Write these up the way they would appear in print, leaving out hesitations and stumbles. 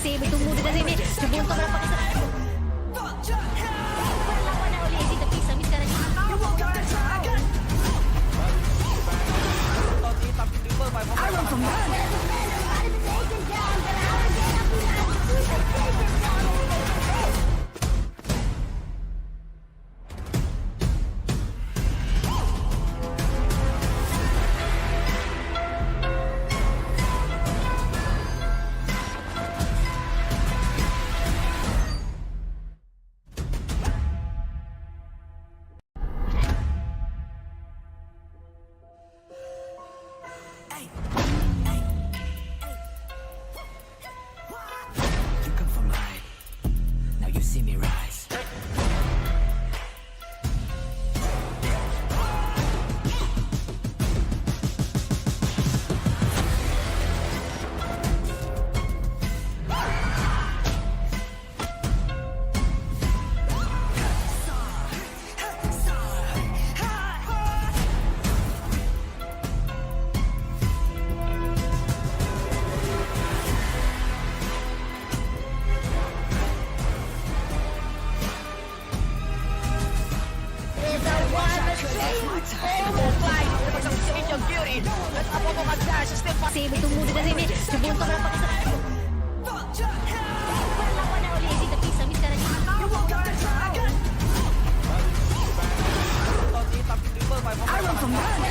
Save tumulong na rin eh. Nabunto ka na pakisarado. Wala na ulit. Hindi tapisa. Miss ka na niya. I run from run. Save tumulong na rin eh. Nabunto ka na pakisarado. Wala na ulit. Hindi tapisa. Miss ka na niya. I run from run.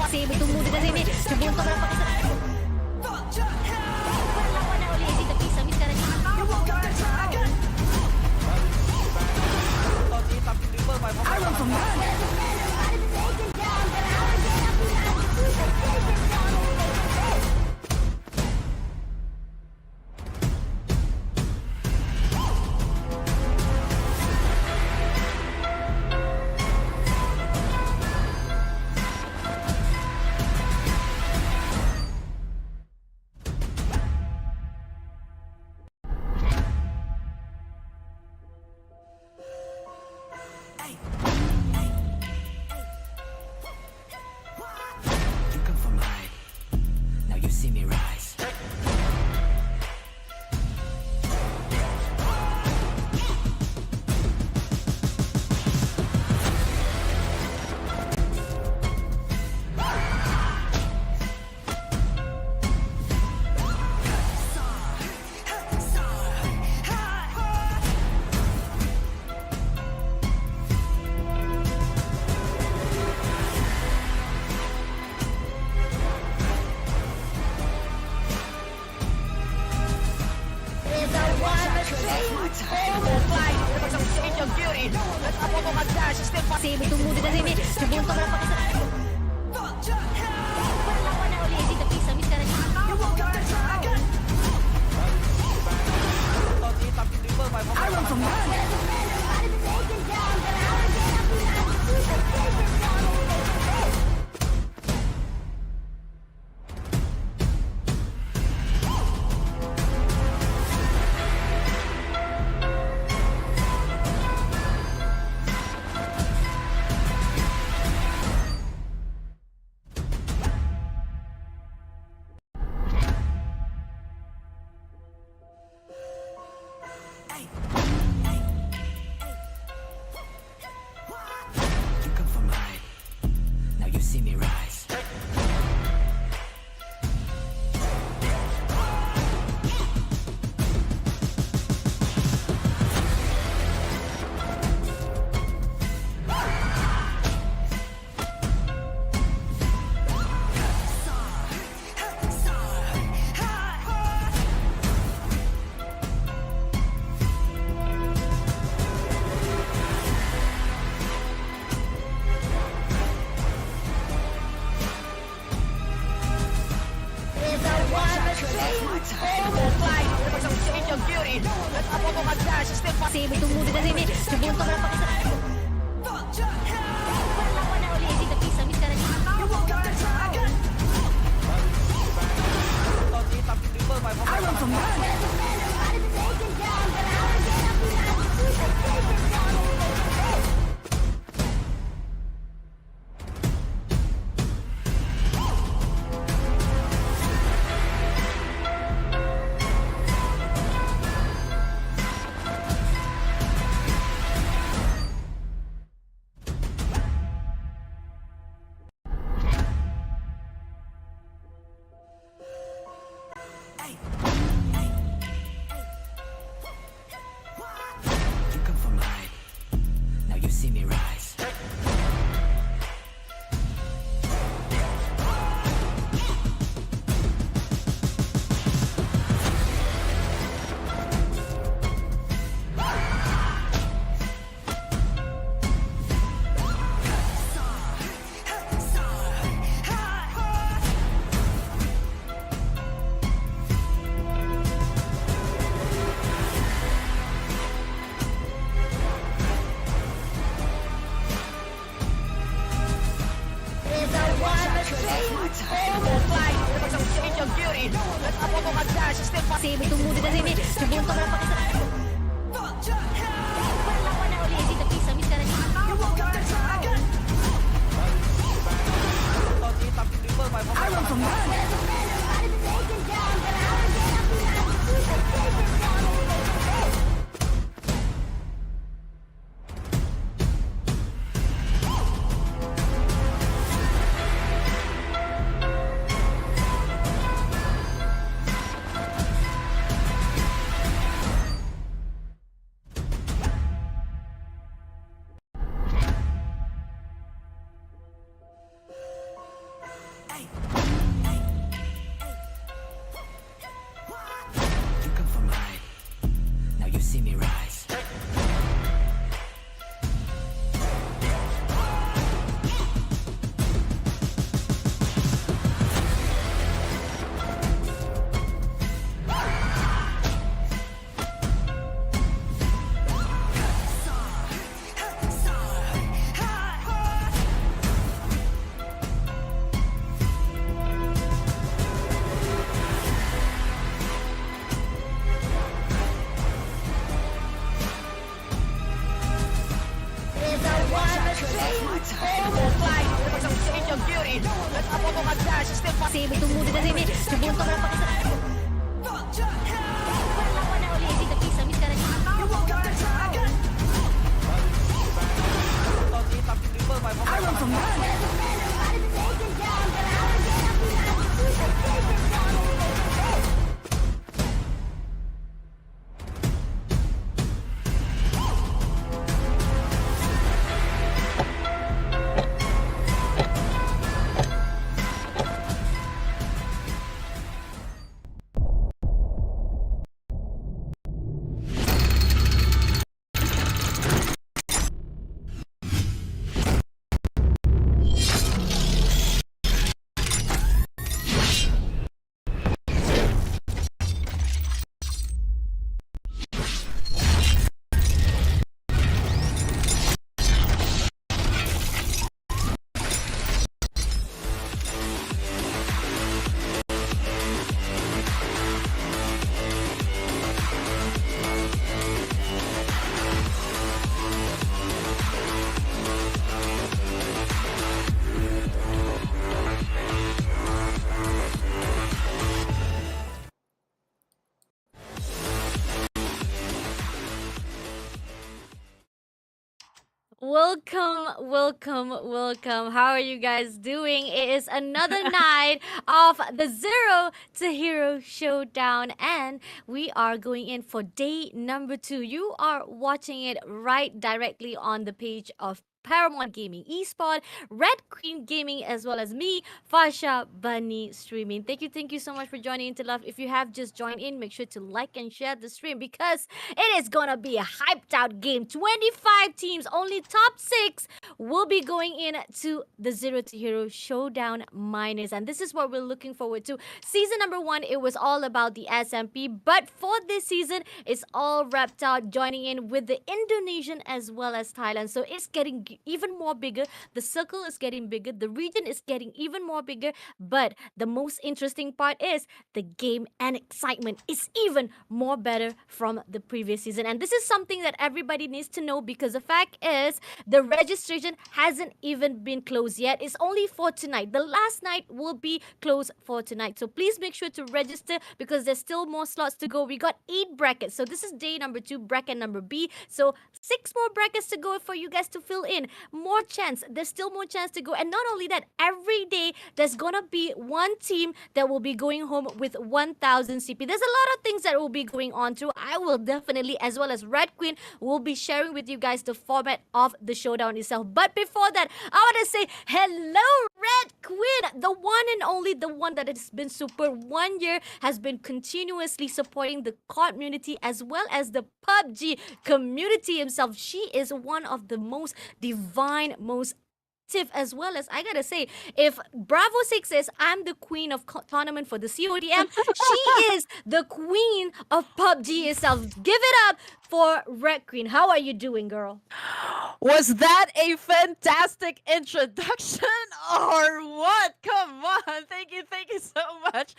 Save tumulong na rin eh. Nabunto ka na pakisarado. Wala na ulit. Hindi tapisa. Miss ka na niya. I run from run. Save tumulong na rin eh. Nabunto ka na pakisarado. Wala na ulit. Hindi tapisa. Miss ka na niya. I run from run. see me rise. Save tumulo na rin Subunto mo lang pakisarap Palawan na ulit Dito pisa miss ka na niya I want some run You come from high, now you see me rise. Save tumulo na rin Subunto mo lang pakisarap Palawan na ulit Dito pisa miss ka na niya I want some run You come from high, now you see me rise. Save tumulo na rin Subunto mo lang pakisarap Palawan na ulit Dito pisa miss ka na niya I want some run Welcome. How are you guys doing? It is another night of the Zero to Hero Showdown, and we are going in for day number 2. You are watching it right directly on the page of Paramount Gaming Esport, RedQueen Gaming, as well as me, FasyaBunn Streaming. Thank you so much for joining into love. If you have just joined in, make sure to like and share the stream because it is gonna be a hyped out game. 25 teams, only top 6 will be going in to the Zero to Hero Showdown minors, and this is what we're looking forward to. Season number 1, it was all about the SMP, but for this season, it's all wrapped out, joining in with the Indonesian as well as Thailand. So it's getting even more bigger. The circle is getting bigger. The region is getting even more bigger. But the most interesting part is the game and excitement is even more better from the previous season. And this is something that everybody needs to know because the fact is the registration hasn't even been closed yet. It's only for tonight. The last night will be closed for tonight. So please make sure to register because there's still more slots to go. We got 8 brackets. So this is day number 2, bracket number B. So 6 more brackets to go for you guys to fill in. More chance. There's still more chance to go. And not only that, every day there's gonna be one team that will be going home with 1000 CP. There's a lot of things that will be going on through. I will definitely, as well as Red Queen, will be sharing with you guys the format of the showdown itself. But before that, I want to say hello, Red Queen, the one and only, the one that has been super 1 year, has been continuously supporting the community as well as the PUBG community himself. She is one of the most divine, most active, as well as, I gotta say, if Bravo 6 says I'm the queen of tournament for the CODM, she is the queen of PUBG itself. Give it up for Red Queen. How are you doing, girl? Was that a fantastic introduction or what? Come on. Thank you so much,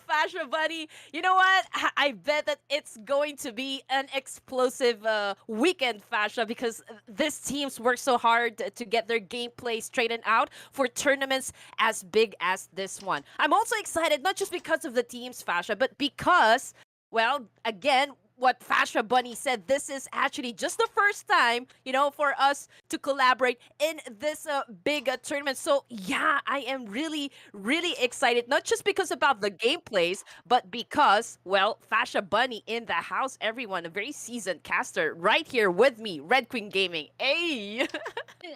FasyaBunn. You know what? I bet that it's going to be an explosive weekend, Fasya, because these teams work so hard to get their gameplay straightened out for tournaments as big as this one. I'm also excited, not just because of the teams, Fasya, but because, well, again, what FasyaBunn said, this is actually just the first time, for us to collaborate in this big tournament. So yeah, I am really, really excited, not just because about the gameplays, but because, well, FasyaBunn in the house, everyone, a very seasoned caster right here with me, RedQueen Gaming. Hey!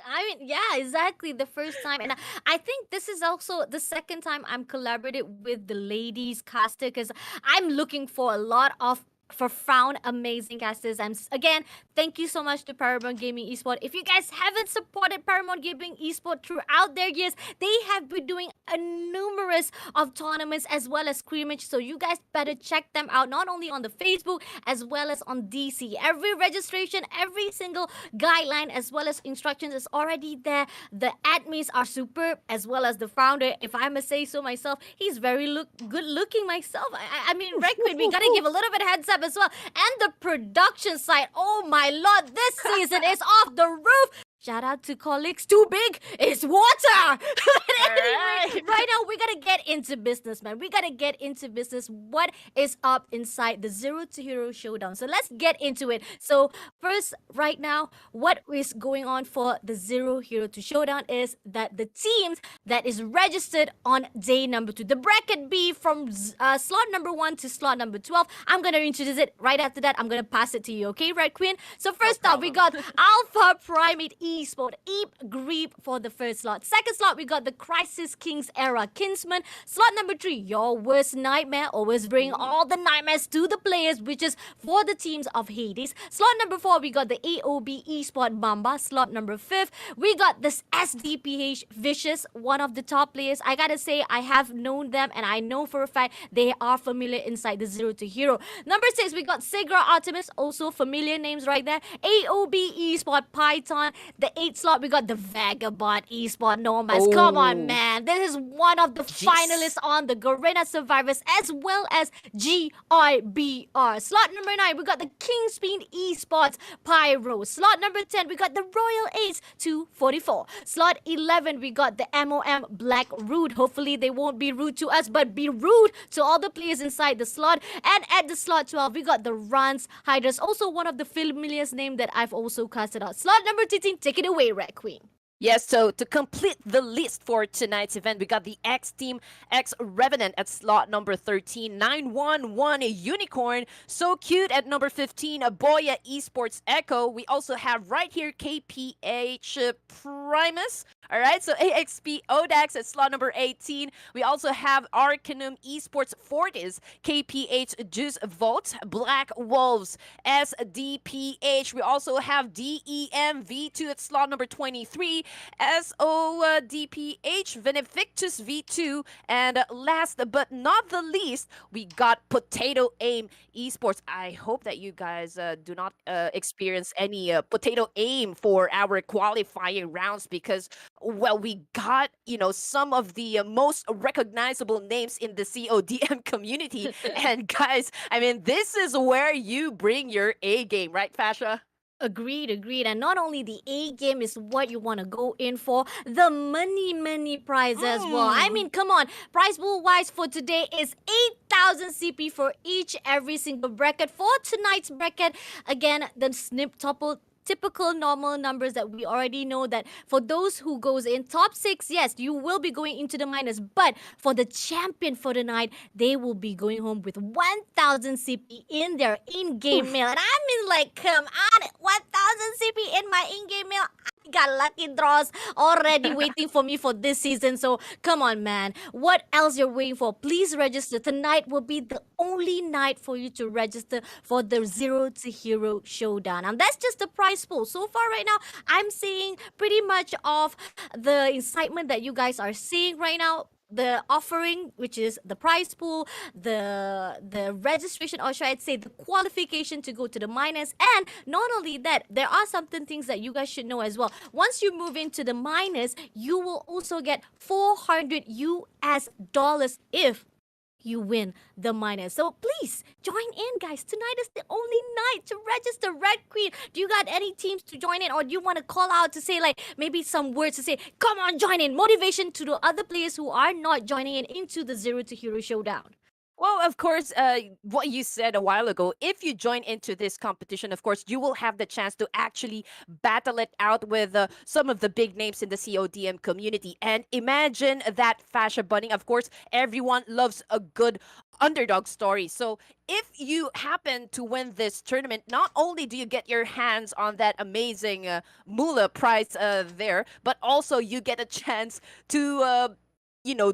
I mean, yeah, exactly. The first time. And I think this is also the second time I'm collaborated with the ladies caster because I'm looking for a lot of profound, amazing casters. And again, thank you so much to Paramount Gaming Esport. If you guys haven't supported Paramount Gaming Esport throughout their years, they have been doing a numerous of tournaments as well as scrimmage. So you guys better check them out, not only on the Facebook as well as on DC. Every registration, every single guideline as well as instructions is already there. The admins are superb, as well as the founder. If I must say so myself, he's very good looking myself. I mean, Red Queen, we gotta give a little bit of heads up as well. And the production side, oh my lord, this season is off the roof. Shout out to colleagues. Too big is water. Anyway, right now we gotta get into business, man. We gotta get into business. What is up inside the Zero to Hero Showdown? So let's get into it. So first, right now, what is going on for the Zero Hero to Showdown is that the teams that is registered on day number 2, the bracket B from slot number 1 to slot number 12. I'm gonna introduce it right after that. I'm gonna pass it to you, okay, Red Queen? So first up, we got Alpha Primate Esport, Eep Greep for the first slot. Second slot, we got the Crisis Kings era KINGSMEN. Slot number 3, your worst nightmare. Always bring all the nightmares to the players, which is for the teams of Hades. Slot number 4, we got the AOB Esport MAMBA. Slot number 5, we got this SDPH Vicious, one of the top players. I gotta say, I have known them and I know for a fact they are familiar inside the Zero to Hero. Number 6, we got SIGRA ARTEMIS, also familiar names right there. AOB Esport PYTHON. The 8th slot, we got the Vagabond Esport NOMADS. Come on, man. This is one of the finalists on the Garena Survivors as well as GIBR. Slot number 9, we got the KINGSMEN ESPORTS PYRO. Slot number 10, we got the Royal Ace 244. Slot 11, we got the MOM Black Rude. Hopefully they won't be rude to us, but be rude to all the players inside the slot. And at the slot 12, we got the Runs HYDRUS, also one of the familiar name that I've also casted out. Slot number 13, take it away, Red Queen. Yes, so to complete the list for tonight's event, we got the X Team X Revenant at slot number 13, 911 Unicorn, So Cute at number 15, BOYA Esports Echo. We also have right here KPH Primus. All right, so AXP AUDAX at slot number 18. We also have ARCANUM Esports Fortis, KPH Juice VULT, BLACKWOLVES, SDPH. We also have DEM V2 at slot number 23, SODPH, VENEFICUS V2, and last but not the least, we got Potato Aim Esports. I hope that you guys do not experience any potato aim for our qualifying rounds because, well, we got, some of the most recognizable names in the CODM community. And guys, I mean, this is where you bring your A game, right, Fasya? Agreed. And not only the A game is what you want to go in for, the many prize as well. I mean, come on. Prize pool wise for today is 8,000 CP for every single bracket. For tonight's bracket, again, the typical normal numbers that we already know that for those who goes in top 6, yes, you will be going into the minus, but for the champion for the night, they will be going home with 1,000 CP in their in-game mail. And I mean, like, come on, 1,000 CP in my in-game mail. I got lucky draws already waiting for me for this season. So come on, man. What else you're waiting for? Please register. Tonight will be the only night for you to register for the Zero to Hero Showdown. And that's just the prize pool. So far right now, I'm seeing pretty much of the excitement that you guys are seeing right now. The offering, which is the prize pool, the registration, or should I say the qualification to go to the minors. And not only that, there are certain things that you guys should know as well. Once you move into the minors, you will also get 400 US dollars if you win the minors. So please join in, guys. Tonight is the only night to register. Red Queen, do you got any teams to join in, or do you want to call out to say, like, maybe some words to say, come on, join in, motivation to the other players who are not joining in into the Zero to Hero Showdown? Well, of course, what you said a while ago, if you join into this competition, of course, you will have the chance to actually battle it out with some of the big names in the CODM community. And imagine that, FasyaBunny. Of course, everyone loves a good underdog story. So if you happen to win this tournament, not only do you get your hands on that amazing Moolah prize there, but also you get a chance to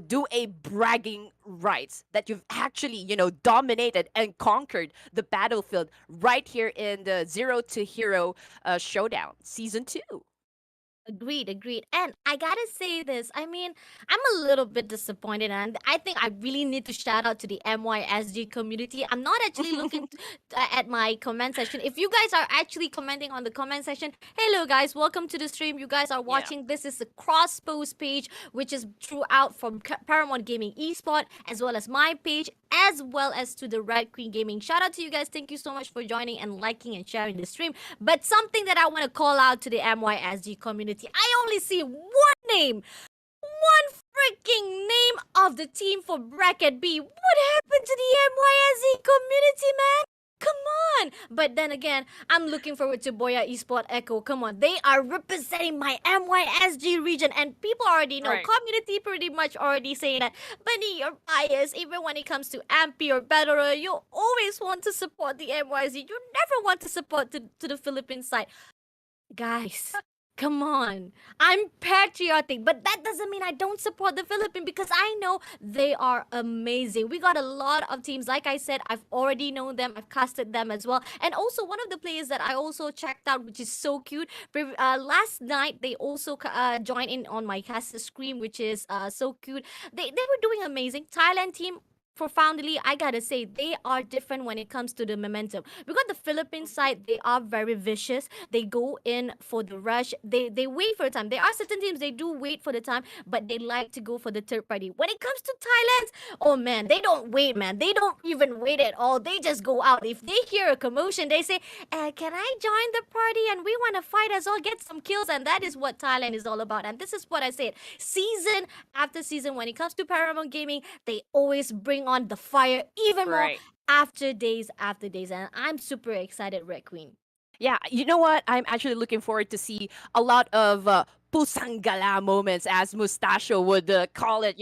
do a bragging rights that you've actually, dominated and conquered the battlefield right here in the Zero to Hero Showdown Season 2. Agreed. And I gotta say this, I mean, I'm a little bit disappointed, and I think I really need to shout out to the MYSG community. I'm not actually looking at my comment section. If you guys are actually commenting on the comment section, hello guys, welcome to the stream. You guys are watching. This is the cross post page, which is throughout from Paramount Gaming Esport, as well as my page, as well as to the RedQueen Gaming. Shout out to you guys. Thank you so much for joining and liking and sharing the stream. But something that I want to call out to the MYSG community, I only see one name. One freaking name of the team for bracket B. What happened to the MYSG community, man? Come on! But then again, I'm looking forward to BOYA Esport Echo. Come on, they are representing my MYSG region, and people already know. Right. Community pretty much already saying that, Bunny, you're biased. Even when it comes to Ampy or Battle Royale, you always want to support the MYSG. You never want to support to the Philippine side. Guys, come on. I'm patriotic, but that doesn't mean I don't support the Philippines, because I know they are amazing. We got a lot of teams. Like I said, I've already known them. I've casted them as well. And also one of the players that I also checked out, which is so cute. Last night, they also joined in on my cast screen, which is so cute. They were doing amazing. Thailand team, profoundly, I gotta say, they are different when it comes to the momentum. We got the Philippines side, they are very vicious. They go in for the rush. They wait for the time. There are certain teams, they do wait for the time, but they like to go for the third party. When it comes to Thailand, oh man, they don't wait, man. They don't even wait at all. They just go out. If they hear a commotion, they say, can I join the party? And we want to fight as well, get some kills. And that is what Thailand is all about. And this is what I said. Season after season, when it comes to Paramount Gaming, they always bring on the fire even more Right. after days after days. And I'm super excited, Red Queen. Yeah, you know what? I'm actually looking forward to see a lot of pusanggala moments, as Mustachio would call it,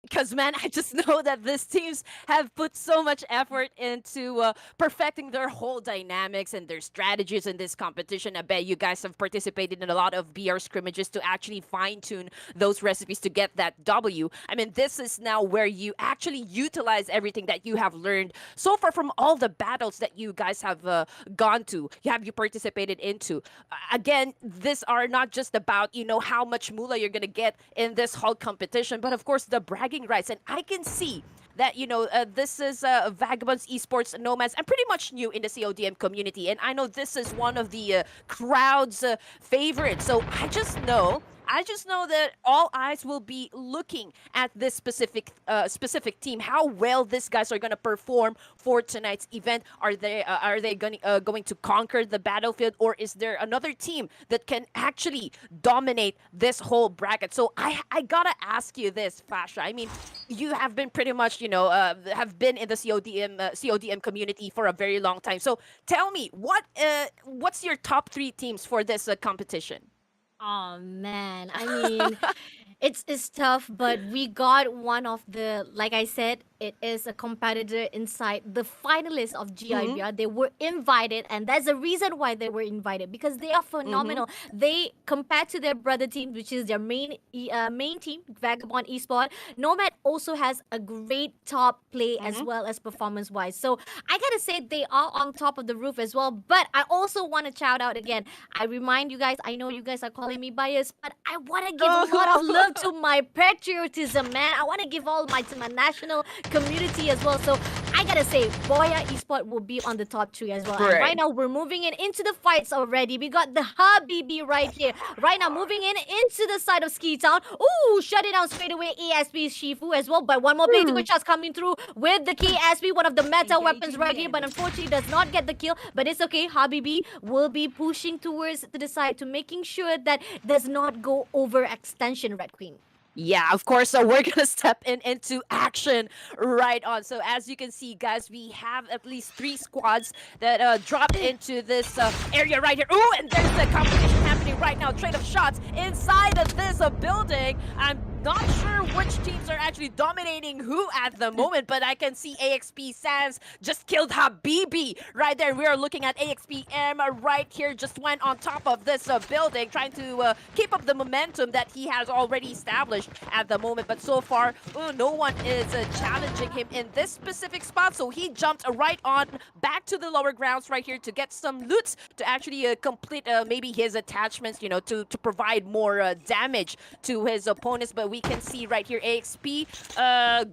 because man, I just know that these teams have put so much effort into perfecting their whole dynamics and their strategies in this competition. I bet you guys have participated in a lot of BR scrimmages to actually fine tune those recipes to get that W. I mean, this is now where you actually utilize everything that you have learned so far from all the battles that you guys have gone to, you participated into. Again, these are not just about, how much moolah you're going to get in this whole competition, but of course the bragging rights. And I can see that, this is Vagabonds Esports Nomads. I'm pretty much new in the CODM community, and I know this is one of the crowd's favorites. So I just know that all eyes will be looking at this specific team. How well these guys are gonna perform for tonight's event. Are they going to conquer the battlefield, or is there another team that can actually dominate this whole bracket? So I gotta ask you this, Fasha. I mean, you have been pretty much have been in the CODM community for a very long time. So tell me, what's your top 3 teams for this competition? Oh man, I mean, it's tough, but we got one of the, like I said, it is a competitor inside the finalists of Mm-hmm. GIBR. They were invited, and that's the reason why they were invited, because they are Mm-hmm. phenomenal. They, compared to their brother team, which is their main team, Vagabond Esport, Nomad also has a great top play as Mm-hmm. well as performance wise. So I gotta say they are on top of the roof as well. But I also want to shout out again. I remind you guys, I know you guys are calling me biased, but I want to give a lot of love to my patriotism, man. I want to give all to my national community as well. So I gotta say, Boya Esport will be on the top 3 as well. And right Right. now, we're moving in into the fights already. We got the Habibi right here. Right now, moving in into the side of Ski Town. Ooh, shut it down straight away. ESP Shifu as well. But one more play to go, just coming through with the KSP, one of the meta weapons right here. But unfortunately, does not get the kill. But it's okay. Habibi will be pushing towards to the side to making sure that does not go overextension, Red Queen. Yeah, of course. So we're gonna step into action right on. So as you can see, guys, we have at least 3 squads that dropped into this area right here. Ooh, and there's the competition happening right now. Trade of shots inside of this building. I'm not sure which teams are actually dominating who at the moment, but I can see AXP Sans just killed Habibi right there. We are looking at AXPM right here, just went on top of this building, trying to keep up the momentum that he has already established at the moment. But so far, no one is challenging him in this specific spot, so he jumped right on back to the lower grounds right here to get some loots to actually complete maybe his attachments, to provide more damage to his opponents. But we can see right here AXP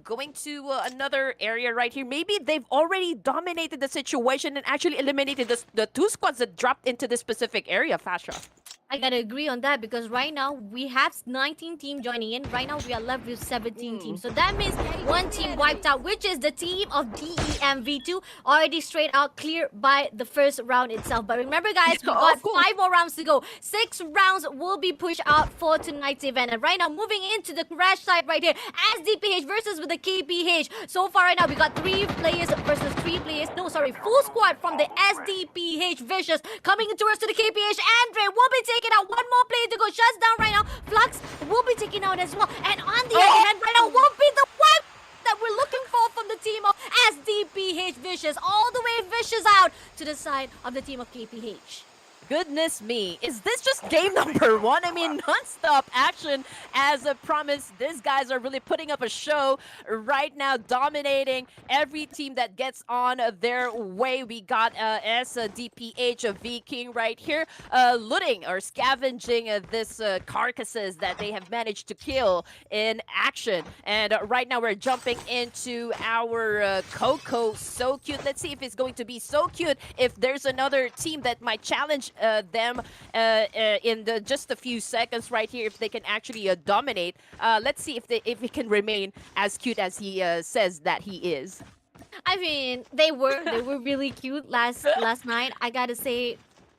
going to another area right here. Maybe they've already dominated the situation and actually eliminated the 2 squads that dropped into this specific area, Fasha. I gotta agree on that, because right now we have 19 teams joining in. Right now we are left with 17 teams. So that means one team wiped out, which is the team of DEMV2, already straight out clear by the first round itself. But remember, guys, we got Of course. 5 more rounds to go. 6 rounds will be pushed out for tonight's event. And right now, moving into the crash side right here, SDPH versus with the KPH. So far right now, we got 3 players versus 3 players. No, sorry, full squad from the SDPH Vicious coming towards to the KPH. Andre will be taking out. One more player to go. Shuts down right now. Flux will be taken out as well. And on the other hand, right now won't be the wipe that we're looking for from the team of SDPH Vicious. All the way Vicious out to the side of the team of KPH. goodness me. Is this just game number 1? I mean, non-stop action as promised. These guys are really putting up a show right now, dominating every team that gets on their way. We got SDPH Viking right here, looting or scavenging this carcasses that they have managed to kill in action. And right now we're jumping into our Coco. So cute. Let's see if it's going to be so cute if there's another team that might challenge them in just a few seconds right here, if they can actually dominate. Let's see if he can remain as cute as he says that he is. I mean, they were really cute last night. I gotta say,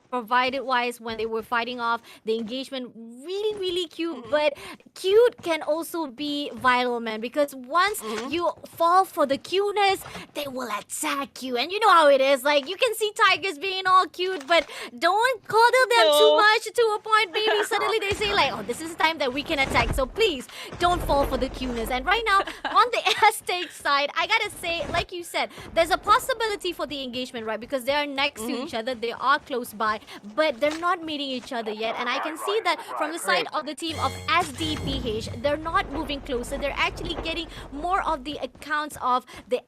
provided wise, when they were fighting off the engagement, really cute. But cute can also be vital, man, because once you fall for the cuteness, they will attack you. And you know how it is, like, you can see tigers being all cute, but don't coddle them too much to a point, maybe suddenly they say like, oh, this is the time that we can attack. So please don't fall for the cuteness. And right now on the Aztec side, I gotta say, like you said, there's a possibility for the engagement, right? Because they are next to each other, they are close by, but they're not meeting each other yet. And I can see that from the side of the team of SDPH, they're not moving closer. They're actually getting more of the accounts of the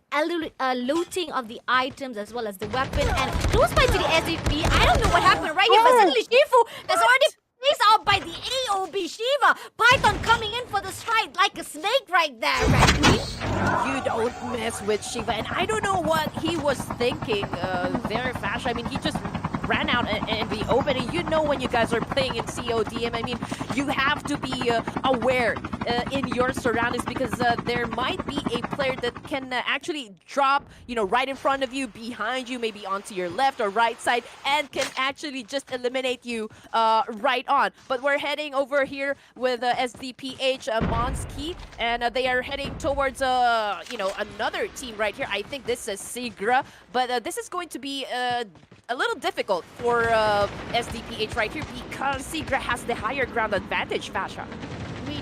looting of the items as well as the weapon. And close by to the SDP, I don't know what happened right here, but suddenly Shifu has already placed out by the AOB Shiva. PYTHON coming in for the strike like a snake right there, RedQueen. You don't mess with Shiva. And I don't know what he was thinking there, Fash. I mean, he just ran out in the open. And you know, when you guys are playing in CODM, I mean, you have to be aware in your surroundings, because there might be a player that can actually drop, you know, right in front of you, behind you, maybe onto your left or right side, and can actually just eliminate you right on. But we're heading over here with SDPH Monsky, and they are heading towards you know, another team right here. I think this is SIGRA, but this is going to be a little difficult for SDPH right here, because SIGRA has the higher ground advantage, Fasha.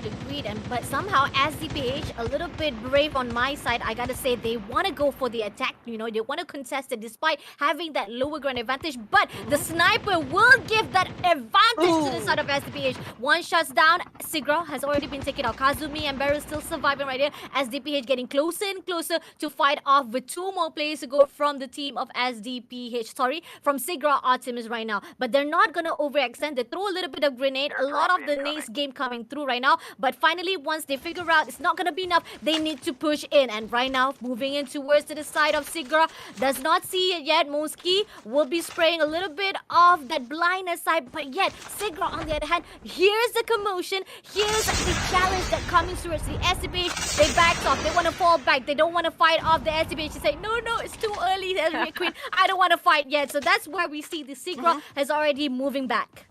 Agreed. But somehow SDPH a little bit brave on my side. I gotta say, they want to go for the attack, you know, they want to contest it despite having that lower ground advantage. But the sniper will give that advantage to the side of SDPH. One shot's down. SIGRA has already been taken out. Kazumi and Barrel still surviving right here. SDPH getting closer and closer to fight off with 2 more players to go from the team of SDPH. Sorry, from SIGRA ARTEMIS right now. But they're not gonna overextend. They throw a little bit of grenade. A lot of the Nace game coming through right now. But finally, once they figure out it's not going to be enough, they need to push in. And right now, moving in towards to the side of SIGRA. Does not see it yet. Monsky will be spraying a little bit of that blindness side. But yet, SIGRA, on the other hand, here's the commotion. Here's the challenge that comes towards the SDPH. They back off. They want to fall back. They don't want to fight off the SDPH. They say, no, it's too early, RedQueen. I don't want to fight yet. So that's why we see the SIGRA is already moving back.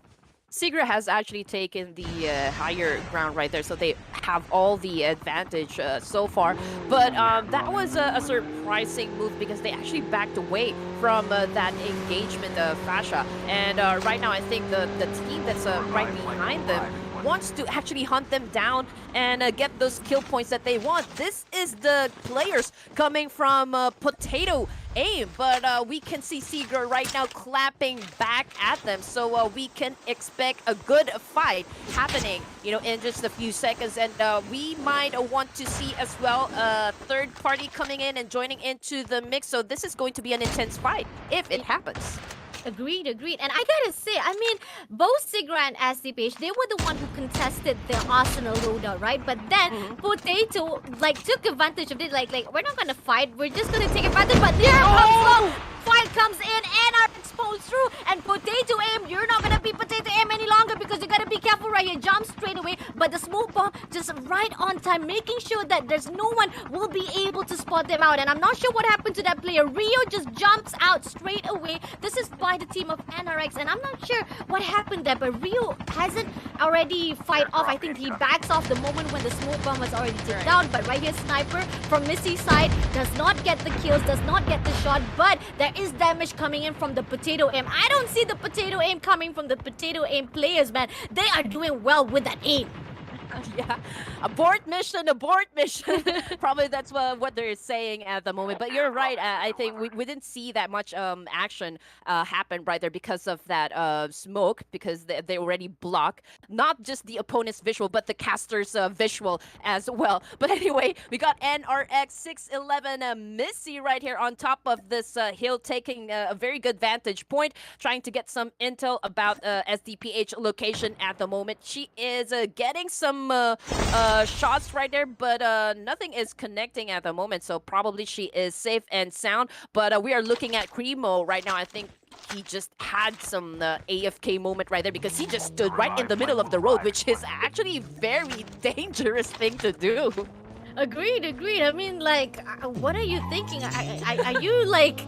SIGRA has actually taken the higher ground right there, so they have all the advantage so far. But that was a surprising move, because they actually backed away from that engagement, Fasha. And right now, I think the team that's right behind them wants to actually hunt them down and get those kill points that they want. This is the players coming from Potato Aim, but we can see SIGRA right now clapping back at them, so we can expect a good fight happening, you know, in just a few seconds. And we might want to see as well a third party coming in and joining into the mix, so this is going to be an intense fight if it happens. Agreed. And I gotta say, I mean, both SIGRA and SDPH, they were the one who contested the Arsenal loadout, right? But then Potato, like, took advantage of it. Like, we're not gonna fight, we're just gonna take advantage. But there comes fight comes in and are exposed through. And Potato Aim, you're not gonna be Potato Aim any longer, because you gotta be careful right here. Jump straight away, but the smoke bomb just right on time, making sure that there's no one will be able to spot them out. And I'm not sure what happened to that player. Rio just jumps out straight away. This is by the team of NRX, and I'm not sure what happened there, but Rio hasn't already fight off. I think he backs off the moment when the smoke bomb was already taken down. But right here, Sniper from Missy's side does not get the kills, does not get the shot, but there is damage coming in from the Potato Aim. I don't see the Potato Aim coming from the Potato Aim players, man. They are doing well with that aim. Yeah, abort mission, abort mission. Probably that's what they're saying at the moment. But you're right. I think we didn't see that much action happen right there because of that smoke, because they already block not just the opponent's visual but the caster's visual as well. But anyway, we got NRX 611 Missy right here on top of this hill, taking a very good vantage point, trying to get some intel about SDPH location at the moment. She is getting some shots right there, but nothing is connecting at the moment, so probably she is safe and sound. But we are looking at Cremo right now. I think he just had some AFK moment right there because he just stood right in the middle of the road, which is actually a very dangerous thing to do. Agreed, agreed. I mean, like, what are you thinking? Are you like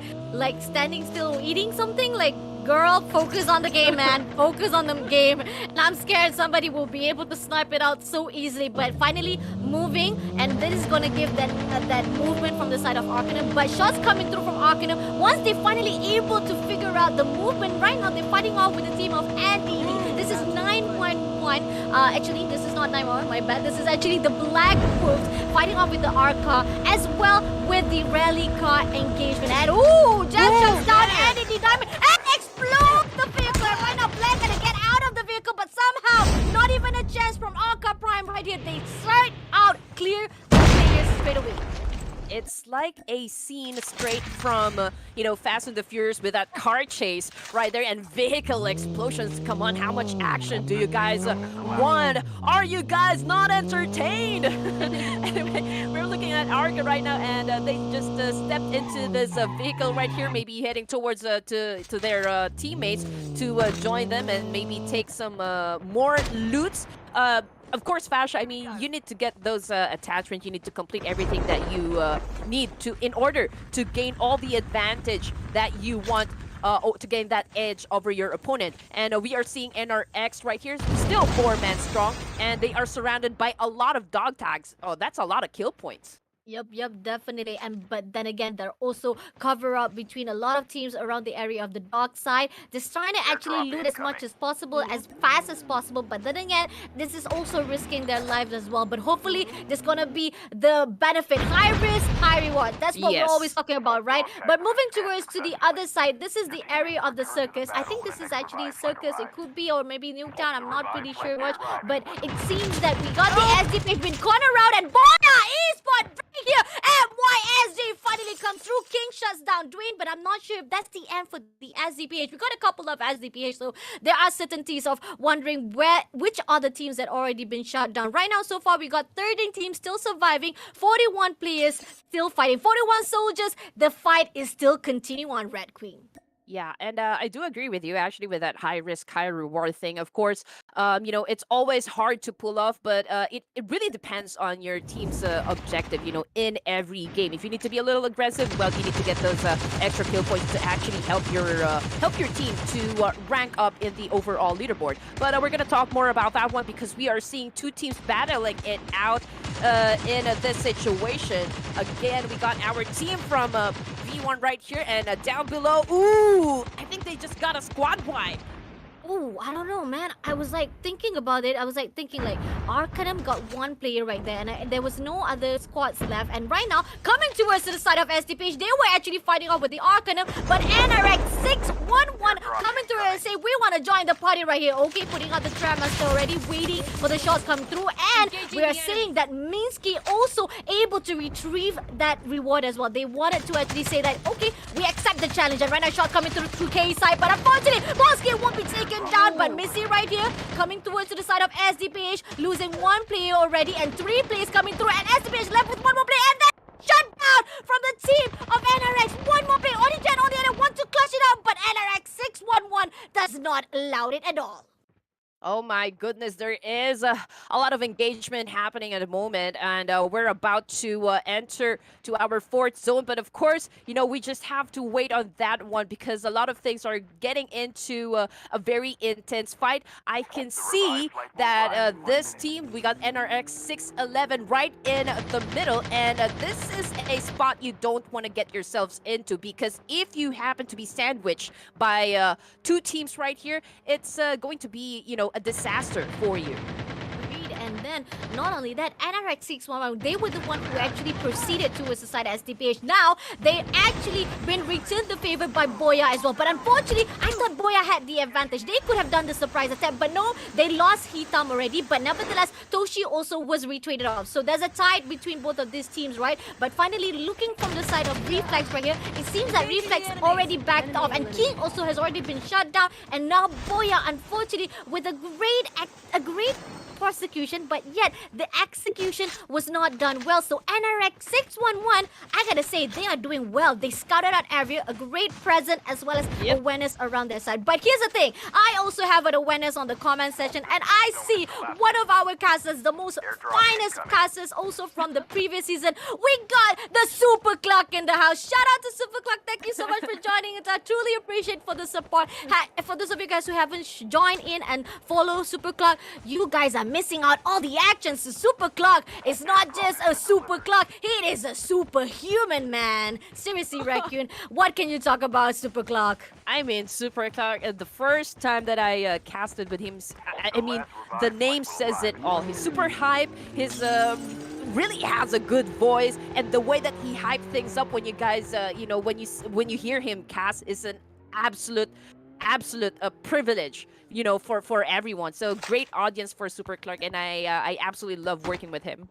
standing still eating something? Like, girl, focus on the game, man. Focus on the game. And I'm scared somebody will be able to snipe it out so easily. But finally moving, and this is gonna give that movement from the side of ARCANUM. But shots coming through from ARCANUM. Once they finally able to figure out the movement, right now they're fighting off with the team of Andy. This is 9.1. Actually, this is not 9.1, my bad. This is actually the BLACKWOLVES fighting off with the ARCA, as well with the rally car engagement. And ooh, jab shuts down Andy the Diamond and explodes the vehicle. And right now, Black gonna get out of the vehicle, but somehow, not even a chance from ARCA Prime right here. They straight out clear the players straight away. It's like a scene straight from, Fast and the Furious with that car chase right there and vehicle explosions. Come on, how much action do you guys want? Are you guys not entertained? Anyway, we're looking at Arca right now, and they just stepped into this vehicle right here, maybe heading towards to their teammates to join them and maybe take some more loot. Of course, Fasha, I mean, you need to get those attachments. You need to complete everything that you need to in order to gain all the advantage that you want to gain that edge over your opponent. And we are seeing NRX right here, still 4-man strong, and they are surrounded by a lot of dog tags. Oh, that's a lot of kill points. Yep, definitely. And but then again, they're also cover up between a lot of teams around the area of the dark side. Just trying to actually loot as much as possible, as fast as possible. But then again, this is also risking their lives as well. But hopefully, there's gonna be the benefit. High risk, high reward. That's what we're always talking about, right? But moving towards to the other side, this is the area of the circus. I think this is actually circus. It could be, or maybe Nuketown. I'm not pretty sure much. But it seems that we got the SDPH with corner route, and BOYA ESPORT here. MYSG finally comes through. King shuts down Dwayne, but I'm not sure if that's the end for the SDPH. We got a couple of SDPH, so there are certainties of wondering which are the teams that already been shut down. Right now, so far, we got 13 teams still surviving, 41 players still fighting, 41 soldiers. The fight is still continuing on Red Queen. Yeah, and I do agree with you actually with that high risk, high reward thing. Of course, it's always hard to pull off, but it really depends on your team's objective, in every game. If you need to be a little aggressive, well, you need to get those extra kill points to actually help your team to rank up in the overall leaderboard. But we're going to talk more about that one because we are seeing two teams battling it out in this situation. Again, we got our team from V1 right here, and down below, ooh, I think they just got a squad wipe. Oh, I don't know, man. I was like thinking about it. I was like thinking like ARCANUM got one player right there, and there was no other squads left. And right now, coming towards to the side of SDPH, they were actually fighting off with the ARCANUM, but NRX 611 coming through and say, we want to join the party right here. Okay, putting out the trap master already, waiting for the shots come through. And we are seeing that Minsky also able to retrieve that reward as well. They wanted to actually say that, okay, we accept the challenge. And right now, shot coming through 2K side, but unfortunately, Minsky won't be taken down, but Missy right here coming towards to the side of SDPH, losing one player already and 3 players coming through, and SDPH left with one more player, and then shut down from the team of NRX. One more player, Onigen on the other, want to clutch it out, but NRX 611 does not allow it at all. Oh my goodness, there is a lot of engagement happening at the moment, and we're about to enter to our 4th zone. But of course, we just have to wait on that one because a lot of things are getting into a very intense fight. I can see that this team, we got NRX 611 right in the middle, and this is a spot you don't want to get yourselves into because if you happen to be sandwiched by 2 teams right here, it's going to be, a disaster for you. And And then, not only that, NRX 611, they were the one who actually proceeded towards the side of SDPH. Now, they actually been returned the favor by BOYA as well. But unfortunately, I thought BOYA had the advantage. They could have done the surprise attack, but no, they lost Hitam already. But nevertheless, Toshi also was retraded off. So there's a tie between both of these teams, right? But finally, looking from the side of Reflex right here, it seems that Reflex already backed off, and King also has already been shut down. And now BOYA, unfortunately, with a great prosecution, but yet the execution was not done well. So NRX 611, I gotta say, they are doing well. They scouted out area, a great presence as well as awareness around their side. But here's the thing, I also have an awareness on the comment section, and I see one of our casters, the most finest casters also from the previous season. We got the Super Clock in the house. Shout out to Super Clock. Thank you so much for joining us. I truly appreciate for the support. For those of you guys who haven't joined in and follow Super Clock, you guys are missing out all the actions. The Super Clock is not just a super clock, it is a superhuman, man. Seriously, RedQueen, what can you talk about Super Clock? I mean, Super Clock, the first time that I casted with him, I mean, the name says it all. He's super hype, his really has a good voice, and the way that he hyped things up when you guys, you know, when you hear him cast is an absolute privilege, you know, for everyone. So great audience for Super Clark, and I absolutely love working with him.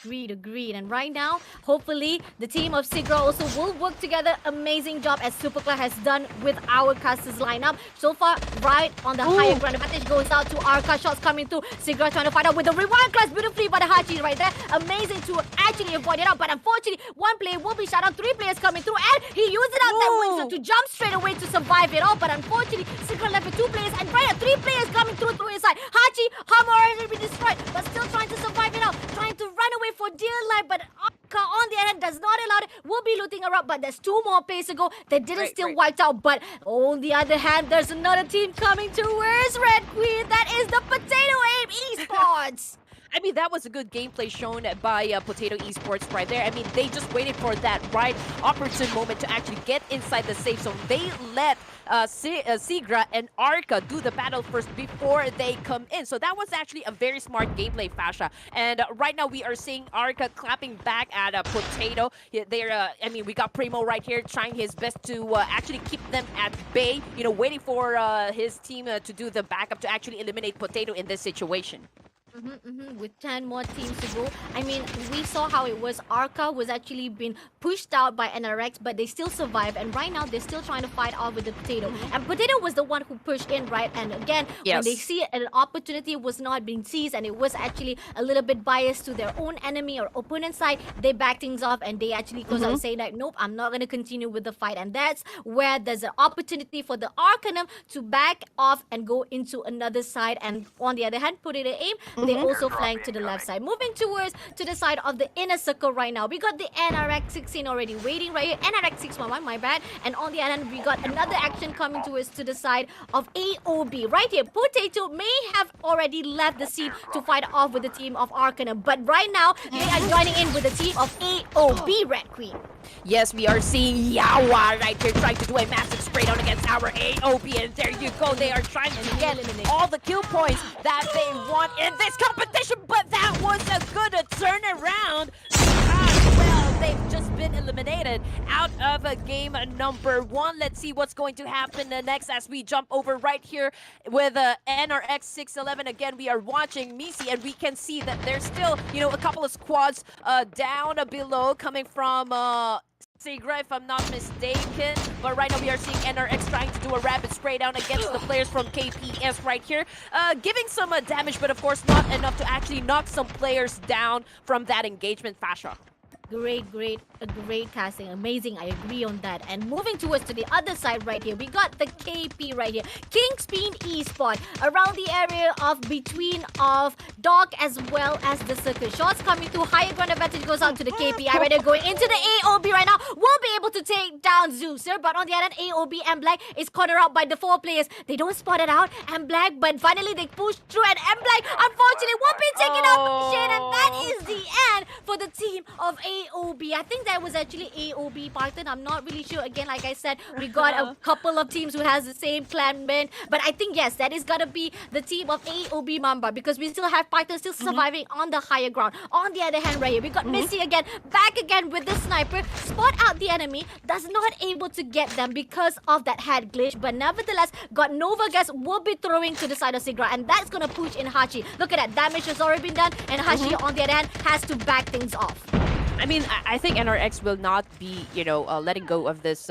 Agreed. And right now, hopefully, the team of SIGRA also will work together. Amazing job as Super Clark has done with our casters lineup. So far, right on the higher ground. Advantage goes out to Arca. Shots coming through. SIGRA trying to fight out with the rewind class beautifully by the Hachi right there. Amazing to actually avoid it out. But unfortunately, one player will be shot out. 3 players coming through. And he used it out that wingsuit to jump straight away to survive it all. But unfortunately, SIGRA left with 2 players. And right now, 3 players coming through his side. Hachi, Hammer already been destroyed. But still trying to survive it out. Trying to run away for dear life, but Arca on the other hand does not allow it. We'll be looting her up, but there's 2 more players to go. They didn't still wiped out, but on the other hand, there's another team coming towards RedQueen. That is the Potato Aim Esports. I mean, that was a good gameplay shown by Potato Esports right there. I mean, they just waited for that right opportune moment to actually get inside the safe zone. They let SIGRA and Arca do the battle first before they come in. So that was actually a very smart gameplay, Fasha. And right now we are seeing Arca clapping back at Potato. They're, I mean, we got Primo right here trying his best to actually keep them at bay. You know, waiting for his team to do the backup to actually eliminate Potato in this situation. With 10 more teams to go. I mean, we saw how it was. Arca was actually being pushed out by NRX, but they still survived. And right now, they're still trying to fight off with the Potato. And Potato was the one who pushed in, right? And again, when they see an opportunity was not being seized, and it was actually a little bit biased to their own enemy or opponent side, they back things off and they actually goes out saying that, nope, I'm not going to continue with the fight. And that's where there's an opportunity for the Arcanum to back off and go into another side. And on the other hand, Potato Aim, they also flank to the left side. Moving towards to the side of the inner circle right now. We got the NRX 16 already waiting right here. NRX 611, my bad. And on the other hand, we got another action coming towards to the side of AOB. Right here, Potato may have already left the scene to fight off with the team of Arcanum. But right now, they are joining in with the team of AOB, RedQueen. Yes, we are seeing Yawa right here trying to do a massive spray down against our AOB. And there you go. They are trying to get all the kill points that they want in this competition. But that was a good turnaround. Well, they've just been eliminated out of game number 1. Let's see what's going to happen next as we jump over right here with NRX 611. Again, we are watching Misi, and we can see that there's still, you know, a couple of squads down below coming from SIGRA, if I'm not mistaken. But right now we are seeing NRX trying to do a rapid spray down against the players from KPS right here. Giving some damage, but of course not enough to actually knock some players down from that engagement, Fasha. Great casting. Amazing, I agree on that. And moving towards to the other side right here, we got the KP right here. KINGSMEN eSport around the area of between of Dock as well as the circuit. Shots coming through. Higher ground advantage goes out to the KP. I ready going into the AOB right now. We'll be able to take down Zeuser, but on the other hand, AOB and Black is cornered out by the 4 players. They don't spot it out, and Black, but finally they push through, and Black unfortunately won't be taken out. And that is the end for the team of AOB. AOB. I think that was actually AOB Python. I'm not really sure. Again, like I said, we got a couple of teams who has the same clan men. But I think, yes, that is gonna be the team of AOB Mamba because we still have Python still surviving on the higher ground. On the other hand, right here, we got Missy again, back again with the sniper. Spot out the enemy, does not able to get them because of that head glitch. But nevertheless, got Nova Gas will be throwing to the side of SIGRA, and that's gonna push in Hachi. Look at that, damage has already been done, and Hachi on the other hand has to back things off. I mean, I think NRX will not be, letting go of this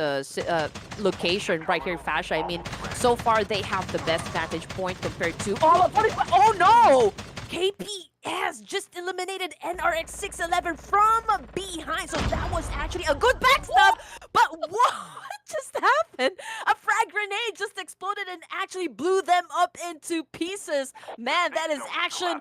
location right here, Fasha. I mean, so far they have the best vantage point compared to all of FORTIS. Oh no! KPS just eliminated NRX 611 from behind, so that was actually a good backstab. But what just happened? A frag grenade just exploded and actually blew them up into pieces. Man, that is action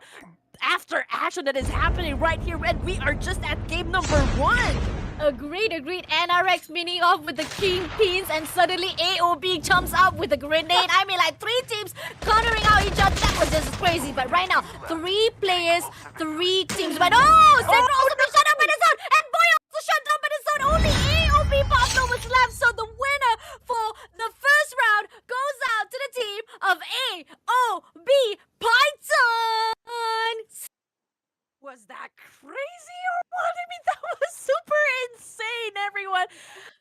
after action that is happening right here, and we are just at game number 1. Agreed. NRX meeting off with the KINGPINS, and suddenly AOB jumps up with a grenade. I mean, like 3 teams countering out each other. That was just crazy. But right now, 3 players, 3 teams. But SIGRA also been shut down by the zone, and BOYA also shut down by the zone. Only AOB Pablo was left. So the winner for the first round goes out to the team of AOB PYTHON. Was that crazy or what? I mean, that was super insane, everyone.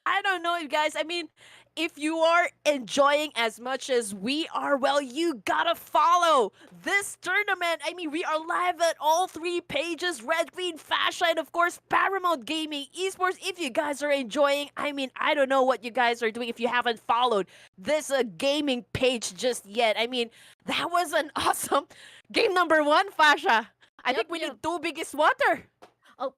I don't know, you guys. I mean, if you are enjoying as much as we are, well, you gotta follow this tournament. I mean, we are live at all 3 pages, RedQueen, Fasya, and of course, Paramount Gaming Esports. If you guys are enjoying, I mean, I don't know what you guys are doing if you haven't followed this gaming page just yet. I mean, that was an awesome game number 1, Fasya. I think we need 2 biggest water. Oh.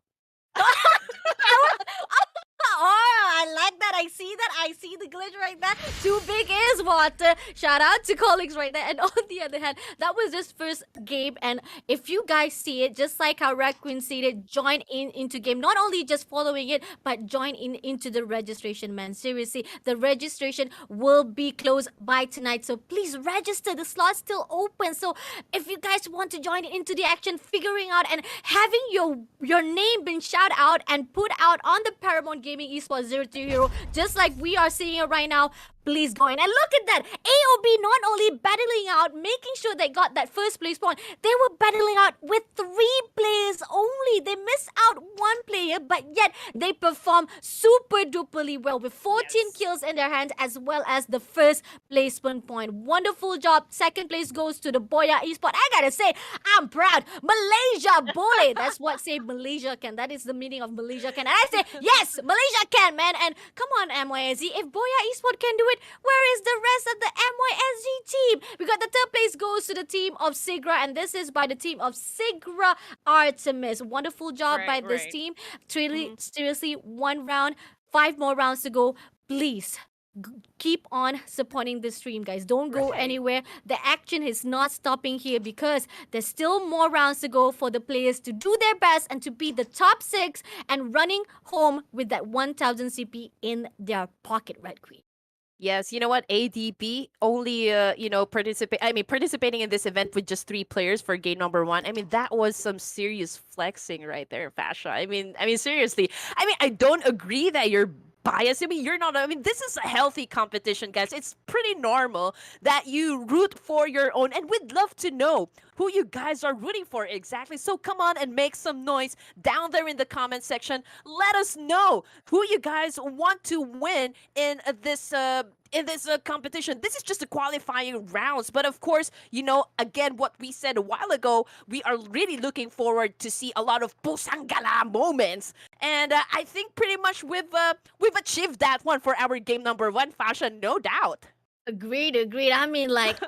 Oh, I like that. I see that. I see the glitch right there. 2 big is water. Shout out to colleagues right there. And on the other hand, that was this first game. And if you guys see it, just like how RedQueen see it, join into game. Not only just following it, but join into the registration, man. Seriously, the registration will be closed by tonight. So please register. The slot's still open. So if you guys want to join into the action, figuring out and having your name been shout out and put out on the Paramount Gaming Esports 02 Hero, just like we are seeing it right now, please go in. And look at that. AOB not only battling out, making sure they got that first place point, they were battling out with 3 players only. They missed out 1 player, but yet they perform super duperly well with 14 kills in their hands as well as the first placement point. Wonderful job. Second place goes to the BOYA Esport. I gotta say, I'm proud. Malaysia, boy. That's what say Malaysia can. That is the meaning of Malaysia can. And I say, yes, Malaysia can, man. And come on, MYSG. If BOYA Esport can do it, where is the rest of the MYSG team? We got the 3rd place goes to the team of SIGRA, and this is by the team of SIGRA ARTEMIS. Wonderful job by this team. Seriously, 1 round, 5 more rounds to go. Please keep on supporting this stream, guys. Don't go anywhere. The action is not stopping here because there's still more rounds to go for the players to do their best and to be the top 6 and running home with that 1000 CP in their pocket, RedQueen. Yes, you know what? ADP only, participating in this event with just 3 players for game number 1. I mean, that was some serious flexing right there, Fasya. I mean, seriously. I mean, I don't agree that you're biased. I mean, you're not. I mean, this is a healthy competition, guys. It's pretty normal that you root for your own, and we'd love to know who you guys are rooting for exactly. So come on and make some noise down there in the comment section. Let us know who you guys want to win in this competition. This is just the qualifying rounds, but of course, again, what we said a while ago, we are really looking forward to see a lot of Pusanggala moments, and I think pretty much we've achieved that one for our game number 1, Fasya, no doubt. Agreed. I mean, like,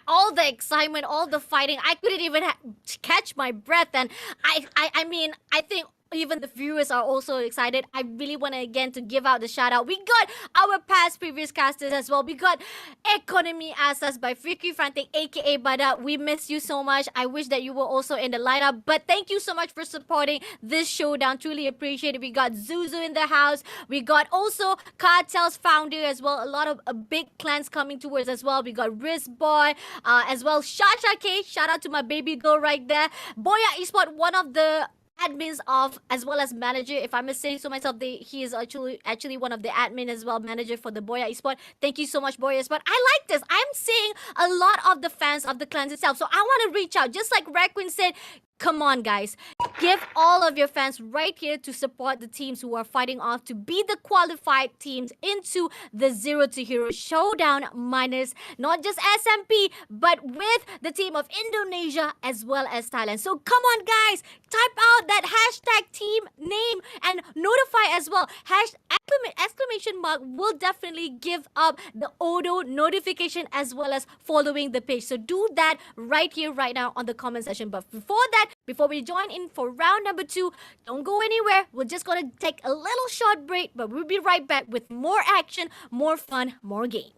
all the excitement, all the fighting, I couldn't even catch my breath. And I mean, I think even the viewers are also excited. I really want to again to give out the shout out. We got our past previous casters as well. We got Economy Asas by Freaky Frantic, aka Bada. We miss you so much. I wish that you were also in the lineup. But thank you so much for supporting this showdown. Truly appreciate it. We got Zuzu in the house. We got also Cartel's founder as well. A lot of big clans coming towards as well. We got Riz Boy as well. Shasha K. Shout out to my baby girl right there. BOYA Esport, one of the admins of as well as manager. If I must say so myself, he is actually one of the admin as well, manager for the BOYA Esport. Thank you so much, BOYA Esport. I like this. I'm seeing a lot of the fans of the clans itself. So I want to reach out, just like RedQueen said. Come on, guys. Give all of your fans right here to support the teams who are fighting off to be the qualified teams into the Zero to Hero Showdown minus not just SMP, but with the team of Indonesia as well as Thailand. So come on, guys. Type out that hashtag team name and notify as well. Exclamation mark will definitely give up the auto notification as well as following the page. So do that right here, right now on the comment section. But before we join in for round number 2, don't go anywhere. We're just going to take a little short break, but we'll be right back with more action, more fun, more game.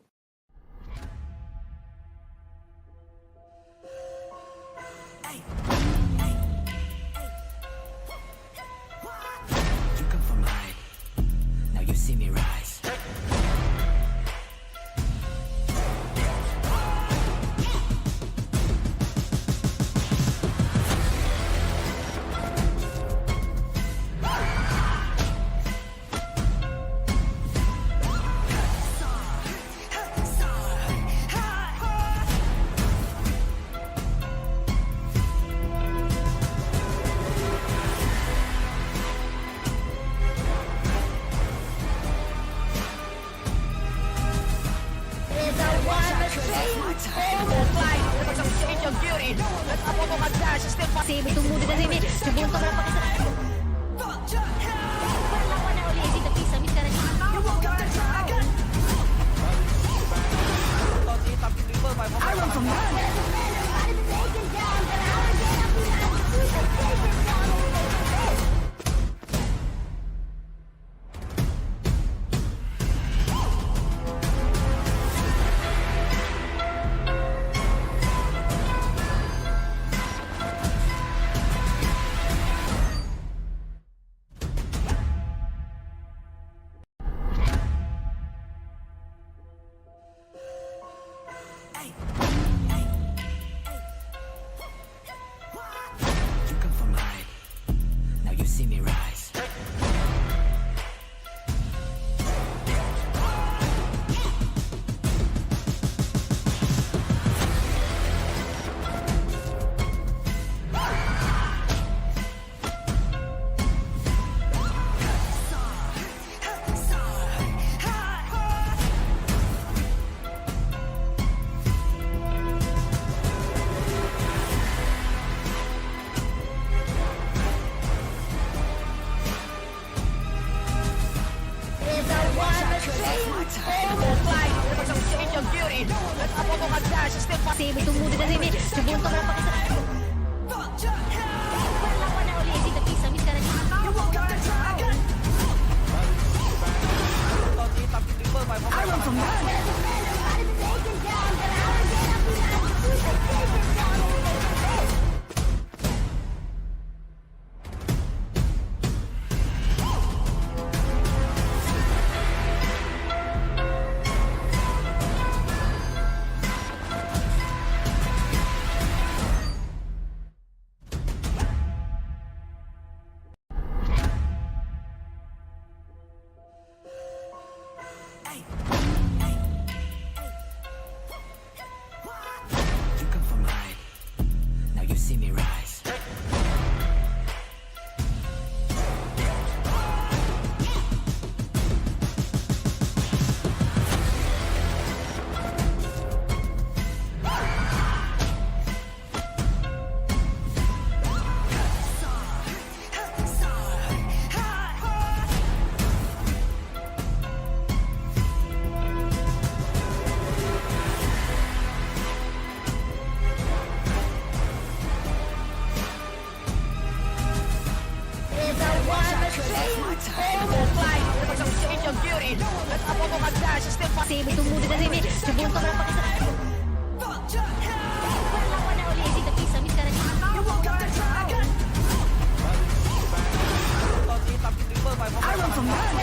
You come from high. Now you see me rise. Masih bertemu dengan Remy. Sebelum kau dapat kesan. Perlawanan oleh Eddie tapi Sami sekarang ini. I run from run. You come from high. Now you see me rise. Masih bertemu dengan Remy. Sebelum kau dapat kesan. Perlawanan oleh Eddie tapi Sami sekarang ini. I run from run. You come from high. Now you see me rise. Masih bertemu dengan Remy. Sebelum kau dapat kesan. Perlawanan oleh Eddie tapi Sami sekarang ini. I run from run.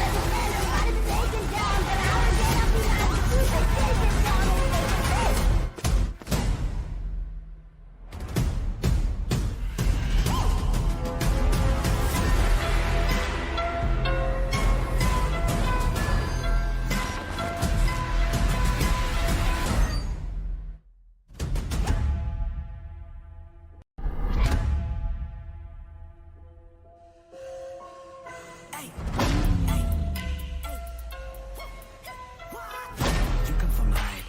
You come from high.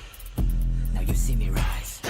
Now you see me rise.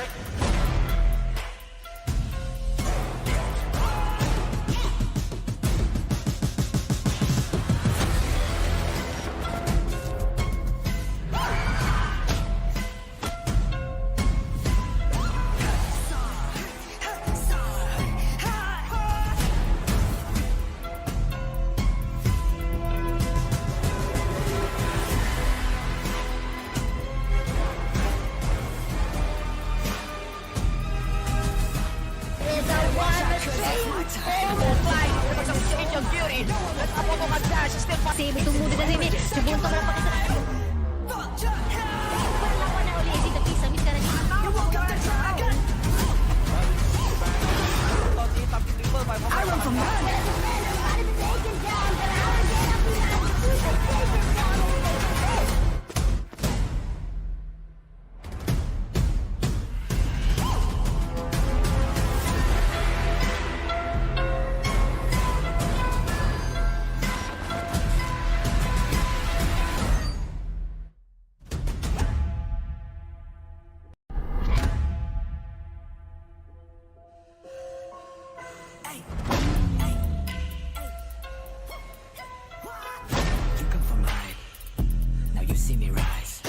Save itong muna na rin eh. Subunto na pakita na. Lawan na uli si Tapi Samit ka na niya. I run from You come from high. Now you see me rise.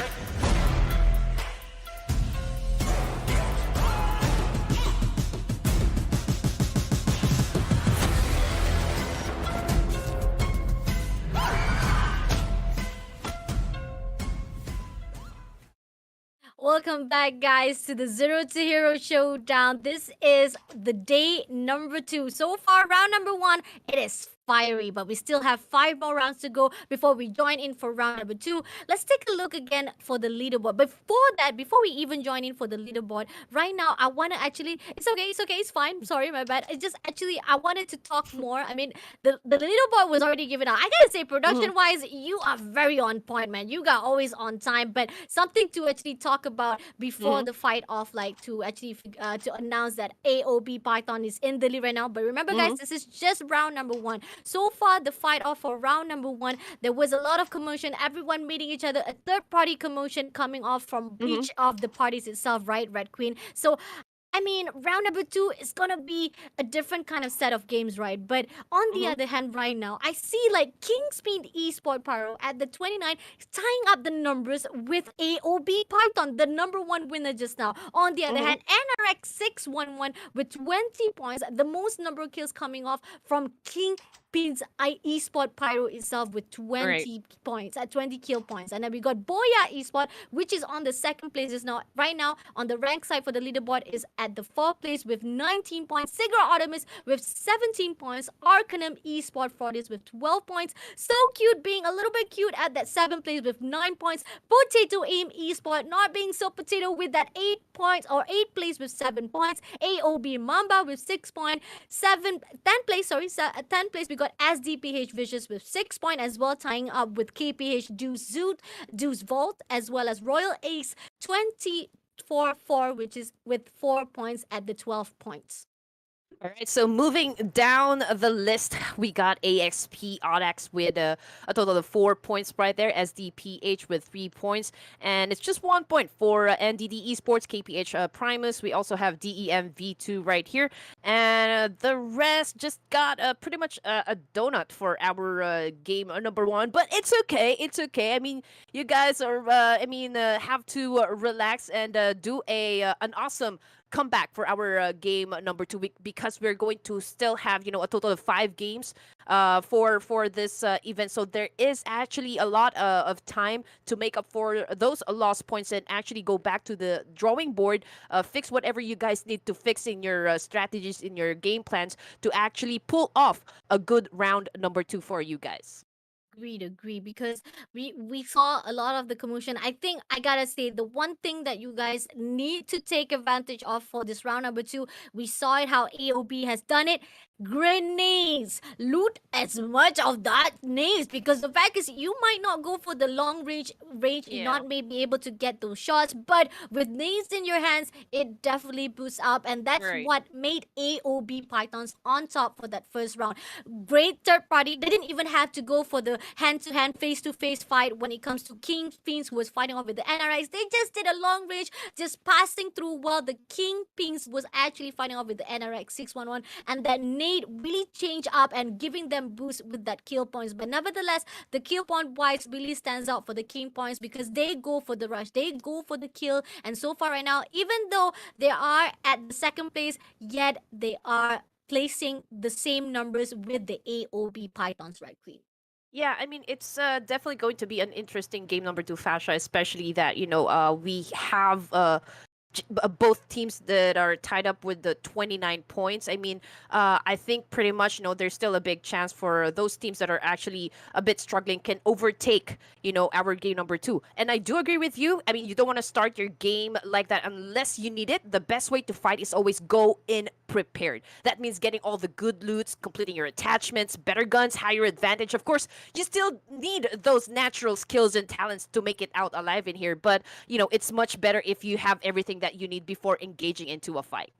Welcome back, guys, to the Zero to Hero Showdown. This is the day number 2. So far, round number 1, it is fiery, but we still have 5 more rounds to go before we join in for round number 2. Let's take a look again for the leaderboard. Before we even join in for the leaderboard, right now, I want to actually, it's okay, it's fine. Sorry, my bad. It's just actually, I wanted to talk more. I mean, the leaderboard was already given out. I gotta say, production-wise, you are very on point, man. You got always on time, but something to actually talk about before the fight off, like to actually to announce that AOB Python is in the lead right now. But remember, guys, this is just round number 1. So far, the fight off for round number 1, there was a lot of commotion, everyone meeting each other, a third-party commotion coming off from each of the parties itself, right, Red Queen? So, I mean, round number 2 is gonna be a different kind of set of games, right? But on the other hand, right now, I see like KINGSMEN Esport PYRO at the 29 tying up the numbers with AOB Python, the number 1 winner just now. On the other hand, NRX 611 with 20 points, the most number of kills coming off from KINGPINS Esport PYRO itself with 20 points, 20 kill points. And then we got BOYA Esport, which is on the second place just now. Right now, on the rank side for the leaderboard is at the 4th place with 19 points. SIGRA ARTEMIS with 17 points. ARCANUM Esport FORTIS with 12 points. So Cute being a little bit cute at that 7th place with 9 points. Potato Aim Esport not being so potato with that 8 points or 8th place with 7 points. AOB MAMBA with 6 points. 10th place we got SDPH Vicious with 6 points as well, tying up with KPH DEUS VULT as well as Royal Ace 24-4, which is with 4 points at the 12 points. All right, so moving down the list, we got AXP AUDAX with a total of 4 points right there, SDPH with 3 points, and it's just 1 point for NDD Esports, KPH Primus. We also have DEM V2 right here, and the rest just got pretty much a donut for our game number 1, but it's okay, I mean, you guys are, have to relax and do an awesome comeback for our game number 2 because we're going to still have a total of 5 games for this event, so there is actually a lot of time to make up for those lost points and actually go back to the drawing board, fix whatever you guys need to fix in your strategies, in your game plans to actually pull off a good round number 2 for you guys. Agree, because we saw a lot of the commotion. I think I gotta say the one thing that you guys need to take advantage of for this round number 2, we saw it how AOB has done it. grenades. Loot as much of that nades, because the fact is you might not go for the long range, you Yeah. not may be able to get those shots, but with nades in your hands, it definitely boosts up, and that's Right. what made AOB Pythons on top for that first round. Great third party. They didn't even have to go for the hand-to-hand, face-to-face fight when it comes to KingPINS, who was fighting off with the NRIs. They just did a long range, just passing through, while the KingPINS was actually fighting off with the NRX 611, and that nade really changed up and giving them boost with that kill points. But nevertheless, the kill point wise really stands out for the King points, because they go for the rush, they go for the kill, and so far right now, even though they are at the second place, yet they are placing the same numbers with the AOB Pythons, right, Queen? Yeah, I mean, it's definitely going to be an interesting game number two, Fasha, especially that, we have both teams that are tied up with the 29 points. I mean, I think pretty much, there's still a big chance for those teams that are actually a bit struggling can overtake, our game number two. And I do agree with you. I mean, you don't want to start your game like that unless you need it. The best way to fight is always go in prepared. That means getting all the good loots, completing your attachments, better guns, higher advantage. Of course, you still need those natural skills and talents to make it out alive in here. But, it's much better if you have everything that you need before engaging into a fight.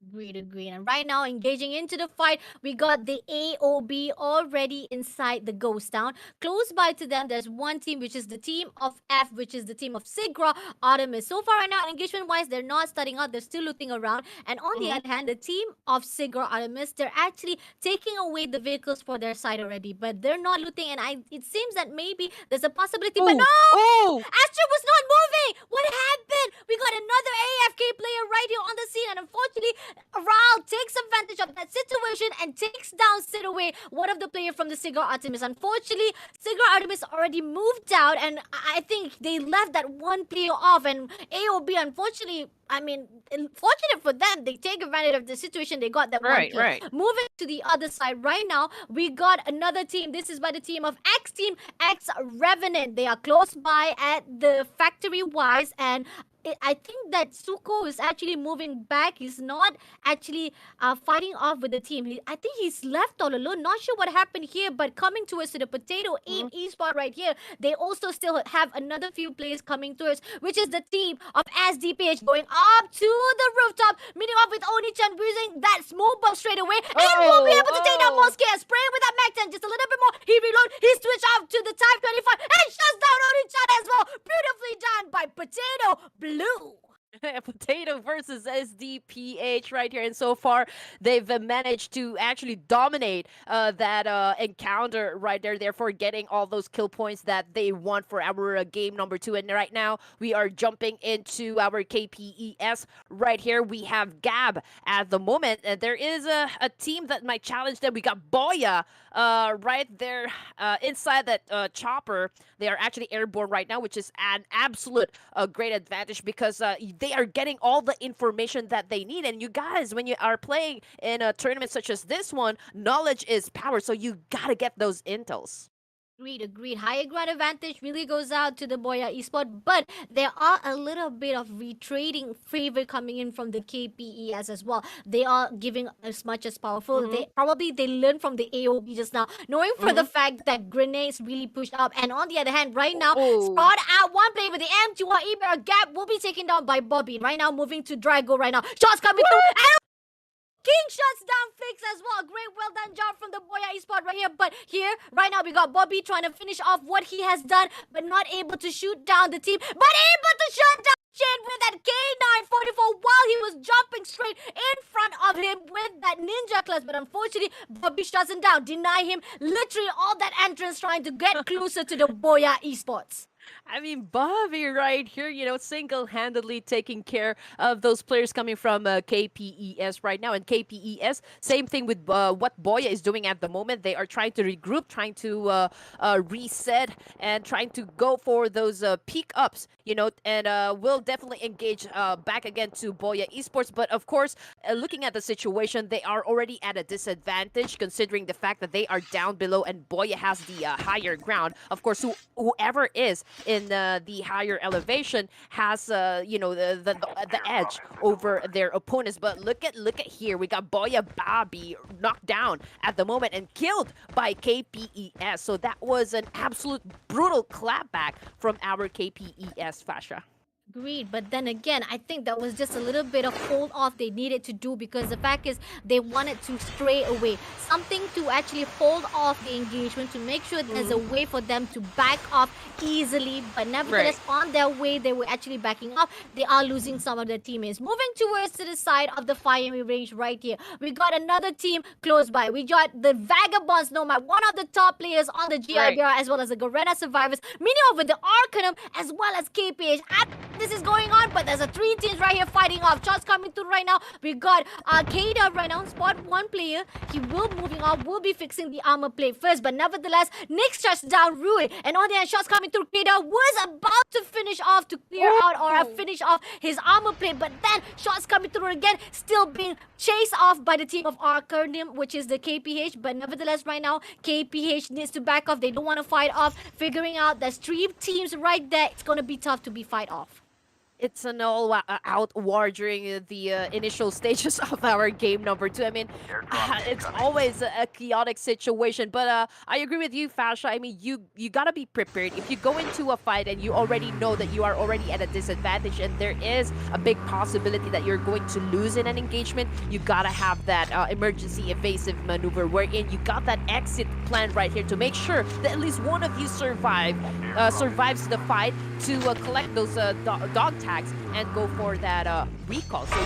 Agreed, agreed. And right now, engaging into the fight, we got the AOB already inside the ghost town. Close by to them, there's one team, which is the team of F, which is the team of SIGRA, ARTEMIS. So far right now, engagement-wise, they're not starting out. They're still looting around. And on the Mhm. other hand, the team of SIGRA, ARTEMIS, they're actually taking away the vehicles for their side already. But they're not looting, and it seems that maybe there's a possibility. But Oh, no! oh, Astro was not moving! What happened? We got another AFK player right here on the scene, and unfortunately, Ral takes advantage of that situation and takes down Sidaway, one of the players from the SIGRA ARTEMIS. Unfortunately, SIGRA ARTEMIS already moved out, and I think they left that one player off, and AOB, unfortunately, I mean, fortunate for them, they take advantage of the situation. They got that one right, kill. right. Moving to the other side right now, we got another team. This is by the team of X Team X Revenant. They are close by at the factory wise, and I think that Suko is actually moving back. He's not actually fighting off with the team. I think he's left all alone. Not sure what happened here, but coming towards to the Potato 8 Esport right here, they also still have another few players coming towards, which is the team of SDPH going up to the rooftop, meeting off with Oni-chan using that smoke bomb straight away. And will be able to take down Mosque. Spray with that Mac 10 just a little bit more. He reload. He switch off to the Type 25 and shuts down Oni-chan as well. Beautifully done by Potato Blue. Potato versus SDPH right here, and so far they've managed to actually dominate that encounter right there, therefore getting all those kill points that they want for our game number two. And right now we are jumping into our KPES right here. We have Gab at the moment, and there is a team that might challenge them. We got Boya right there inside that chopper. They are actually airborne right now, which is an absolute great advantage, because they are getting all the information that they need. And you guys, when you are playing in a tournament such as this one, knowledge is power, so you gotta get those intels. Agreed, agreed. Higher ground advantage really goes out to the BOYA eSport, but there are a little bit of retrading favor coming in from the KPES as well. They are giving as much as powerful. They learned from the AOB just now, knowing for the fact that grenades really pushed up. And on the other hand, right now, spot out one play with the M2 Iber Gap will be taken down by Bobby. Right now, moving to Drago right now. Shots coming through. And King shuts down Fix as well. Great, well done job from the Boya eSport right here. But here, right now, we got Bobby trying to finish off what he has done, but not able to shoot down the team, but able to shut down Shin with that K944 while he was jumping straight in front of him with that ninja class. But unfortunately, Bobby shuts him down, deny him literally all that entrance, trying to get closer to the Boya eSports. I mean, Bobby right here, single-handedly taking care of those players coming from KPES right now. And KPES, same thing with what Boya is doing at the moment. They are trying to regroup, trying to reset, and trying to go for those peak ups, and will definitely engage back again to Boya Esports. But of course, looking at the situation, they are already at a disadvantage, considering the fact that they are down below and Boya has the higher ground. Of course, whoever is in the higher elevation has the edge over their opponents. But look at here, we got BOYA Bobby knocked down at the moment and killed by KPES. So that was an absolute brutal clapback from our KPES, Fasha. Agreed, but then again, I think that was just a little bit of hold off they needed to do, because the fact is they wanted to stray away. Something to actually hold off the engagement to make sure there's a way for them to back off easily. But nevertheless, on their way, they were actually backing off. They are losing some of their teammates. Moving towards to the side of the firing range right here. We got another team close by. We got the Vagabonds Nomad, one of the top players on the GIBR, as well as the Garena Survivors, meeting over the Arcanum, as well as KPH. This is going on, but there's a 3 teams right here fighting off. Shots coming through right now. We got Kda right now, spot 1 player. He will moving on, will be fixing the armor plate first, but nevertheless, Nick shuts down Rui, and on the end, shots coming through. Kda was about to finish off to clear out or finish off his armor plate, but then shots coming through again, still being chased off by the team of ARCANUM, which is the KPH. But nevertheless, right now, KPH needs to back off. They don't want to fight off, figuring out there's 3 teams right there. It's going to be tough to be fight off. It's an all-out war during the initial stages of our game number 2. I mean, it's always a chaotic situation. But I agree with you, Fasha. I mean, you gotta be prepared. If you go into a fight and you already know that you are already at a disadvantage and there is a big possibility that you're going to lose in an engagement, you gotta have that emergency evasive maneuver wherein you got that exit plan right here to make sure that at least one of you survives the fight to collect those dog tags and go for that recall. So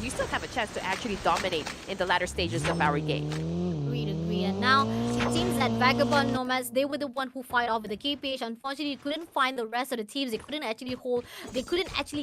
you still have a chance to actually dominate in the latter stages of our game. Agree. And now it seems that Vagabond Nomads, they were the one who fight off with the KPH. Unfortunately, couldn't find the rest of the teams. They couldn't actually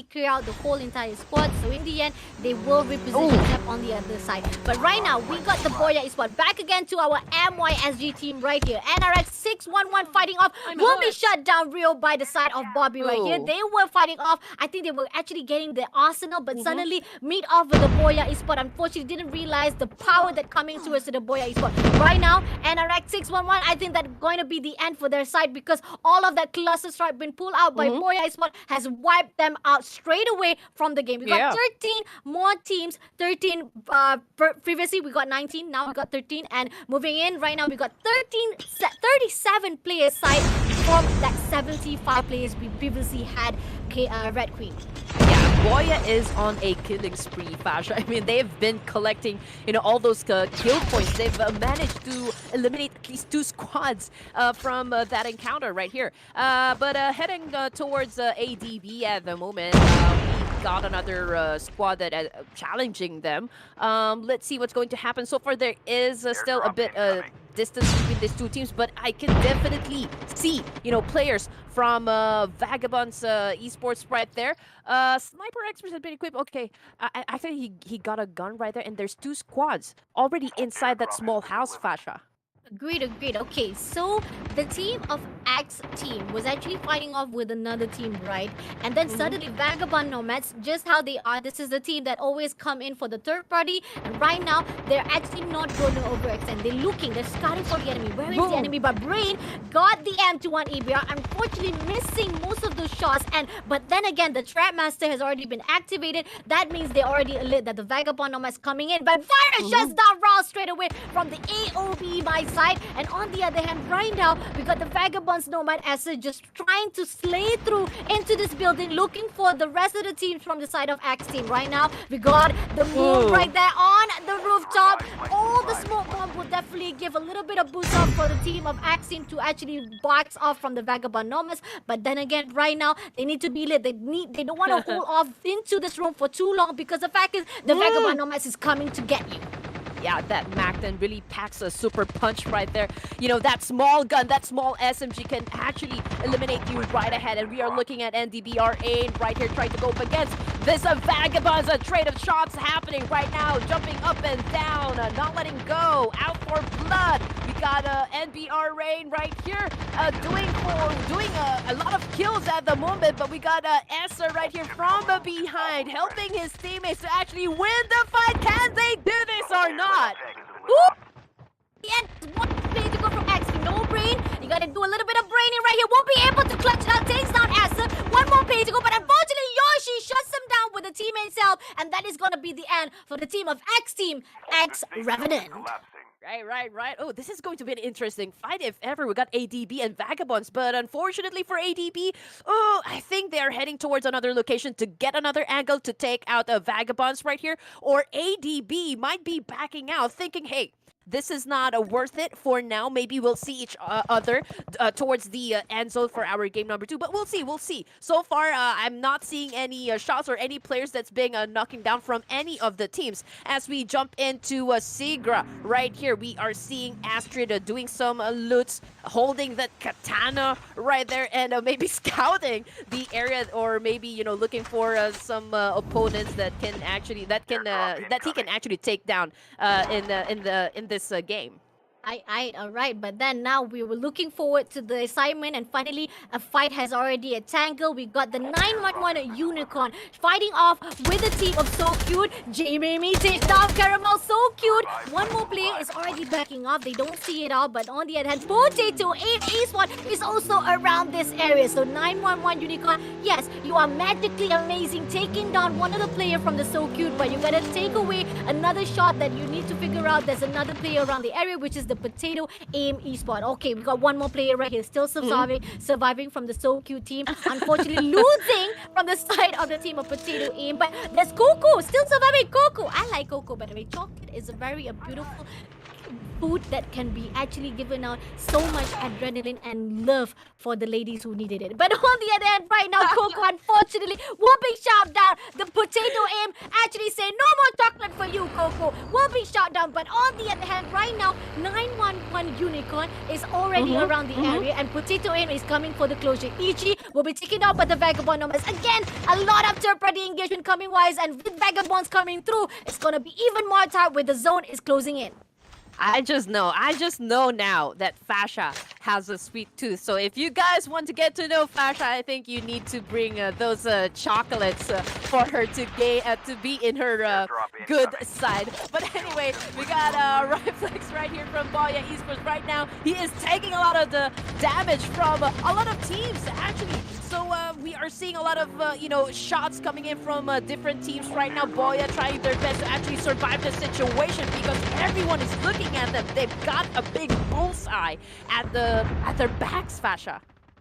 clear out the whole entire squad. So in the end, they will reposition them on the other side. But right now, we got the BOYA eSport back again to our MYSG team right here. NRX 611 fighting off will be shut down real by the side of Bobby right here. They were fighting off. I think they were actually getting the arsenal, but suddenly meet off with the BOYA eSport. Unfortunately, didn't realize the power that coming towards the BOYA eSport. Right now, NRX 611, I think that's going to be the end for their side, because all of that cluster strike been pulled out by BOYA eSport has wiped them out straight away from the game. We got 13 more teams. 13 previously we got 19, now we got 13, and moving in right now we got 37 players side from that 75 players we previously had. Red Queen. Yeah, BOYA is on a killing spree, Fasha. I mean, they've been collecting, all those kill points. They've managed to eliminate at least 2 squads from that encounter right here. But heading towards ADB at the moment, we got another squad that challenging them. Let's see what's going to happen. So far, there is still a bit distance between these 2 teams, but I can definitely see, players from Vagabonds eSports right there. Sniper experts have been equipped. Okay, I think he got a gun right there, and there's 2 squads already inside that small house, Fasha. Agreed. Okay, so the team of X team was actually fighting off with another team, right? And then suddenly Vagabond Nomads, just how they are, this is the team that always come in for the third party. And right now, they're actually not going to overextend. They're scouting for the enemy. Where is the enemy? But Brain got the M21 EBR, unfortunately missing most of those shots. But then again, the Trap Master has already been activated. That means they already alert that the Vagabond Nomads coming in. But Virus shuts down Raw straight away from the AOB by side. And on the other hand, right now, we got the Vagabonds Nomad Asset just trying to slay through into this building, looking for the rest of the teams from the side of Axe team. Right now, we got the move right there on the rooftop. All the smoke bomb will definitely give a little bit of boost up for the team of Axe team to actually box off from the Vagabond Nomads. But then again, right now, they need to be lit. They don't want to hold off into this room for too long, because the fact is, the Vagabond Nomads is coming to get you. Yeah, that Macton really packs a super punch right there. That small gun, that small SMG can actually eliminate you right ahead. And we are looking at NDBR8 right here trying to go up against this Vagabonds. A trade of shots happening right now. Jumping up and down, not letting go. Out for blood. We got NBR Rain right here doing a lot of kills at the moment. But we got Esser right here from behind, helping his teammates to actually win the fight. Can they do this or not? And one play to go from X. No Brain. You got gonna do a little bit of braining right here. Won't be able to clutch it out. Takes down Asa. One more play to go, but unfortunately, Yoshi shuts him down with a teammate's help, and that is gonna be the end for the team of X Team X Revenant. Right. Oh, this is going to be an interesting fight if ever. We got ADB and Vagabonds, but unfortunately for ADB, oh, I think they are heading towards another location to get another angle to take out Vagabonds right here. Or ADB might be backing out, thinking, hey, this is not worth it for now. Maybe we'll see each other towards the end zone for our game number 2. But we'll see. So far, I'm not seeing any shots or any players that's being knocking down from any of the teams. As we jump into SIGRA right here, we are seeing Astrid doing some loots, holding that katana right there, and maybe scouting the area, or maybe looking for some opponents that he can actually take down in this game. Alright, but then now we were looking forward to the assignment, and finally a fight has already a tangle. We got the 911 Unicorn fighting off with a team of So Cute. Jamie takes down Caramel, So Cute. One more player is already backing off. They don't see it all, but on the other hand, Potato and ESPORT is also around this area. So 911 Unicorn, yes, you are magically amazing, taking down one of the player from the So Cute, but you gotta take away another shot that you need to figure out. There's another player around the area, which is the Potato Aim Esport. Okay, we got one more player right here, still surviving from the So Cute team. Unfortunately, losing from the side of the team of Potato Aim. But there's Coco, still surviving. Coco, I like Coco, by the way. Chocolate is a very beautiful food that can be actually given out so much adrenaline and love for the ladies who needed it. But on the other hand, right now, Coco, unfortunately, whooping shout down. The Potato Aim actually say, no more chocolate for you, Coco. Whooping shout down. But on the other hand, right now, 911 Unicorn is already around the area, and Potato Aim is coming for the closure. Ichi will be taken out by the Vagabond Nomads. Again, a lot of third-party engagement coming wise, and with Vagabonds coming through, it's gonna be even more tight with the zone is closing in. I just know now that Fasya has a sweet tooth. So if you guys want to get to know Fasya, I think you need to bring those chocolates for her to be in her good side. But anyway, we got Reflex right here from BOYA Esports right now. He is taking a lot of the damage from a lot of teams actually. So we are seeing a lot of shots coming in from different teams right now. BOYA trying their best to actually survive the situation because everyone is looking at them. They've got a big bullseye at their backs, Fasya.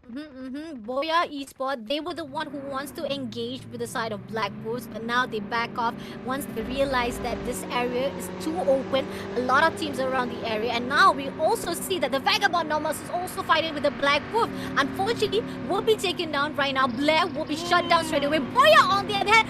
BOYA Esport, they were the one who wants to engage with the side of BLACKWOLVES, but now they back off once they realize that this area is too open. A lot of teams around the area, and now we also see that the Vagabond Nomads is also fighting with the BLACKWOLF. Unfortunately, will be taken down right now. Blair will be shut down straight away. BOYA on the other hand,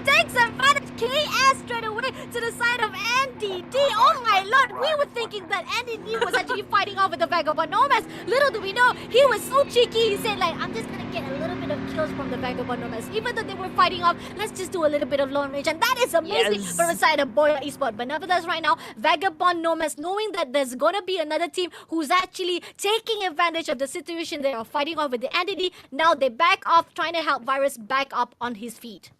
takes advantage. KS straight away to the side of NDD. Oh my lord, we were thinking that NDD was actually fighting off with the Vagabond Nomads. Little do we know, he was so cheeky. He said like, I'm just gonna get a little bit of kills from the Vagabond Nomads. Even though they were fighting off, let's just do a little bit of long range. And that is amazing from the side of BOYA Esport. But nevertheless, right now, Vagabond Nomads, knowing that there's gonna be another team who's actually taking advantage of the situation, they are fighting off with the entity. Now they back off, trying to help Virus back up on his feet.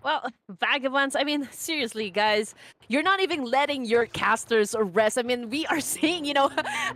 Well, Vagabonds, I mean, seriously, guys, you're not even letting your casters rest. I mean, we are seeing,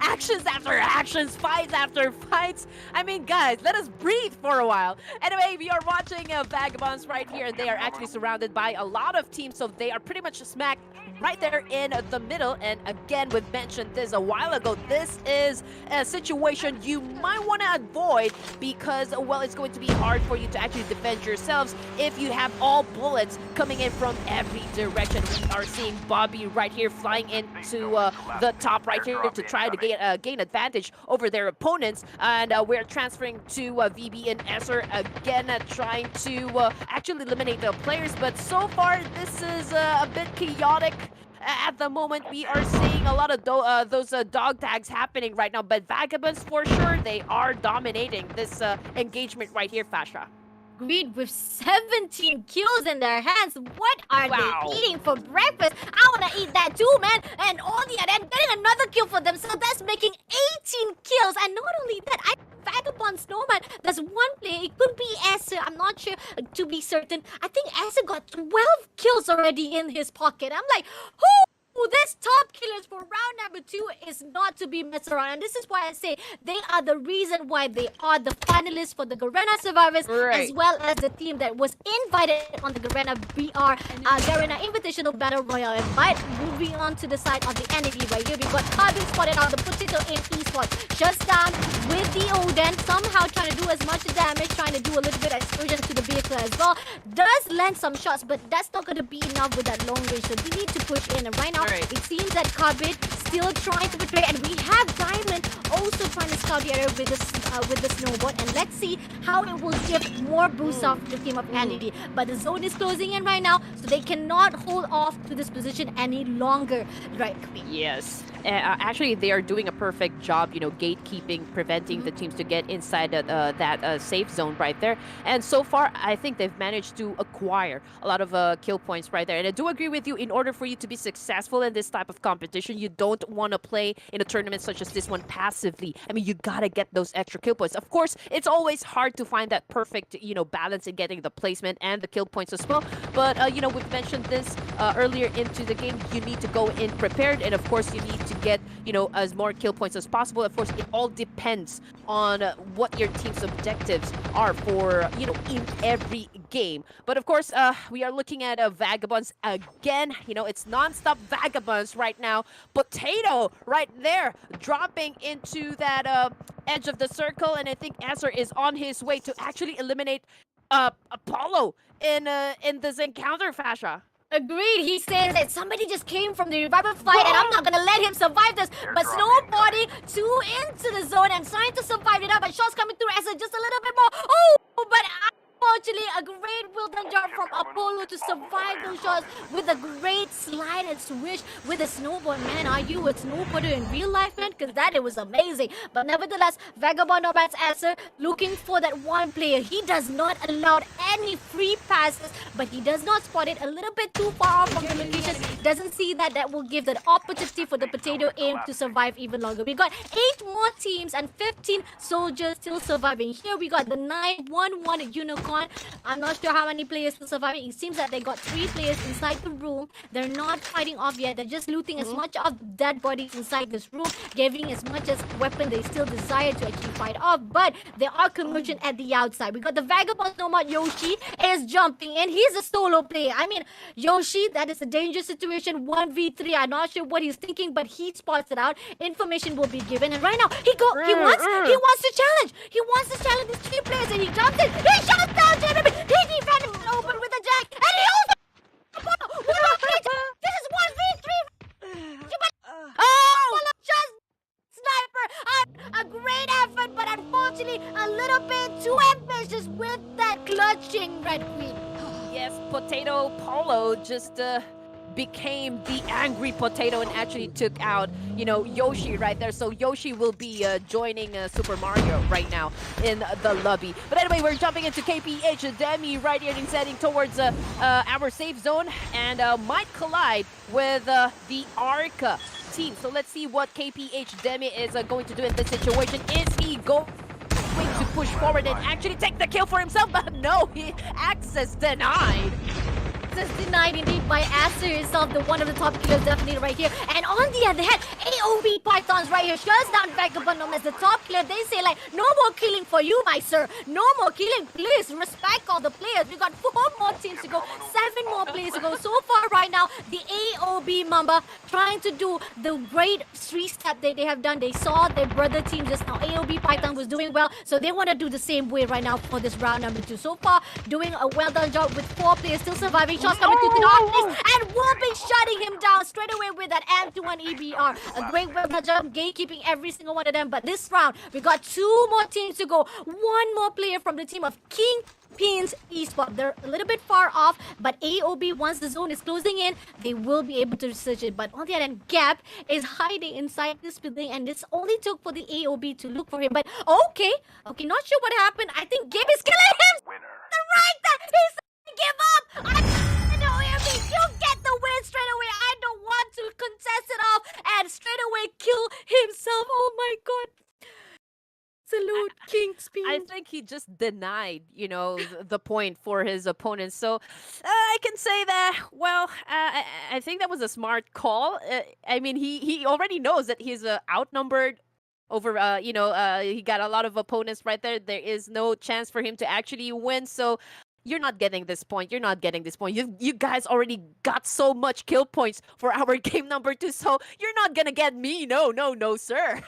actions after actions, fights after fights. I mean, guys, let us breathe for a while. Anyway, we are watching Vagabonds right here, and they are actually surrounded by a lot of teams, so they are pretty much smack right there in the middle. And again, we've mentioned this a while ago. This is a situation you might want to avoid because, well, it's going to be hard for you to actually defend yourselves if you have all bullets coming in from every direction. We are seeing Bobby right here flying into the top right here to try to gain advantage over their opponents. And we're transferring to VB and Esser again, trying to actually eliminate the players. But so far, this is a bit chaotic. At the moment, we are seeing a lot of those dog tags happening right now. But Vagabonds, for sure, they are dominating this engagement right here, Fasya. Agreed, with 17 kills in their hands. What are they eating for breakfast? I want to eat that too, man. And on the other hand, getting another kill for themselves. That's making 18 kills. And not only that, Vagabond Snowman, there's one player. It could be Asa. I'm not sure to be certain. I think Asa got 12 kills already in his pocket. I'm like, who This top killers for round number 2 is not to be messed around. And this is why I say they are the reason why they are the finalists for the Garena Survivors, as well as the team that was invited on the Garena Garena Invitational Battle Royale invite. Moving on to the side of the enemy right here, we've got Carbon spotted on the potato in esports. Shuts down with the Odin, somehow trying to do as much damage, trying to do a little bit of explosion to the vehicle as well. Does land some shots, but that's not going to be enough with that long range. So they need to push in. And right now, it seems that Carbid still trying to betray, and we have Diamond also trying to scout the area with the snowboard. And let's see how it will give more boost off the team of Kennedy. But the zone is closing in right now, so they cannot hold off to this position any longer. Right? Yes. Actually, they are doing a perfect job, gatekeeping, preventing the teams to get inside that safe zone right there. And so far, I think they've managed to acquire a lot of kill points right there. And I do agree with you, in order for you to be successful in this type of competition, you don't want to play in a tournament such as this one passively. I mean, you gotta get those extra kill points. Of course, it's always hard to find that perfect, balance in getting the placement and the kill points as well. But, we've mentioned this earlier into the game. You need to go in prepared, and of course, you need to get, as more kill points as possible. Of course, it all depends on what your team's objectives are for, in every game. But of course, we are looking at Vagabonds again. It's non-stop Vagabonds right now. Potato right there, dropping into that edge of the circle, and I think Azur is on his way to actually eliminate Apollo in this encounter, Fasha. Agreed. He says that somebody just came from the revival fight and I'm not gonna let him survive this. But snowboarding two into the zone and trying to survive it up. And shots coming through as just a little bit more. Oh, but unfortunately, a great well done job from Apollo to survive those shots with a great slide and swish with a snowboard. Man, are you a snowboarder in real life, man? Because that it was amazing. But nevertheless, Vagabond Nomad's answer, looking for that one player. He does not allow any free passes, but he does not spot it a little bit too far off from the location. Doesn't see that will give that opportunity for the potato aim to survive even longer. We got 8 more teams and 15 soldiers still surviving. Here we got the 911 Unicorn. I'm not sure how many players still surviving. It seems that they got 3 players inside the room. They're not fighting off yet. They're just looting as much of dead bodies inside this room, giving as much as weapon they still desire to actually fight off. But there are commotion at the outside. We got the Vagabond Nomad Yoshi is jumping in. He's a solo player. I mean, Yoshi, that is a dangerous situation. 1v3. I'm not sure what he's thinking, but he spots it out. Information will be given. And right now, he wants to challenge. He wants to challenge these 3 players, and he jumps in. He shuts down Jeremy. He defended open with a jack, and he also this is 1v3. Oh! Just sniper. A great effort, but unfortunately, a little bit too ambitious with that clutching, Red Queen. Yes, Potato Polo just became the angry potato and actually took out, Yoshi right there. So Yoshi will be joining Super Mario right now in the lobby. But anyway, we're jumping into KPH. Demi right here and heading towards our safe zone and might collide with the Arca team. So let's see what KPH Demi is going to do in this situation. Is he going to push forward and actually take the kill for himself? But no, access denied. Access denied indeed by Azur himself, the one of the top killers definitely right here. And on the other hand, AOB Pythons right here shuts down Vagabond as the top killer. They say like, no more killing for you, my sir. No more killing. Please respect all the players. We got 4 more teams to go, 7 more players to go. So far right now, the AOB Mamba trying to do the great 3-step that they have done. They saw their brother team just now. AOB Python was doing well, so they want to do the same way right now for this round number 2. So far, doing a well done job with 4 players still surviving. Shots coming to the darkness, and will be shutting him down straight away with that M21 EBR. A great well done job gatekeeping every single one of them. But this round, we got 2 more teams to go. 1 more player from the team of KINGPINS eSport. They're a little bit far off, but AOB, once the zone is closing in, they will be able to research it. But on the other hand, Gap is hiding inside this building, and this only took for the AOB to look for him. But okay, not sure what happened. I think Gabe is killing him. Right there, he's give up. You get the win straight away. I don't want to contest it off and straight away kill himself. Oh my god. Absolute I KINGSMEN. think he just denied, the point for his opponent. So I can say that, well, I think that was a smart call. I mean, he already knows that he's outnumbered over, he got a lot of opponents right there. There is no chance for him to actually win. So you're not getting this point. You're not getting this point. You guys already got so much kill points for our game number 2. So you're not gonna get me. No, no, no, sir.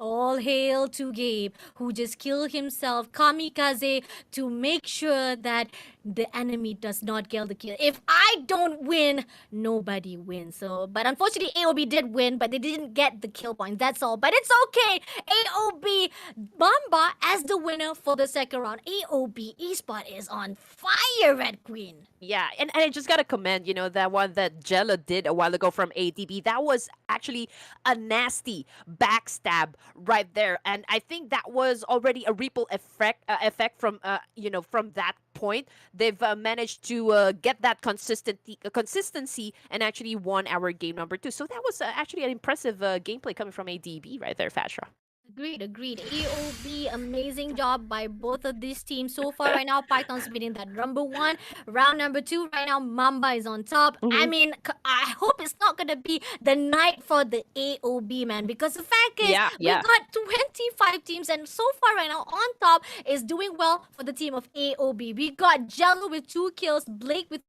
All hail to Gabe, who just killed himself kamikaze to make sure that the enemy does not get the kill. If I don't win, nobody wins. So, but unfortunately, AOB did win, but they didn't get the kill point. That's all. But it's okay. AOB MAMBA as the winner for the second round. AOB eSport is on fire, Red Queen. Yeah, and I just gotta commend, that one that Jella did a while ago from ATB. That was actually a nasty backstab right there, and I think that was already a ripple effect from from that point. They've managed to get that consistency and actually won our game number 2. So that was actually an impressive gameplay coming from ADB right there, Fasha. Agreed. AOB, amazing job by both of these teams so far. Right now, Python's winning that number 1. Round number 2, right now, MAMBA is on top. I mean, I hope it's not going to be the night for the AOB, man. Because the fact is, we got 25 teams. And so far, right now, on top is doing well for the team of AOB. We got Jello with 2 kills, Blake with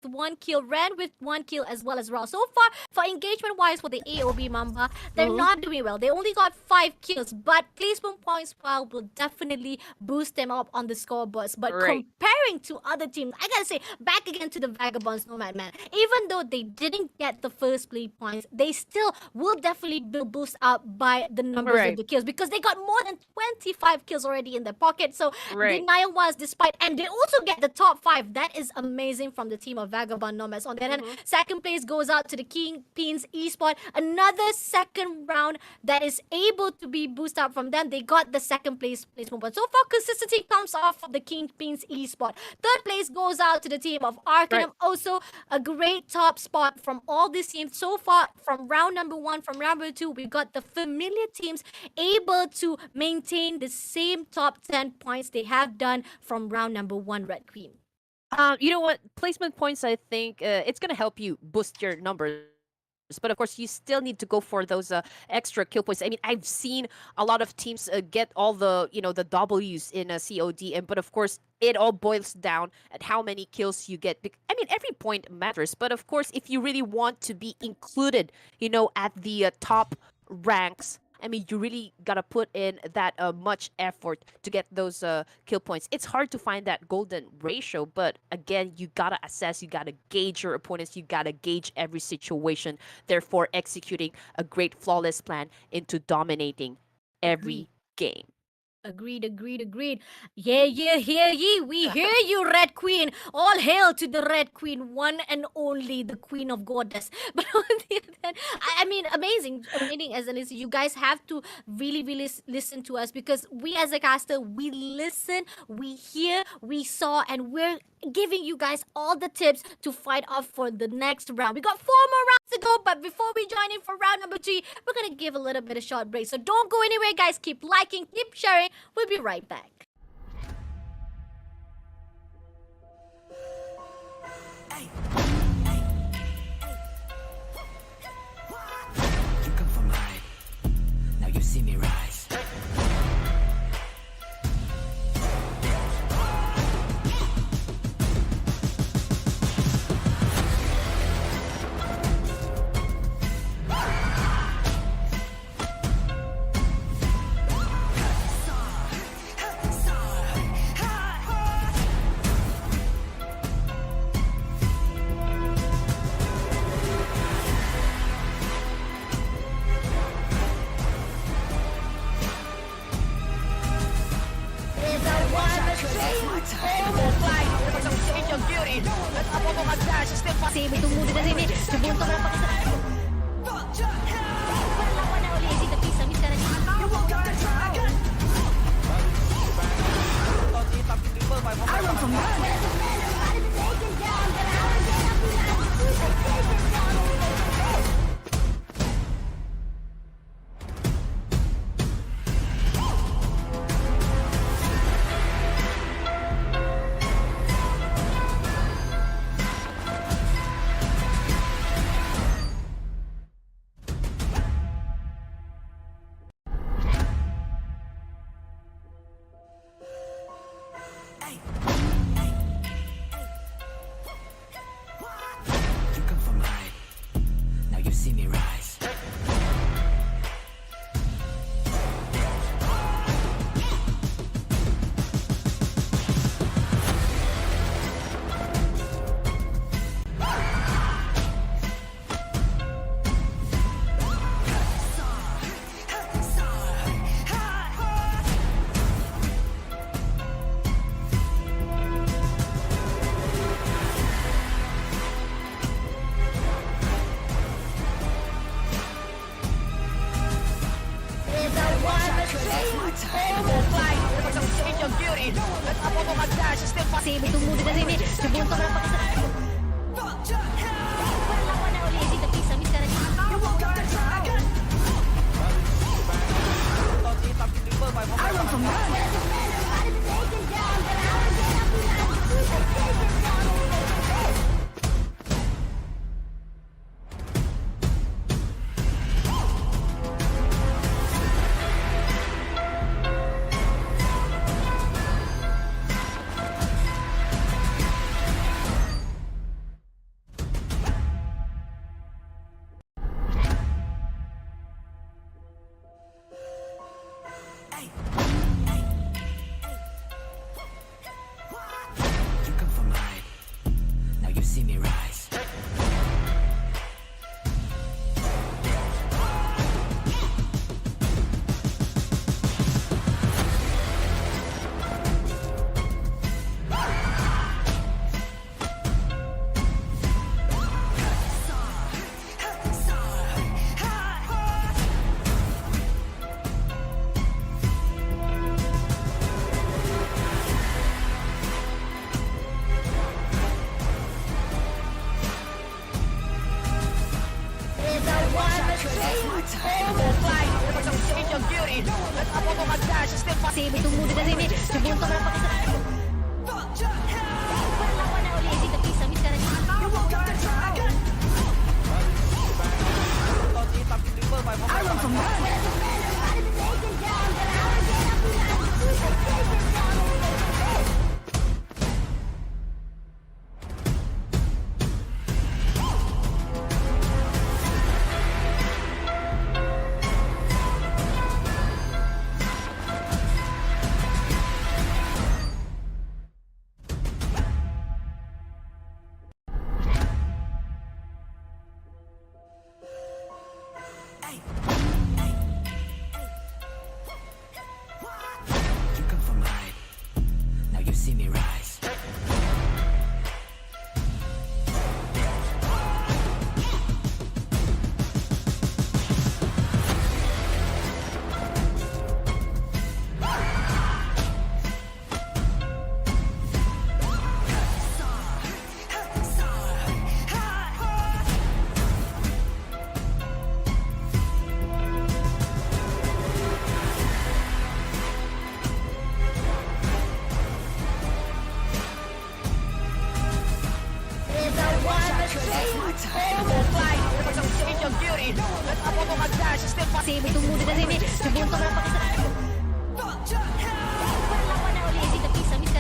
1 kill, Ren with 1 kill, as well as Raw. So far, for engagement wise for the AOB MAMBA, they're not doing well. They only got 5 kills, but placement points will definitely boost them up on the scoreboards. But comparing to other teams, I gotta say, back again to the Vagabonds Nomad, man. Even though they didn't get the first play points, they still will definitely be boosted up by the numbers of the kills, because they got more than 25 kills already in their pocket. So denial was despite, and they also get the top 5. That is amazing from the team of Vagabond Nomads. On the other hand, second place goes out to the KINGPINS eSport. Another second round that is able to be boosted up from them. They got the second place placement. But so far, consistency comes off of the KINGPINS eSport. Third place goes out to the team of ARCANUM. Also, a great top spot from all these teams. So far, from round number 1, from round number 2, we got the familiar teams able to maintain the same top 10 points they have done from round number 1, Red Queen. You know what? Placement points, I think it's going to help you boost your numbers. But of course, you still need to go for those extra kill points. I mean, I've seen a lot of teams get all the, the W's in a COD. But of course, it all boils down at how many kills you get. I mean, every point matters. But of course, if you really want to be included, at the top ranks, I mean, you really gotta put in that much effort to get those kill points. It's hard to find that golden ratio, but again, you gotta assess, you gotta gauge your opponents, you gotta gauge every situation, therefore executing a great flawless plan into dominating every game. Agreed. Yeah, hear ye. We hear you, Red Queen. All hail to the Red Queen, one and only, the Queen of Goddess. But on the other hand, I mean, amazing as a listener. You guys have to really listen to us, because we as a caster, we listen, we hear, we saw, and we're giving you guys all the tips to fight off for the next round. We got 4 more rounds to go, but before we join in for round number 3, we're gonna give a little bit of short break. So don't go anywhere, guys. Keep liking, keep sharing. We'll be right back. You come from high. Now you see me rise. Bertumbuh dari sini. Sebuntung berapa kita? Perlawanan oleh Easy, tapi Sami sekarang ini. I run from Save itu muda dari ini. Sebelum kau dapat perlawanan oleh SDPH sekarang ini. You come from high. Now you see me rise. Save itu muda dari ini. Sebelum kau dapat perlawanan oleh SDPH sekarang ini. You come from high. Now you see me rise. Save itu muda dari ini. Sebelum kau dapat perlawanan oleh SDPH sekarang ini.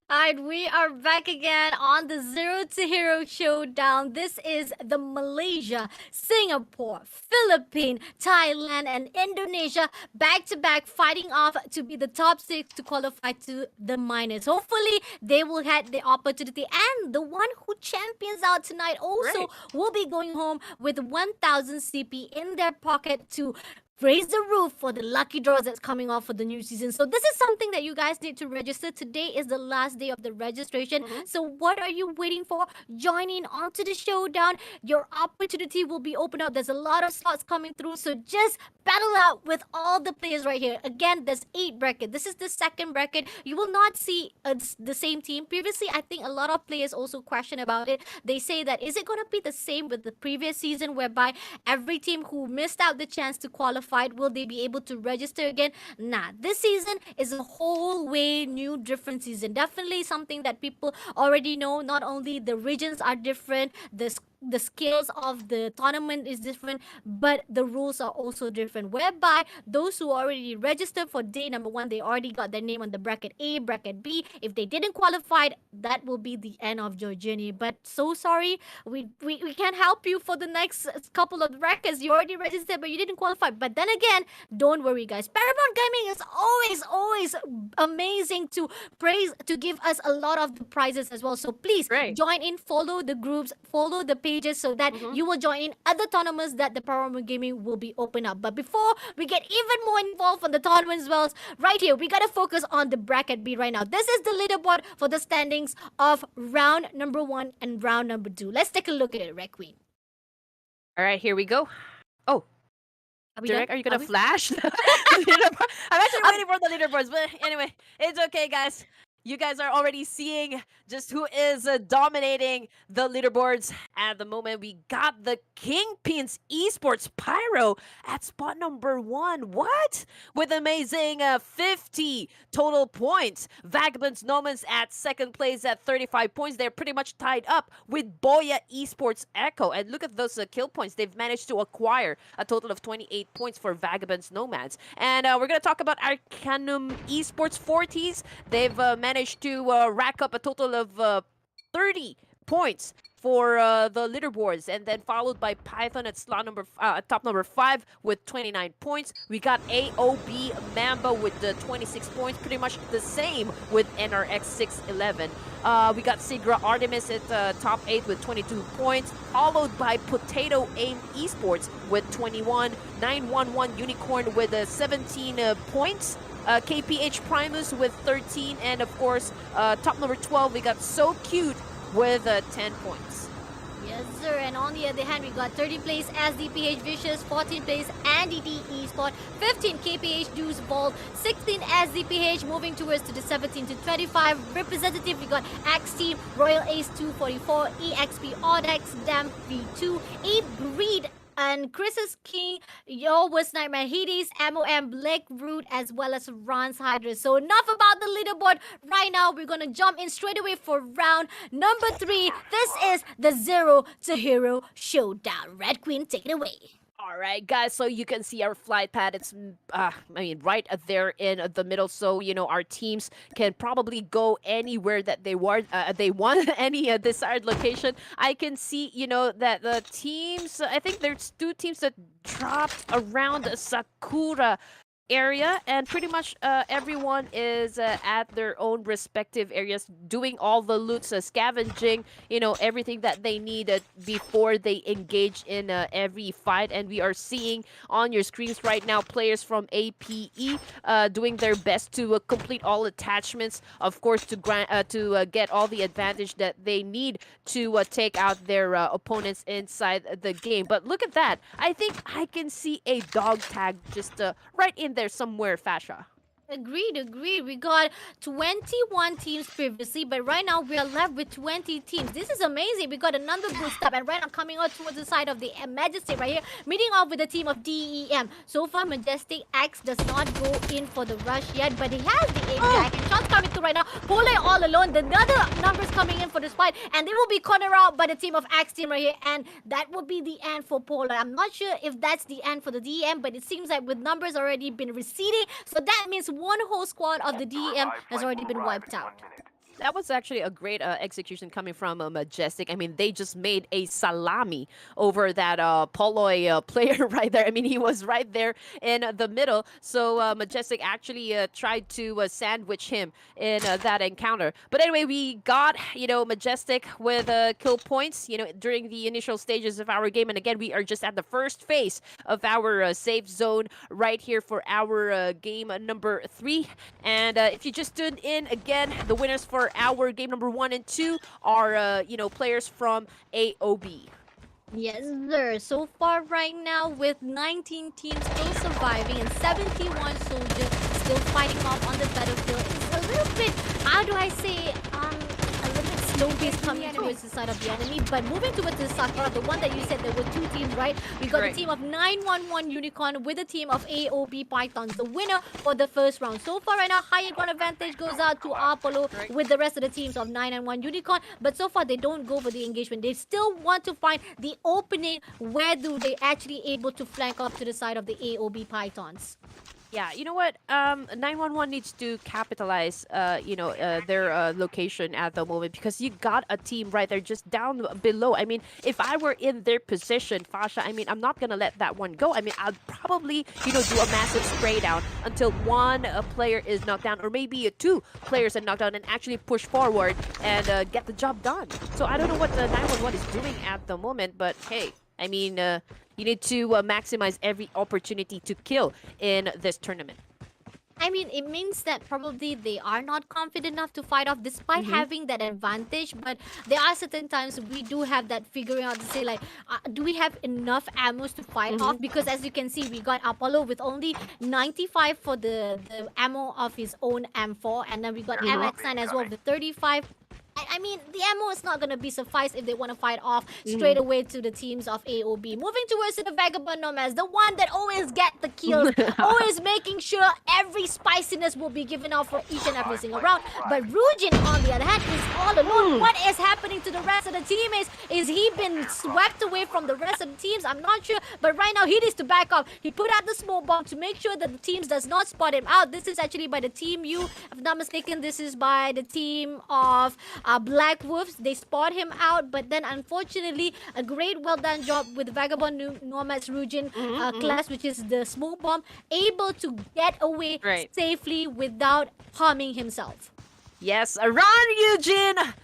Alright, we are back again on the Zero to Hero Showdown. This is the Malaysia, Singapore, Philippines, Thailand, and Indonesia back to back fighting off to be the top 6 to qualify to the minors. Hopefully, they will get the opportunity, and the one who champions out tonight also will be going home with 1,000 CP in their pocket to raise the roof for the lucky draws that's coming off for the new season. So this is something that you guys need to register. Today is the last day of the registration. So what are you waiting for? Join in onto the showdown. Your opportunity will be opened up. There's a lot of slots coming through. So just battle out with all the players right here. Again, there's 8 bracket. This is the second bracket. You will not see the same team. Previously, I think a lot of players also question about it. They say that, is it going to be the same with the previous season, whereby every team who missed out the chance to qualify, will they be able to register again? Nah, this season is a whole way new, different season. Definitely something that people already know. Not only the regions are different, the the scales of the tournament is different, but the rules are also different. Whereby those who already registered for day number 1, they already got their name on the bracket A, bracket B. If they didn't qualify, that will be the end of your journey. But so sorry, we can't help you for the next couple of brackets. You already registered, but you didn't qualify. But then again, don't worry, guys. Paramount Gaming is always amazing to praise, to give us a lot of the prizes as well. So please Right. join in, follow the groups, follow the pages, so that you will join in other tournaments that the Paramount Gaming will be open up. But before we get even more involved on the tournament as well, right here we gotta focus on the bracket B right now. This is the leaderboard for the standings of round number 1 and round number 2. Let's take a look at it, Red Queen. All right, here we go. Oh, Are we Direct, done? are you gonna we- flash? the leaderboard? I'm actually waiting for the leaderboards, but anyway, it's okay, guys. You guys are already seeing just who is dominating the leaderboards at the moment. We got the KINGPINS Esports PYRO at spot number 1. What? With amazing 50 total points. VAGABONDS NOMADS at second place at 35 points. They're pretty much tied up with BOYA Esports Echo. And look at those kill points. They've managed to acquire a total of 28 points for VAGABONDS NOMADS. And we're going to talk about ARCANUM Esports FORTIS. They've managed to rack up a total of 30 points for the leaderboards, and then followed by PHYTHON at top number 5 with 29 points. We got AOB MAMBA with the 26 points, pretty much the same with NRX 611. We got SIGRA ARTEMIS at top 8 with 22 points, followed by Potato Aim Esports with 21, 911 Unicorn with 17 points. KPH Primus with 13, and of course, top number 12, we got So Cute with 10 points. Yes, sir. And on the other hand, we got 30th place SDPH Vicious, 14th place NDD Esport, 15 KPH DEUS VULT, 16 SDPH, moving towards to the 17 to 25 representative. We got Axe Team, Royal Ace 244, EXP AUDAX, Damp V2, 8 Greed, and Chris's King, Yo was Nightmare Hades, MOM, Black Root, as well as Ron's HYDRUS. So enough about the leaderboard. Right now, we're gonna jump in straight away for round number 3. This is the Zero to Hero Showdown. Red Queen, take it away. All right, guys, so you can see our flight pad. It's, right there in the middle. So, our teams can probably go anywhere that they want, any desired location. I can see, that the teams, I think there's 2 teams that dropped around Sakura area, and pretty much everyone is at their own respective areas doing all the loots, scavenging, everything that they need before they engage in every fight. And we are seeing on your screens right now players from APE doing their best to complete all attachments, of course, to get all the advantage that they need to take out their opponents inside the game. But look at that, I think I can see a dog tag just right in there somewhere, Fasha. Agreed. We got 21 teams previously, but right now we are left with 20 teams. This is amazing. We got another boost up, and right now coming out towards the side of the Majestic right here, meeting off with the team of DEM. So far, Majestic X does not go in for the rush yet, but he has the aim jack, and shots coming through right now. Pole all alone. The other numbers coming in for this fight, and they will be cornered out by the team of X team right here, and that will be the end for Polar. I'm not sure if that's the end for the DEM, but it seems like with numbers already been receding, so that means one whole squad of the DEM has already been wiped out. That was actually a great execution coming from Majestic. I mean, they just made a salami over that Polloy player right there. I mean, he was right there in the middle. So Majestic actually tried to sandwich him in that encounter. But anyway, we got, Majestic with kill points, during the initial stages of our game. And again, we are just at the first phase of our safe zone right here for our game number 3. And if you just tuned in, again, the winners for our game number 1 and 2 are, players from AOB. Yes, sir. So far right now, with 19 teams still surviving and 71 soldiers still fighting off on the battlefield, it's a little bit, how do I say, a little bit slow pace coming towards the side of the enemy. But moving towards the Sakura, the one that you said there were two teams, right? We got the team of 911 Unicorn with the team of AOB Pythons, the winner for the first round. So far right now, higher ground advantage goes out to Apollo with the rest of the teams of 911 Unicorn. But so far, they don't go for the engagement. They still want to find the opening where do they actually able to flank off to the side of the AOB Pythons. Yeah, you know what? 911 needs to capitalize, their location at the moment, because you got a team right there just down below. I mean, if I were in their position, Fasya, I mean, I'm not gonna let that one go. I mean, I'd probably, do a massive spray down until one player is knocked down, or maybe two players are knocked down, and actually push forward and get the job done. So I don't know what the 911 is doing at the moment, but hey, I mean, you need to maximize every opportunity to kill in this tournament. I mean, it means that probably they are not confident enough to fight off despite having that advantage. But there are certain times we do have that figuring out to say, like, do we have enough ammos to fight off? Because as you can see, we got Apollo with only 95 for the ammo of his own M4. And then we got MX9 as well with 35. I mean, the ammo is not going to be suffice if they want to fight off straight away to the teams of AOB. Moving towards the Vagabond Nomads, the one that always get the kills, always making sure every spiciness will be given out for each and every single round. But Rujin, on the other hand, is all alone. What is happening to the rest of the teammates? Is he been swept away from the rest of the teams? I'm not sure. But right now, he needs to back up. He put out the smoke bomb to make sure that the teams does not spot him out. This is actually by the team U. If I'm not mistaken, this is by the team of BLACKWOLVES. They spot him out, but then unfortunately a great well done job with Vagabond Nomads Rujin class, which is the smoke bomb, able to get away safely without harming himself. Yes, run, Eugene! Run!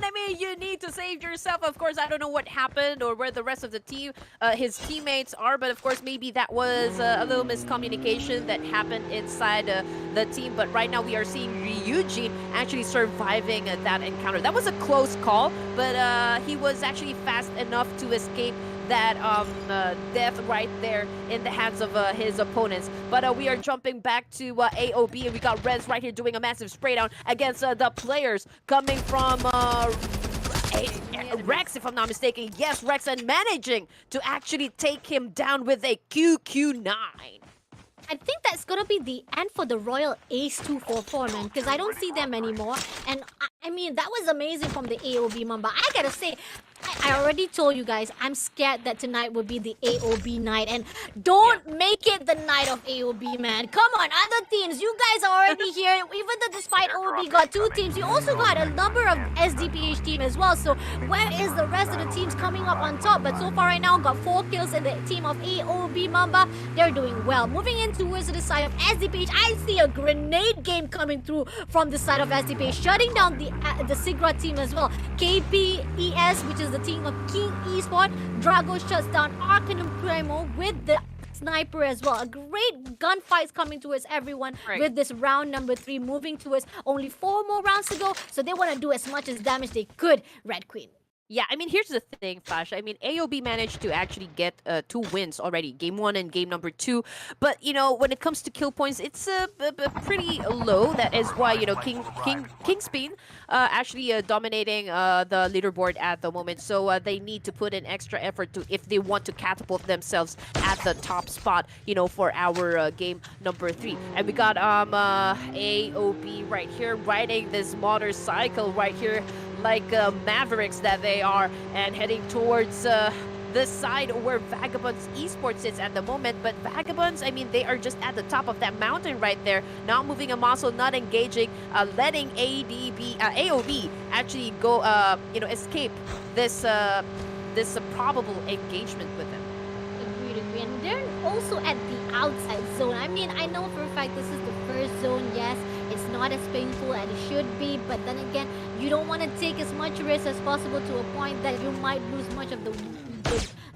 I mean, you need to save yourself. Of course, I don't know what happened or where the rest of the team, his teammates are, but of course, maybe that was a little miscommunication that happened inside the team. But right now, we are seeing Eugene actually surviving that encounter. That was a close call, but he was actually fast enough to escape that death right there in the hands of his opponents. But we are jumping back to AOB, and we got Rez right here doing a massive spray down against the players coming from Rex, if I'm not mistaken. Yes, Rex, and managing to actually take him down with a QQ9. I think that's gonna be the end for the Royal Ace 244, man, because I don't see them anymore. And I mean, that was amazing from the AOB Mamba. I gotta say, I already told you guys, I'm scared that tonight will be the AOB night. And don't make it the night of AOB, man. Come on, other teams, you guys are already here. Even though despite AOB got two teams, you also got a number of SDPH team as well. So where is the rest of the teams coming up on top? But so far right now, got 4 kills in the team of AOB Mamba. They're doing well. Moving in towards the side of SDPH, I see a grenade game coming through from the side of SDPH, shutting down the SIGRA team as well. KPES, which is the team of King ESPORT. Drago shuts down ARCANUM Primo with the sniper as well. A great gunfights coming towards everyone with this round number 3, moving towards only 4 more rounds to go. So they want to do as much as damage they could, Red Queen. Yeah, I mean, here's the thing, Fasya. I mean, AOB managed to actually get 2 wins already, game 1 and game number 2. But, when it comes to kill points, it's pretty low. That is why, KINGSMEN actually dominating the leaderboard at the moment. So they need to put in extra effort to if they want to catapult themselves at the top spot, for our game number 3. And we got AOB right here riding this motorcycle right here, like Mavericks that they are, and heading towards the side where Vagabonds Esports sits at the moment. But Vagabonds, I mean, they are just at the top of that mountain right there, not moving a muscle, not engaging, letting AOB actually go, escape this probable engagement with them. Agreed. And they're also at the outside zone. I mean, I know for a fact this is the first zone, yes. It's not as painful as it should be, but then again, you don't want to take as much risk as possible to a point that you might lose much of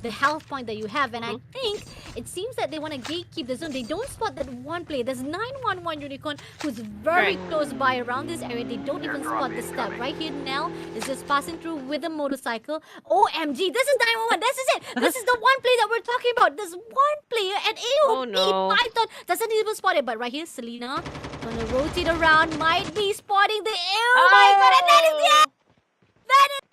the health point that you have. And I think it seems that they want to gatekeep the zone. They don't spot that one player. There's 911 Unicorn who's very close by around this area. They don't even spot the step. Right here, Nell is just passing through with a motorcycle. OMG, this is 911. This is it. This is the one play that we're talking about. There's one player at AOB Python doesn't even spot it. But right here, Selena gonna rotate around, might be spotting the... Oh my god, and that is the... That is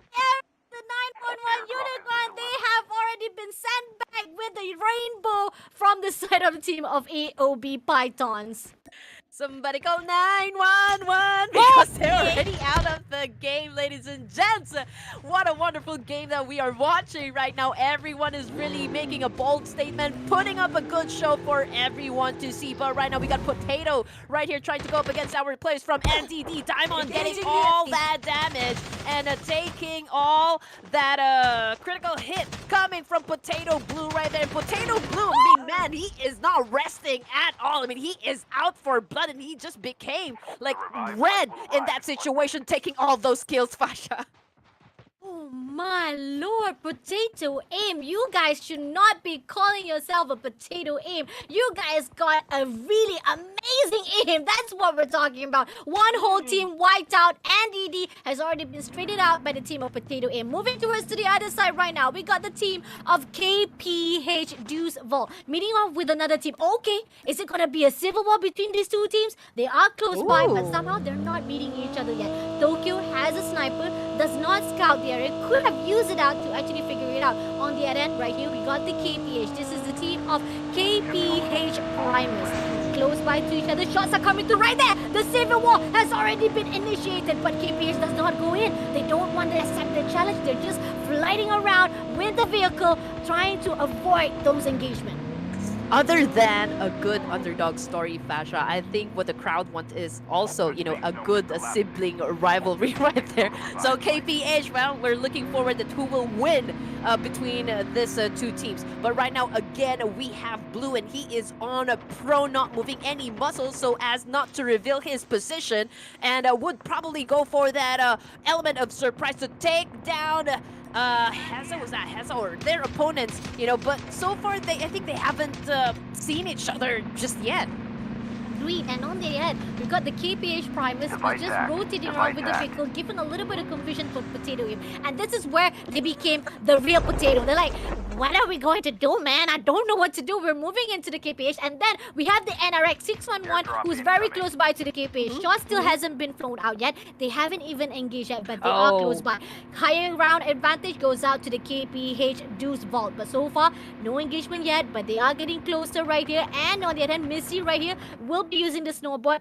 the 911 Unicorn. They have already been sent back with the rainbow from the side of the team of AOB Pythons. Somebody call 911 because they're already out of the game, ladies and gents. What a wonderful game that we are watching right now. Everyone is really making a bold statement, putting up a good show for everyone to see. But right now we got Potato right here trying to go up against our players from NDD. Diamond getting all that damage and taking all that critical hit coming from Potato Blue right there. Potato Blue, I mean, man, he is not resting at all. I mean, he is out for blood. And he just became like red in that situation, taking all those kills, Fasya. Oh my lord, Potato Aim. You guys should not be calling yourself a Potato Aim. You guys got a really amazing aim. That's what we're talking about. One whole team wiped out, and ED has already been straightened out by the team of Potato Aim. Moving towards to the other side right now, we got the team of KPH DEUS VULT meeting off with another team. Okay, is it going to be a civil war between these two teams? They are close by, but somehow they're not meeting each other yet. Tokyo has a sniper, does not scout the area, could have used it out to actually figure it out. On the other end, right here, we got the KPH. This is the team of KPH PRIMUS. Close by to each other. Shots are coming through right there. The civil war has already been initiated, but KPH does not go in. They don't want to accept the challenge. They're just flying around with the vehicle, trying to avoid those engagements. Other than a good underdog story, Fasya, I think what the crowd wants is also, you know, a good sibling rivalry right there. So KPH, well, we're looking forward to who will win between these two teams. But right now, again, we have Blue, and he is on a pro, not moving any muscles so as not to reveal his position, and would probably go for that element of surprise to take down Heza or their opponents, you know, but so far I think they haven't seen each other just yet. And on the end, we've got the KPH Primus who's just rotating around with the vehicle, giving a little bit of confusion for Potato Aim. And this is where they became the real Potato. They're like, what are we going to do, man? I don't know what to do. We're moving into the KPH. And then we have the NRX 611 who's very close by to the KPH. Shot still hasn't been flown out yet. They haven't even engaged yet, but they are close by. Higher ground advantage goes out to the KPH DEUS VULT. But so far, no engagement yet, but they are getting closer right here. And on the other hand, Missy right here will be using the snowboard,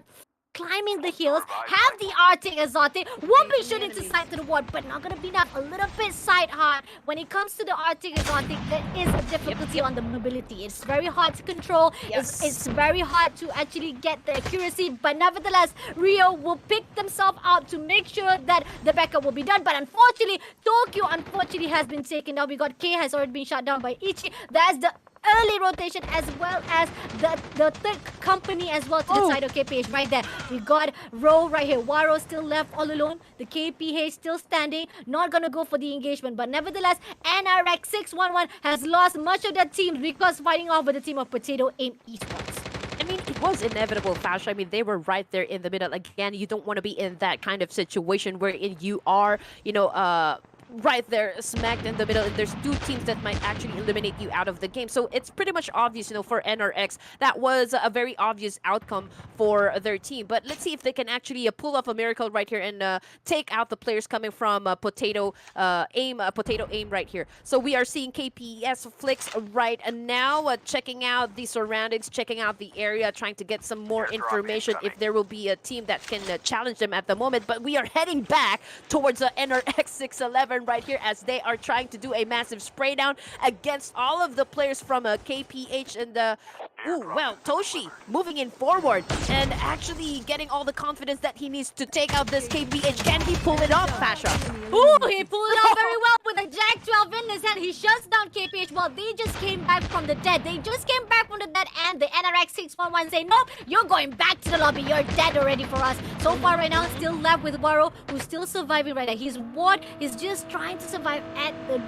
climbing the hills, have the Arctic Exotic, will be shooting to side to the wall, but not gonna be enough. A little bit side hard. When it comes to the Arctic Exotic, there is a difficulty on the mobility. It's very hard to control. It's very hard to actually get the accuracy, but nevertheless, Rio will pick themselves out to make sure that the backup will be done. But unfortunately, Tokyo has been taken down. We got K has already been shot down by Ichi. That's the early rotation, as well as the third company as well to the side of KPH right there. We got Ro right here. Waro still left all alone. The KPH still standing. Not gonna go for the engagement, but nevertheless, NRX 611 has lost much of their team because fighting off with the team of Potato Aim Esports. I mean, it was inevitable, Fasya. I mean, they were right there in the middle. Again, you don't want to be in that kind of situation wherein you are, you know, right there smacked in the middle, and there's two teams that might actually eliminate you out of the game. So it's pretty much obvious, you know, for NRX, that was a very obvious outcome for their team. But let's see if they can actually pull off a miracle right here and take out the players coming from Potato Aim right here. So we are seeing KPS Flicks right now, checking out the surroundings, checking out the area, trying to get some more information if there will be a team that can challenge them at the moment. But we are heading back towards the NRX 611 right here as they are trying to do a massive spray down against all of the players from KPH and Toshi moving in forward and actually getting all the confidence that he needs to take out this KPH. Can he pull it off, Fasya? Ooh, he pulled it off very well with a Jag 12 in his hand. He shuts down KPH while they just came back from the dead. They just came back from the dead, and the NRX 611 say, nope, you're going back to the lobby. You're dead already for us. So far right now, still left with Waro, who's still surviving right now. His ward is just trying to survive at the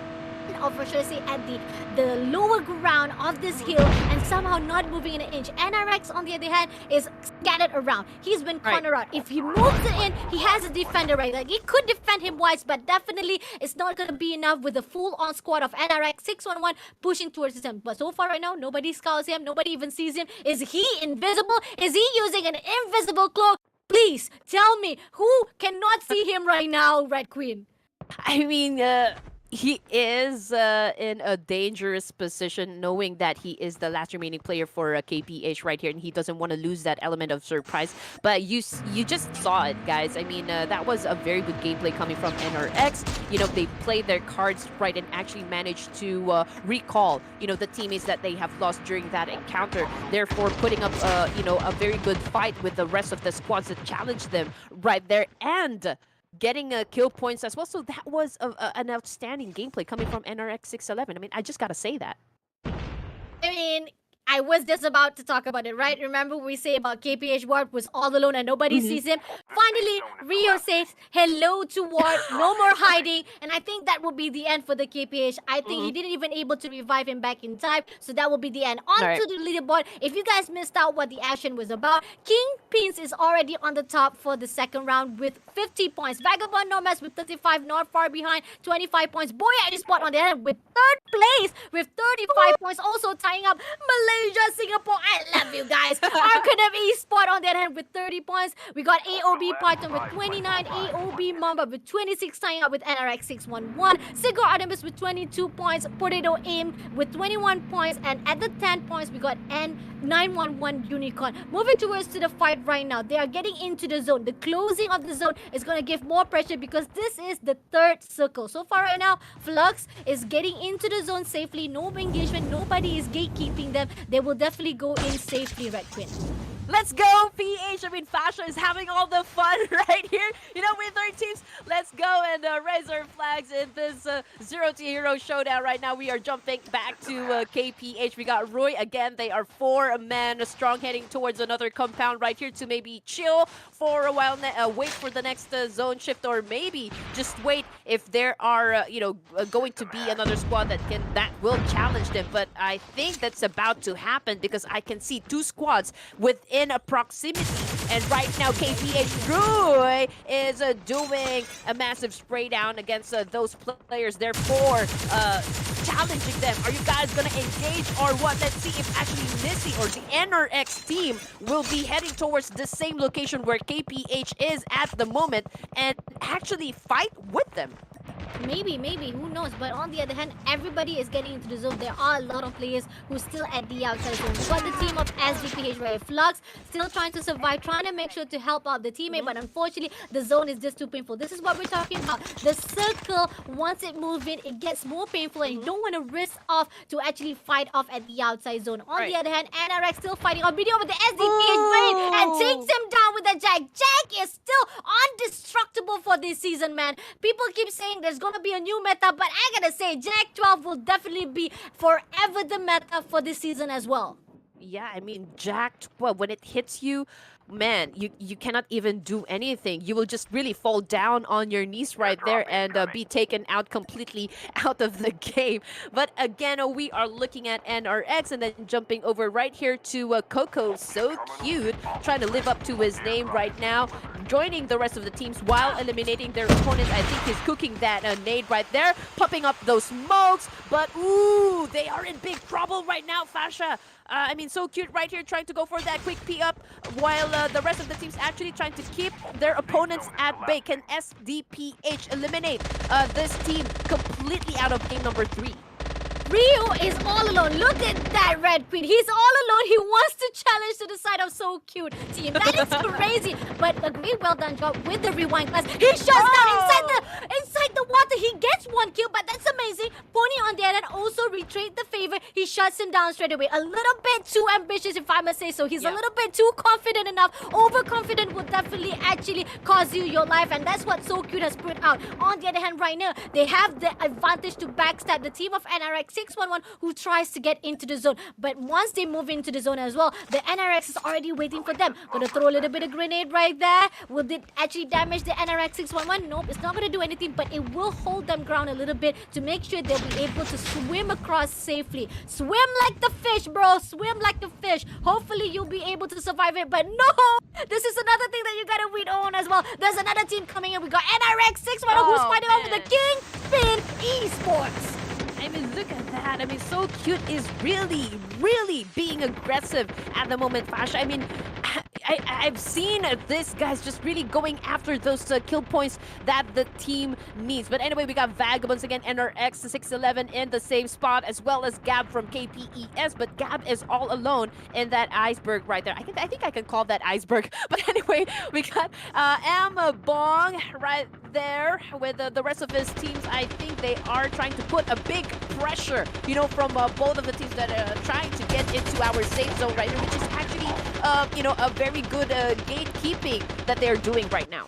the lower ground of this hill and somehow not moving in an inch. NRX, on the other hand, is scattered around. He's been cornered out. If he moves it in, he has a defender, right? Like, he could defend him wise, but definitely it's not going to be enough with the full-on squad of NRX 611 pushing towards him. But so far right now, nobody scouts him. Nobody even sees him. Is he invisible? Is he using an invisible cloak? Please, tell me, who cannot see him right now, Red Queen? I mean, he is in a dangerous position, knowing that he is the last remaining player for KPH right here, and he doesn't want to lose that element of surprise. But you just saw it, guys. I mean, that was a very good gameplay coming from NRX. You know, they played their cards right and actually managed to recall, you know, the teammates that they have lost during that encounter. Therefore, putting up, you know, a very good fight with the rest of the squads that challenged them right there, and getting kill points as well. So that was an outstanding gameplay coming from NRX 611. I mean, I just gotta say that. I mean, I was just about to talk about it, right? Remember we say about KPH Ward was all alone and nobody sees him? Finally, Rio says hello to Ward, no more hiding, and I think that will be the end for the KPH. I think he didn't even able to revive him back in time, so that will be the end. On to the leaderboard. If you guys missed out what the action was about, KingPINS is already on the top for the second round with 50 points. Vagabond Nomads with 35, not far behind, 25 points. BOYA ESPORT on the end with third place with 35 points, also tying up Malaysia, Singapore. I love you guys. ARCANUM ESPORT on the other hand with 30 points. We got AOB PYTHON with 29, AOB MAMBA with 26, tying up with NRX 611. SIGRA ARTEMIS with 22 points. Potato AIM with 21 points. And at the 10 points, we got N911 Unicorn. Moving towards to the fight right now. They are getting into the zone. The closing of the zone is going to give more pressure because this is the third circle. So far right now, Flux is getting into the zone safely. No engagement. Nobody is gatekeeping them. They will definitely go in safely, RedQueen. Let's go, PH. I mean, Fasya is having all the fun right here. You know, with our teams, let's go and raise our flags in this Zero to Hero showdown right now. We are jumping back to KPH. We got Roy again. They are 4 men strong, heading towards another compound right here to maybe chill for a while, wait for the next zone shift, or maybe just wait if there are, you know, going to be another squad that will challenge them. But I think that's about to happen because I can see 2 squads within a proximity, and right now KPH Roy is doing a massive spray down against those players, therefore challenging them. Are you guys gonna engage or what? Let's see if actually Missy or the NRX team will be heading towards the same location where KPH is at the moment and actually fight with them. Maybe, who knows? But on the other hand, everybody is getting into the zone. There are a lot of players who are still at the outside zone. We got the team of SDPH, right? Flux still trying to survive, trying to make sure to help out the teammate, but unfortunately, the zone is just too painful. This is what we're talking about. The circle, once it moves in, it gets more painful, and you don't want to risk off to actually fight off at the outside zone. On the other hand, NRX still fighting on video with the SDPH vein and takes him down with the Jack. Jack is still indestructible for this season, man. People keep saying there's gonna be a new meta, but I gotta say, Jack 12 will definitely be forever the meta for this season as well. Yeah, I mean, Jack 12, when it hits you, man, you cannot even do anything. You will just really fall down on your knees right there and be taken out completely out of the game. But again, we are looking at NRX and then jumping over right here to Coco. So cute, trying to live up to his name right now, joining the rest of the teams while eliminating their opponents. I think he's cooking that nade right there, popping up those smokes. But ooh, they are in big trouble right now, Fasya. I mean, so cute right here, trying to go for that quick P up while the rest of the teams actually trying to keep their opponents at bay. Can SDPH eliminate this team completely out of game number 3? Rio is all alone. Look at that, RedQueen. He's all alone. He wants to challenge to the side of so cute team. That is crazy. But a great well done job with the rewind class. He shuts down inside the water. He gets 1 kill, but that's amazing. Pony on the other hand also retrade the favor. He shuts him down straight away. A little bit too ambitious, if I must say so. He's a little bit too confident enough. Overconfident will definitely actually cause you your life, and that's what So Cute has put out. On the other hand, right now, they have the advantage to backstab the team of NRX 611 who tries to get into the zone. But once they move into the zone as well, the NRX is already waiting for them. Gonna throw a little bit of grenade right there. Will it actually damage the NRX 611? Nope, it's not gonna do anything, but it will hold them ground a little bit to make sure they'll be able to swim across safely. Swim like the fish, bro. Swim like the fish. Hopefully you'll be able to survive it, but no! This is another thing that you gotta read on as well. There's another team coming in. We got NRX 610 who's fighting over the KINGPINS ESPORTS. I mean, look at that. I mean, So Cute is really being aggressive at the moment, Fasya. I mean, I've seen this guys just really going after those kill points that the team needs. But anyway, we got Vagabonds again, NRX 611 in the same spot, as well as Gab from KPES. But Gab is all alone in that iceberg right there. I think I can call that iceberg. But anyway, we got Bong right there with the rest of his teams. I think they are trying to put a big pressure, you know, from both of the teams that are trying to get into our safe zone right here, which is actually, you know, a very good gatekeeping that they're doing right now.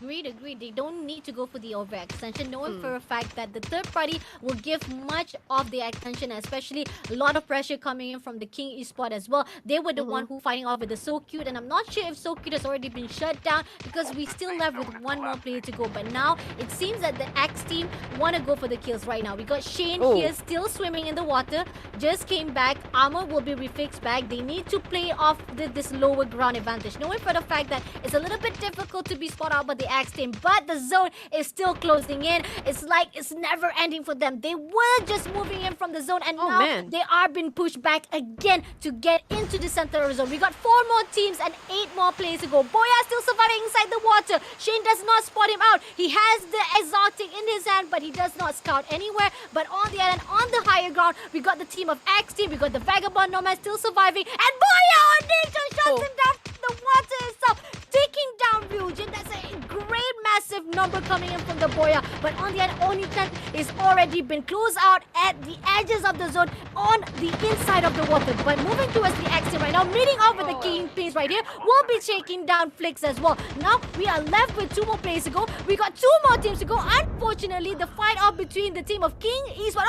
Agreed. They don't need to go for the overextension, knowing for a fact that the third party will give much of the extension, especially a lot of pressure coming in from the King Esport as well. They were the one who fighting off with the So Cute, and I'm not sure if So Cute has already been shut down because we still left with one more player to go. But now it seems that the X team want to go for the kills right now. We got Shane here still swimming in the water, just came back. Armor will be refixed back. They need to play off this lower ground advantage, knowing for the fact that it's a little bit difficult to be spotted out by the X team, but the zone is still closing in. It's like it's never ending for them. They were just moving in from the zone, and now they are being pushed back again to get into the center of the zone. We got 4 more teams and 8 more players to go. BOYA still surviving inside the water. Shane does not spot him out. He has the exotic in his hand, but he does not scout anywhere. But on the other, on the higher ground, we got the team of X team. We got the Vagabond Nomads still surviving, and BOYA on nature shuts him down from the water itself, taking down Ryujin. That's a great massive number coming in from the BOYA. But on the end, Oni-chan is already been closed out at the edges of the zone on the inside of the water. But moving towards the X team right now, meeting up with the KINGPINS right here, will be shaking down Flicks as well. Now we are left with 2 more players to go. We got 2 more teams to go. Unfortunately, the fight off between the team of King Esport.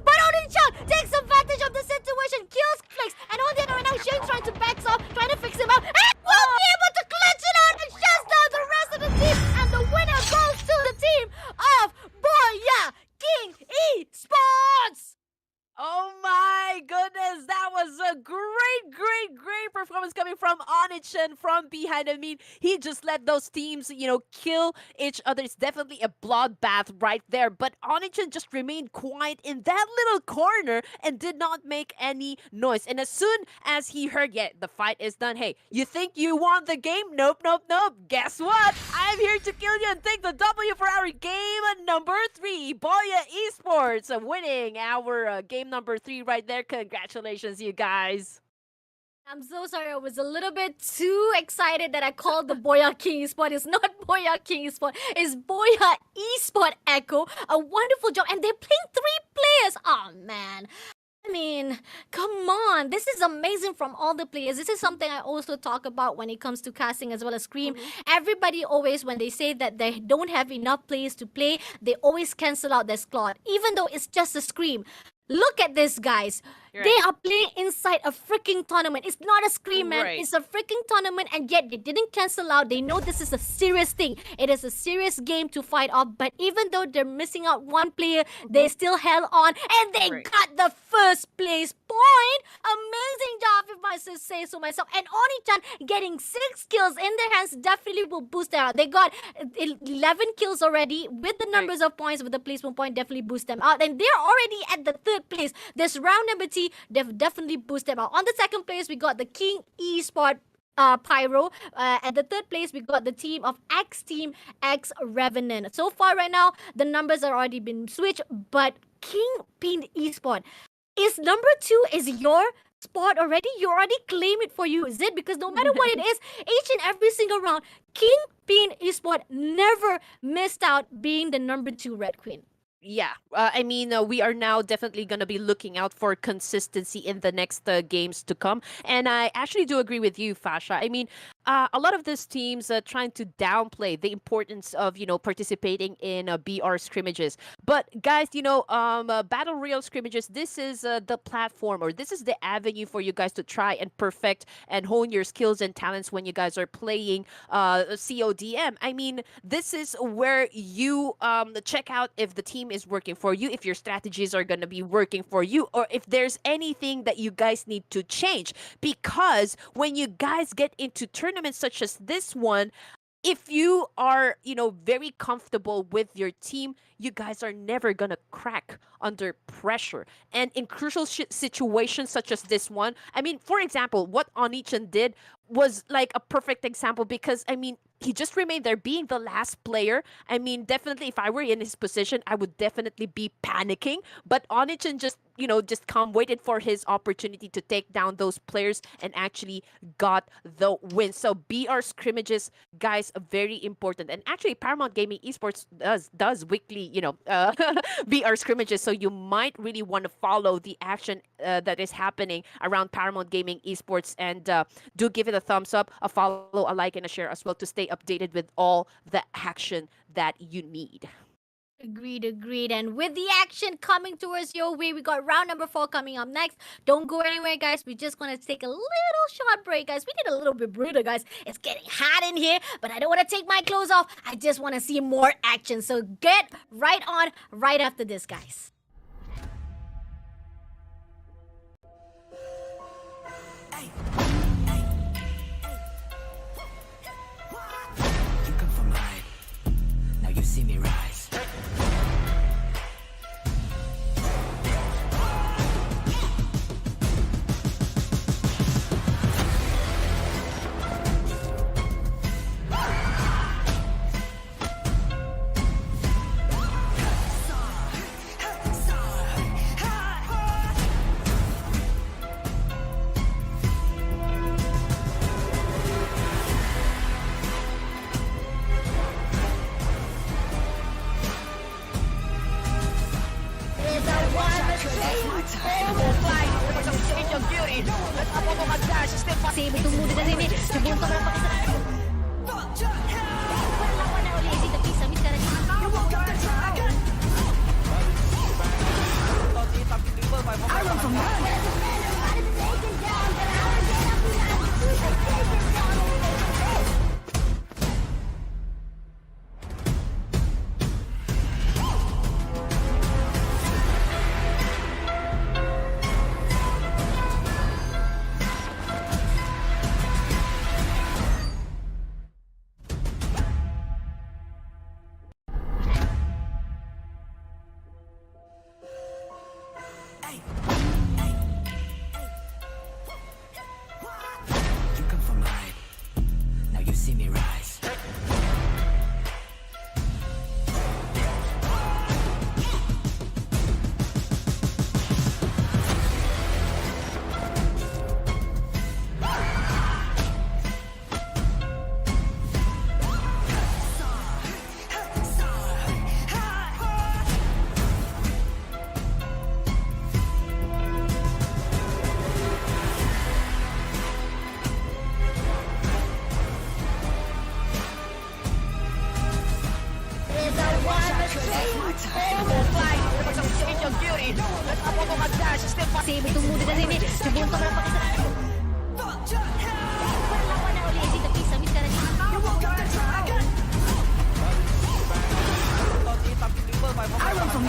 But Oni-chan takes advantage of the situation, kills Flicks, and on the other right now, Shane's trying to back off, trying to fix him up, and will be able to clutch it out and shuts down the rest of the team. And the winner goes to the team of BOYA King Esports. Oh my goodness, that was a great performance coming from Oni-chan from behind. I mean, he just let those teams, you know, kill each other. It's definitely a bloodbath right there. But Oni-chan just remained quiet in that little corner and did not make any noise. And as soon as he heard, yeah, the fight is done. Hey, you think you won the game? Nope. Guess what? I'm here to kill you and take the W for our game number 3. BOYA Esports winning our game number 3 right there. Congratulations, you guys. I'm so sorry. I was a little bit too excited that I called the BOYA King Esport. It's not BOYA King Esport. It's BOYA Esport Echo. A wonderful job. And they're playing 3 players. Oh, man. I mean, come on. This is amazing from all the players. This is something I also talk about when it comes to casting as well as Scream. Everybody always, when they say that they don't have enough players to play, they always cancel out their squad, even though it's just a Scream. Look at this, guys. They are playing inside a freaking tournament. It's not a Scream, man. It's a freaking tournament, and yet they didn't cancel out. They know this is a serious thing. It is a serious game to fight off. But even though they're missing out one player, they still held on, and they got the first place point. Amazing job, if I should say so myself. And Oni-chan getting 6 kills in their hands definitely will boost their out. They got 11 kills already with the numbers of points, with the placement point definitely boost them out. And they're already at the 3rd place. This round number 2, they've definitely boosted them out. On the 2nd place, we got the King Esport PYRO. At the 3rd place, we got the team of X Team X Revenant. So far right now, the numbers are already been switched, but KINGPIN Esport is number 2 is your spot already. You already claim it for you, is it? Because no matter what it is, each and every single round, KINGPIN Esport never missed out being the number 2 Red Queen. Yeah, I mean, we are now definitely going to be looking out for consistency in the next games to come. And I actually do agree with you, Fasya. I mean, a lot of these teams trying to downplay the importance of, you know, participating in BR scrimmages. But guys, you know, Battle Royale scrimmages, this is the platform, or this is the avenue for you guys to try and perfect and hone your skills and talents when you guys are playing CODM. I mean, this is where you check out if the team is working for you, if your strategies are going to be working for you, or if there's anything that you guys need to change. Because when you guys get into tournaments such as this one, if you are, very comfortable with your team, you guys are never gonna crack under pressure. And in crucial situations such as this one, I mean, for example, what Onichan did was like a perfect example because, I mean, he just remained there being the last player. I mean, definitely if I were in his position, I would definitely be panicking. But Onichan just, just waited for his opportunity to take down those players and actually got the win. So BR scrimmages, guys, very important. And actually, Paramount Gaming Esports does weekly, BR scrimmages. So you might really want to follow the action that is happening around Paramount Gaming Esports, and do give it a thumbs up, a follow, a like, and a share as well to stay updated with all the action that you need. Agreed, agreed. And with the action coming towards your way, we got round number 4 coming up next. Don't go anywhere, guys. We're just going to take a little short break, guys. We need a little bit breather, guys. It's getting hot in here, but I don't want to take my clothes off. I just want to see more action. So get right on right after this, guys. You come from high. Now you see me rise. Save itu muda dari ini. Sebelum kau nampak kita. Berlawan oleh si tapi sami sekarang ini. I run from You come from high. Now you see me rise. Save itu muda dari ini. Sebelum kau nampak kita. Berlawan oleh si tapi sami sekarang ini. I run from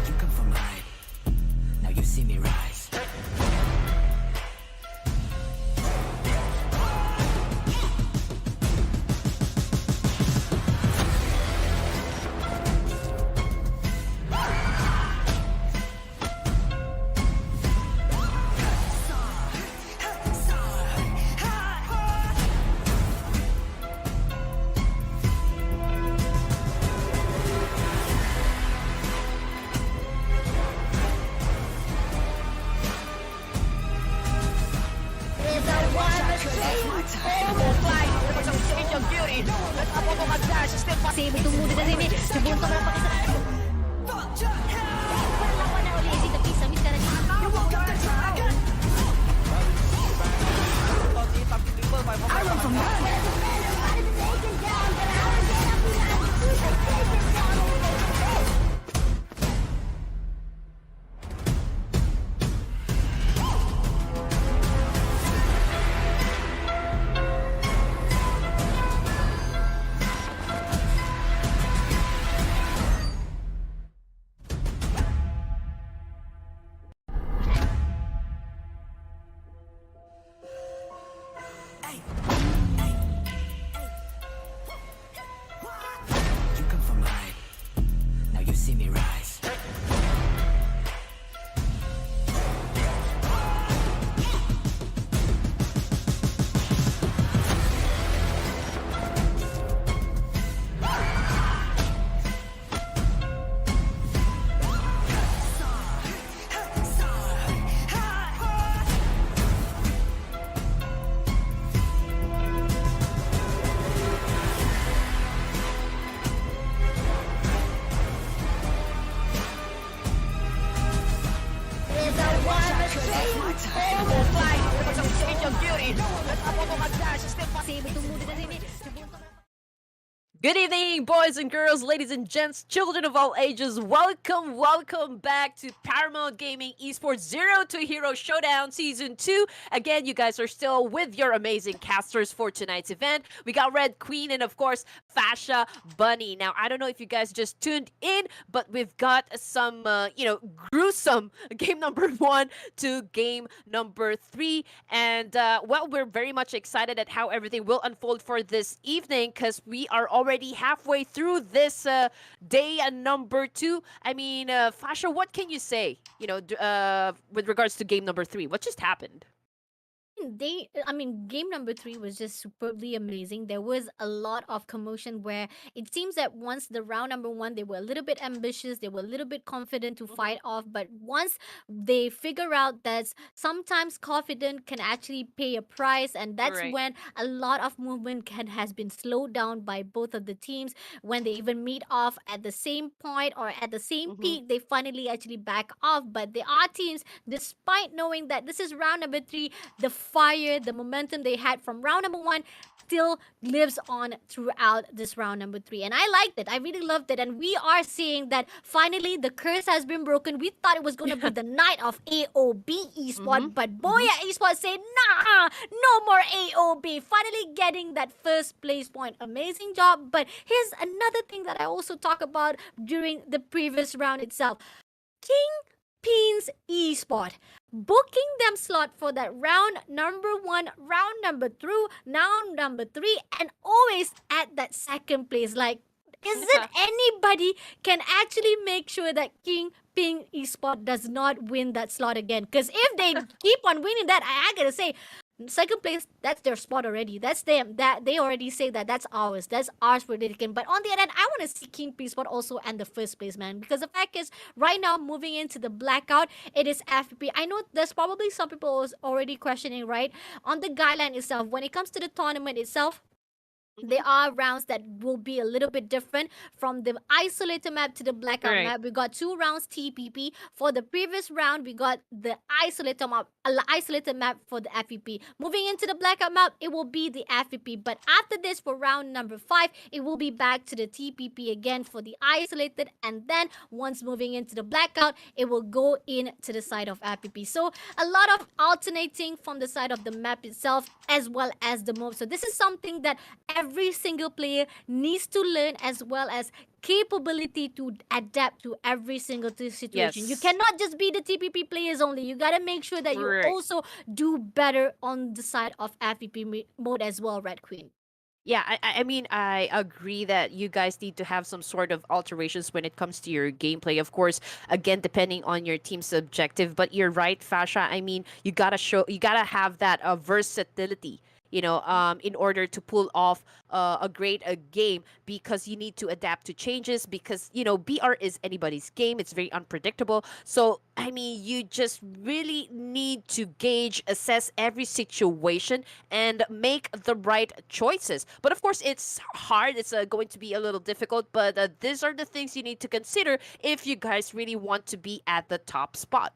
You come from high. Now you see me rise. Save itu muda dari ini. Sebelum kau nampak kita. Berlawan oleh si tapi sami sekarang ini. see me rise. Good evening, boys and girls, ladies and gents, children of all ages. Welcome back to Paramount Gaming Esports Zero to Hero Showdown Season 2. Again, you guys are still with your amazing casters for tonight's event. We got RedQueen and, of course, FasyaBunn. Now, I don't know if you guys just tuned in, but we've got some, gruesome game number 1 to game number 3. And, well, we're very much excited at how everything will unfold for this evening because we are already halfway through this day number 2. I mean, Fasya, what can you say, with regards to game number 3? What just happened? Game number 3 was just superbly amazing. There was a lot of commotion where it seems that once the round number 1, they were a little bit ambitious, they were a little bit confident to fight off. But once they figure out that sometimes confidence can actually pay a price, and that's Right. when a lot of movement has been slowed down by both of the teams. When they even meet off at the same point or at the same peak, they finally actually back off. But there are teams, despite knowing that this is round number 3, the fire, the momentum they had from round number 1 still lives on throughout this round number 3. And I liked it. I really loved it. And we are seeing that finally the curse has been broken. We thought it was going to be the night of AOB Esport, but BOYA Esport said, nah, no more AOB. Finally getting that first place point. Amazing job. But here's another thing that I also talk about during the previous round itself. KINGPINS Esport booking them slot for that round number 1, round number 2, round number 3, and always at that second place. Like, is it anybody can actually make sure that KINGPINS Esport does not win that slot again? Because if they keep on winning that, I gotta say, second place, that's their spot already. That's them. That they already say that that's ours. That's ours for dedicated. But on the other hand, I want to see KINGPINS spot also and the first place, man. Because the fact is, right now, moving into the blackout, it is FP. I know there's probably some people who's already questioning, right? On the guideline itself, when it comes to the tournament itself, there are rounds that will be a little bit different from the isolated map to the blackout Right. map. We got 2 rounds TPP. For the previous round, we got the isolated map for the FEP. Moving into the blackout map, it will be the FEP. But after this, for round number 5, it will be back to the TPP again for the isolated. And then once moving into the blackout, it will go into the side of FEP. So a lot of alternating from the side of the map itself as well as the move. So this is something that every single player needs to learn, as well as capability to adapt to every single situation. Yes. You cannot just be the TPP players only. You gotta make sure that you Right. also do better on the side of FEP mode as well, RedQueen. Yeah, I mean, I agree that you guys need to have some sort of alterations when it comes to your gameplay. Of course, again, depending on your team's objective. But you're right, Fasya. I mean, you gotta have that versatility, in order to pull off a great game, because you need to adapt to changes, because, BR is anybody's game. It's very unpredictable. So, I mean, you just really need to gauge, assess every situation, and make the right choices. But of course, it's hard. It's going to be a little difficult, but these are the things you need to consider if you guys really want to be at the top spot.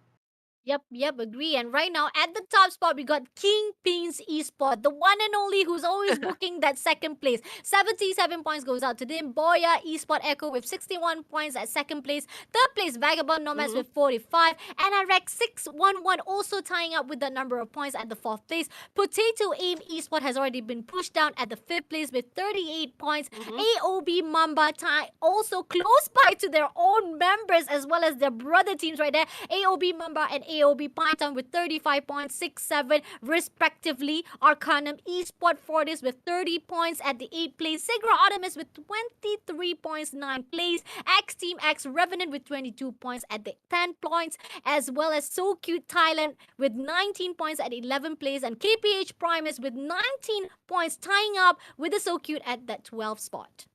Yep, agree. And right now, at the top spot, we got KINGPINS Esport, the one and only who's always booking that second place. 77 points goes out to them. BOYA Esport Echo with 61 points at second place. Third place, Vagabond Nomads with 45. And RX 611 also tying up with that number of points at the fourth place. Potato Aim Esport has already been pushed down at the fifth place with 38 points. AOB Mamba also close by to their own members as well as their brother teams right there. AOB Mamba and AOB PYTHON with 35.67 respectively. ARCANUM eSport Fortis with 30 points at the 8th place. SIGRA ARTEMIS with 23 points, 9th place. X Team X REVENANT with 22 points at the 10th points, as well as So Cute Thailand with 19 points at 11th place, and KPH PRIMUS with 19 points, tying up with the So Cute at that 12th spot.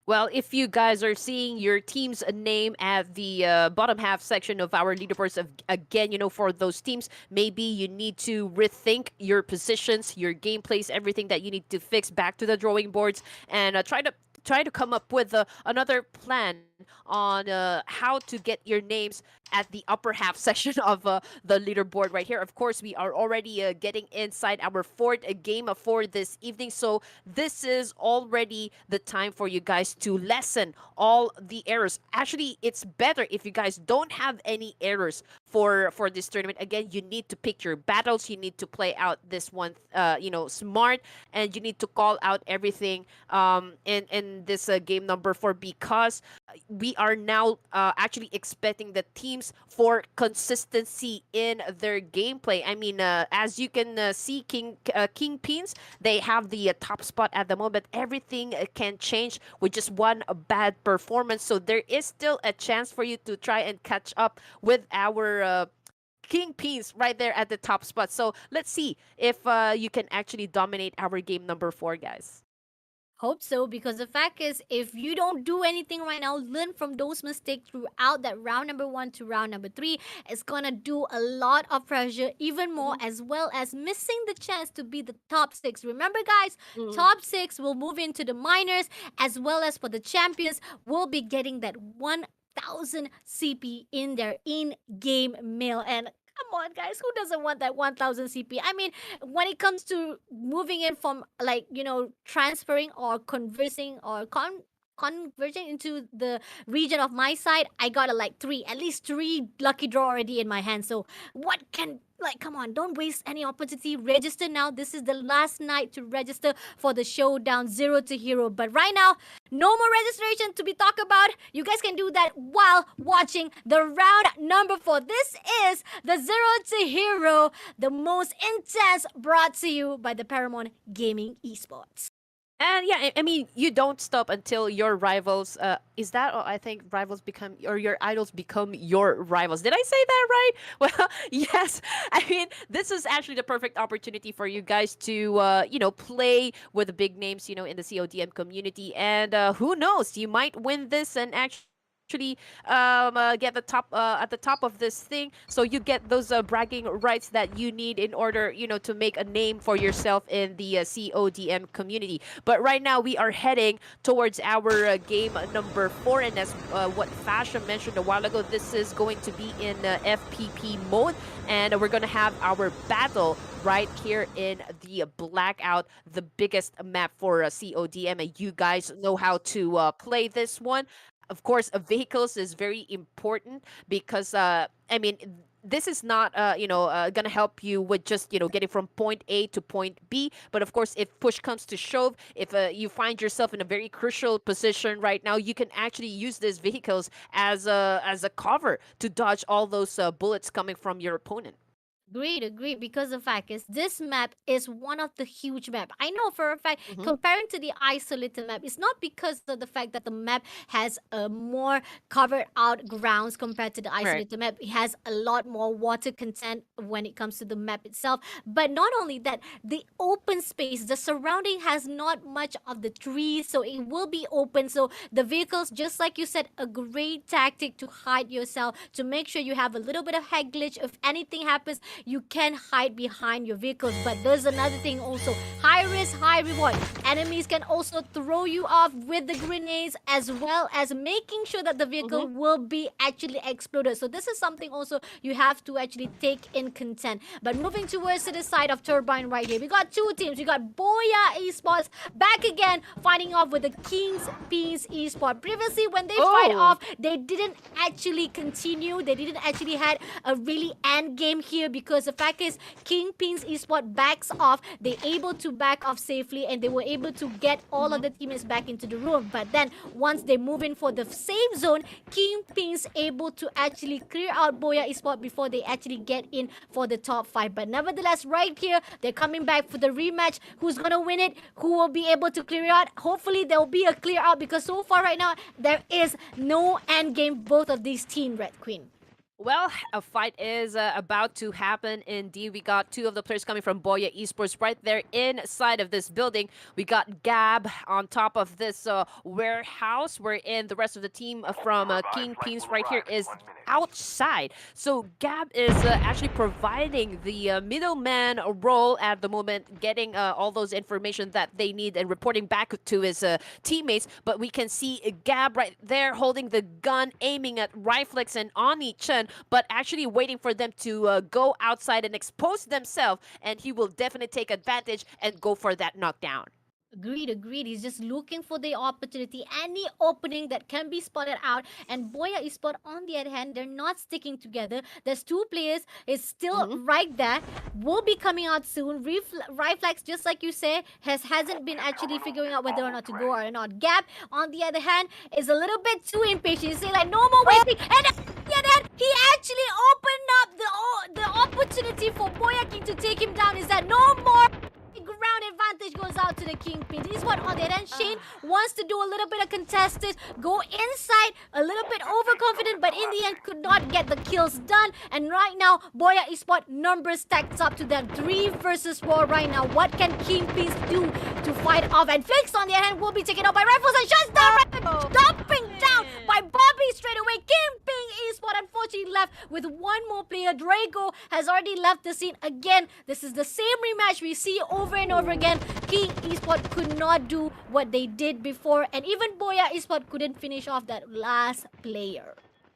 Well, if you guys are seeing your team's name at the bottom half section of our leaderboards, again, for those teams, maybe you need to rethink your positions, your gameplays, everything that you need to fix back to the drawing boards, and try to come up with another plan on how to get your names at the upper half section of the leaderboard right here. Of course, we are already getting inside our fourth game for this evening, so this is already the time for you guys to lessen all the errors. Actually, it's better if you guys don't have any errors for this tournament. Again, you need to pick your battles, you need to play out this one smart, and you need to call out everything in this game number 4, because we are now actually expecting the teams for consistency in their gameplay. I mean, as you can see, KINGPINS, they have the top spot at the moment. Everything can change with just one bad performance, so there is still a chance for you to try and catch up with our KINGPINS right there at the top spot. So let's see if you can actually dominate our game number 4, guys. Hope so, because the fact is, if you don't do anything right now, learn from those mistakes throughout that round number 1 to round number 3, it's gonna do a lot of pressure, even more, as well as missing the chance to be the top 6. Remember, guys, top 6 will move into the minors, as well as for the champions, will be getting that 1,000 CP in their in-game mail. And come on, guys, who doesn't want that 1,000 CP? I mean, when it comes to moving in from, like, transferring or conversing or converging into the region of my side, I got at least three lucky draw already in my hand. So come on, don't waste any opportunity. Register now. This is the last night to register for the Showdown 0 to Hero. But right now, no more registration to be talked about. You guys can do that while watching the round number 4. This is the 0 to Hero, the most intense, brought to you by the Paramount Gaming Esports. And yeah, I mean, you don't stop until your rivals, I think rivals become, or your idols become your rivals. Did I say that right? Well, yes. I mean, this is actually the perfect opportunity for you guys to, play with the big names, in the CODM community. And who knows, you might win this and actually get the top at the top of this thing, so you get those bragging rights that you need in order to make a name for yourself in the CODM community. But right now we are heading towards our game number 4, and as what Fasya mentioned a while ago, this is going to be in FPP mode, and we're gonna have our battle right here in the Blackout, the biggest map for CODM, and you guys know how to play this one. Of course, vehicles is very important because, this is not, going to help you with just, getting from point A to point B. But of course, if push comes to shove, if you find yourself in a very crucial position right now, you can actually use these vehicles as a cover to dodge all those bullets coming from your opponent. Agreed, because the fact is, this map is one of the huge map. I know for a fact, comparing to the isolated map, it's not because of the fact that the map has a more covered out grounds compared to the isolated map. It has a lot more water content when it comes to the map itself. But not only that, the open space, the surrounding has not much of the trees, so it will be open. So the vehicles, just like you said, a great tactic to hide yourself, to make sure you have a little bit of head glitch. If anything happens, you can hide behind your vehicles. But there's another thing also, high risk, high reward. Enemies can also throw you off with the grenades, as well as making sure that the vehicle will be actually exploded. So this is something also you have to actually take in content. But moving towards to the side of Turbine right here, we got two teams. We got BOYA Esports back again, fighting off with the KINGPINS Esports. Previously, when they fight off, they didn't actually continue. They didn't actually had a really end game here, because because the fact is Kingpins Esport backs off. They're able to back off safely and they were able to get all of the teammates back into the room. But then once they move in for the safe zone, Kingpins able to actually clear out BOYA Esport before they actually get in for the top 5. But nevertheless, right here, they're coming back for the rematch. Who's going to win it? Who will be able to clear it out? Hopefully, there will be a clear out because so far right now, there is no end game both of these teams, Red Queen. Well, a fight is about to happen. Indeed, we got two of the players coming from BOYA Esports right there inside of this building. We got Gab on top of this warehouse, wherein the rest of the team from KingPINS right here is outside. So Gab is actually providing the middleman role at the moment, getting all those information that they need and reporting back to his teammates. But we can see Gab right there holding the gun, aiming at Riflex and Oni-chan, but actually waiting for them to go outside and expose themselves, and he will definitely take advantage and go for that knockdown. Agreed. He's just looking for the opportunity, any opening that can be spotted out. And BOYA Esport, on the other hand, they're not sticking together. There's two players, is still right there. Will be coming out soon. Riflex, just like you say, hasn't been actually figuring out whether or not to go or not. Gap, on the other hand, is a little bit too impatient. He's saying like, no more waiting. And on the other hand, he actually opened up the opportunity for BOYA King to take him down. Is that no more? Ground advantage goes out to the Kingpins. He's what on the other end. Shane wants to do a little bit of contested, go inside, a little bit overconfident, but in the end could not get the kills done. And right now, BOYA Esport numbers stacks up to them. 3 versus 4 right now. What can Kingpins do to fight off? And Fix on the other hand will be taken out by rifles and shots down, dumping down by Bobby straight away. Kingpin Esport unfortunately left with one more player. Drago has already left the scene again. This is the same rematch we see over and over again. King Esport could not do what they did before, and even BOYA Esport couldn't finish off that last player.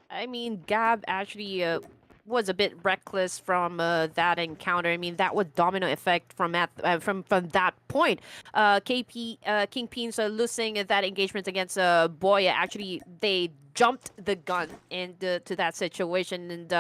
I mean, Gab actually was a bit reckless from that encounter. I mean, that was domino effect from that point. Kingpins losing that engagement against BOYA. Actually, they jumped the gun into that situation, and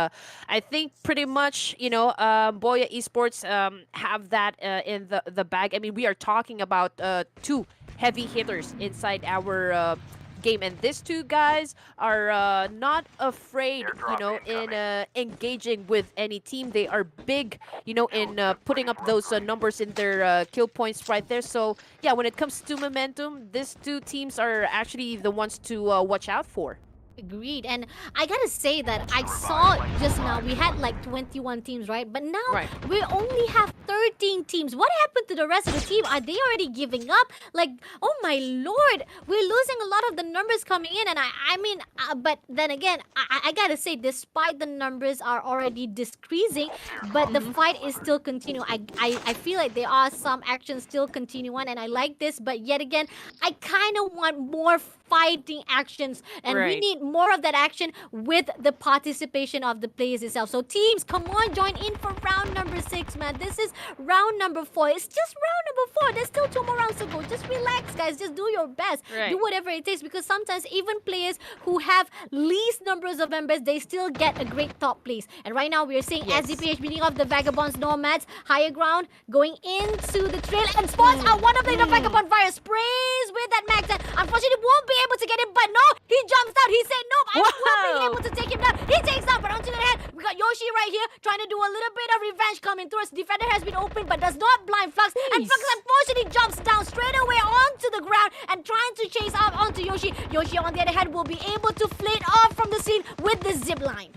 I think pretty much, you know, BOYA Esports have that in the bag. I mean, we are talking about two heavy hitters inside our game, and these two guys are not afraid, you know, in engaging with any team. They are big, you know, in putting up those numbers in their kill points right there. So yeah, when it comes to momentum, these two teams are actually the ones to watch out for. Agreed. And I gotta say that I saw just now we had like 21 teams, right? But now we only have 13 teams. What happened to the rest of the team? Are they already giving up? Like, oh my lord, we're losing a lot of the numbers coming in. And I mean, but then again, I gotta say, despite the numbers are already decreasing, but the fight is still continuing. I feel like there are some actions still continuing, and I like this. But yet again, I kind of want more fighting actions, and we need more of that action with the participation of the players itself. So teams, come on, join in for round number 6, man. This is round number 4. It's just round number 4. There's still 2 more rounds to go. Just relax, guys. Just do your best. Do whatever it takes, because sometimes even players who have least numbers of members, they still get a great top place. And right now we are seeing SDPH beating off the Vagabonds, Nomads, higher ground, going into the trail, and spots out one of the Vagabond Fire, sprays with that max, and unfortunately won't be able to get him, but no, he jumps out. He said, nope, I will be able to take him down. He takes down, but onto the head, we got Yoshi right here, trying to do a little bit of revenge coming through. His defender has been opened, but does not blind Flux, and Flux unfortunately jumps down straight away onto the ground and trying to chase up onto Yoshi. Yoshi, on the other hand, will be able to flit off from the scene with the zip line.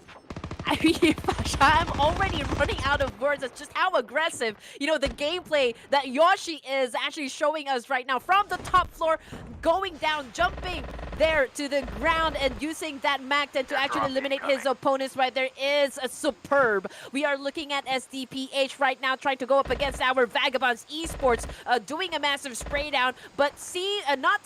I mean, Fasha, I'm already running out of words. That's just how aggressive, you know, the gameplay that Yoshi is actually showing us right now. From the top floor, going down, jumping there to the ground, and using that Magnet to actually eliminate his opponents right there is superb. We are looking at SDPH right now, trying to go up against our Vagabonds Esports, doing a massive spray down, but not